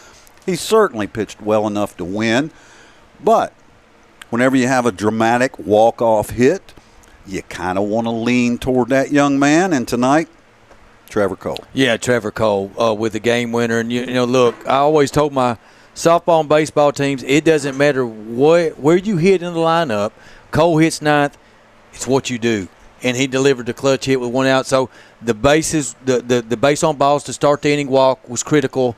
He certainly pitched well enough to win. But whenever you have a dramatic walk-off hit, you kind of want to lean toward that young man. And tonight, Trevor Cole. Yeah, Trevor Cole with the game winner. And, you know, look, I always told my softball and baseball teams, it doesn't matter where you hit in the lineup. Cole hits 9th, it's what you do. And he delivered the clutch hit with 1 out. So the bases, the base on balls to start the inning walk was critical.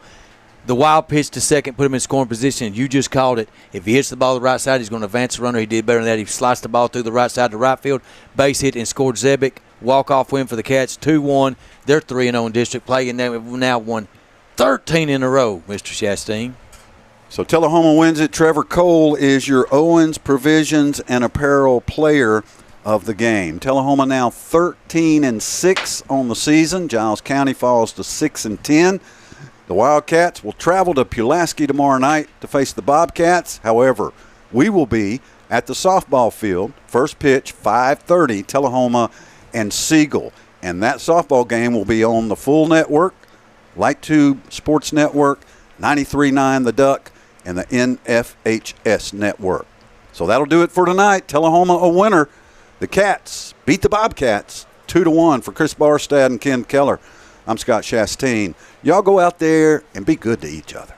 The wild pitch to second put him in scoring position. You just called it. If he hits the ball to the right side, he's going to advance the runner. He did better than that. He sliced the ball through the right side to right field, base hit, and scored Zebick. Walk-off win for the Cats, 2-1. They're 3-0 in district play, and they've now won 13 in a row, Mr. Chastain. So Tullahoma wins it. Trevor Cole is your Owens Provisions and Apparel Player of the Game. Tullahoma now 13-6 on the season. Giles County falls to 6-10. The Wildcats will travel to Pulaski tomorrow night to face the Bobcats. However, we will be at the softball field. First pitch, 5:30, Tullahoma and Siegel. And that softball game will be on the full network, Light Tube Sports Network, 93.9 The Duck, and the NFHS Network. So that'll do it for tonight. Tullahoma a winner. The Cats beat the Bobcats 2-1 for Chris Barstad and Ken Keller. I'm Scott Chastain. Y'all go out there and be good to each other.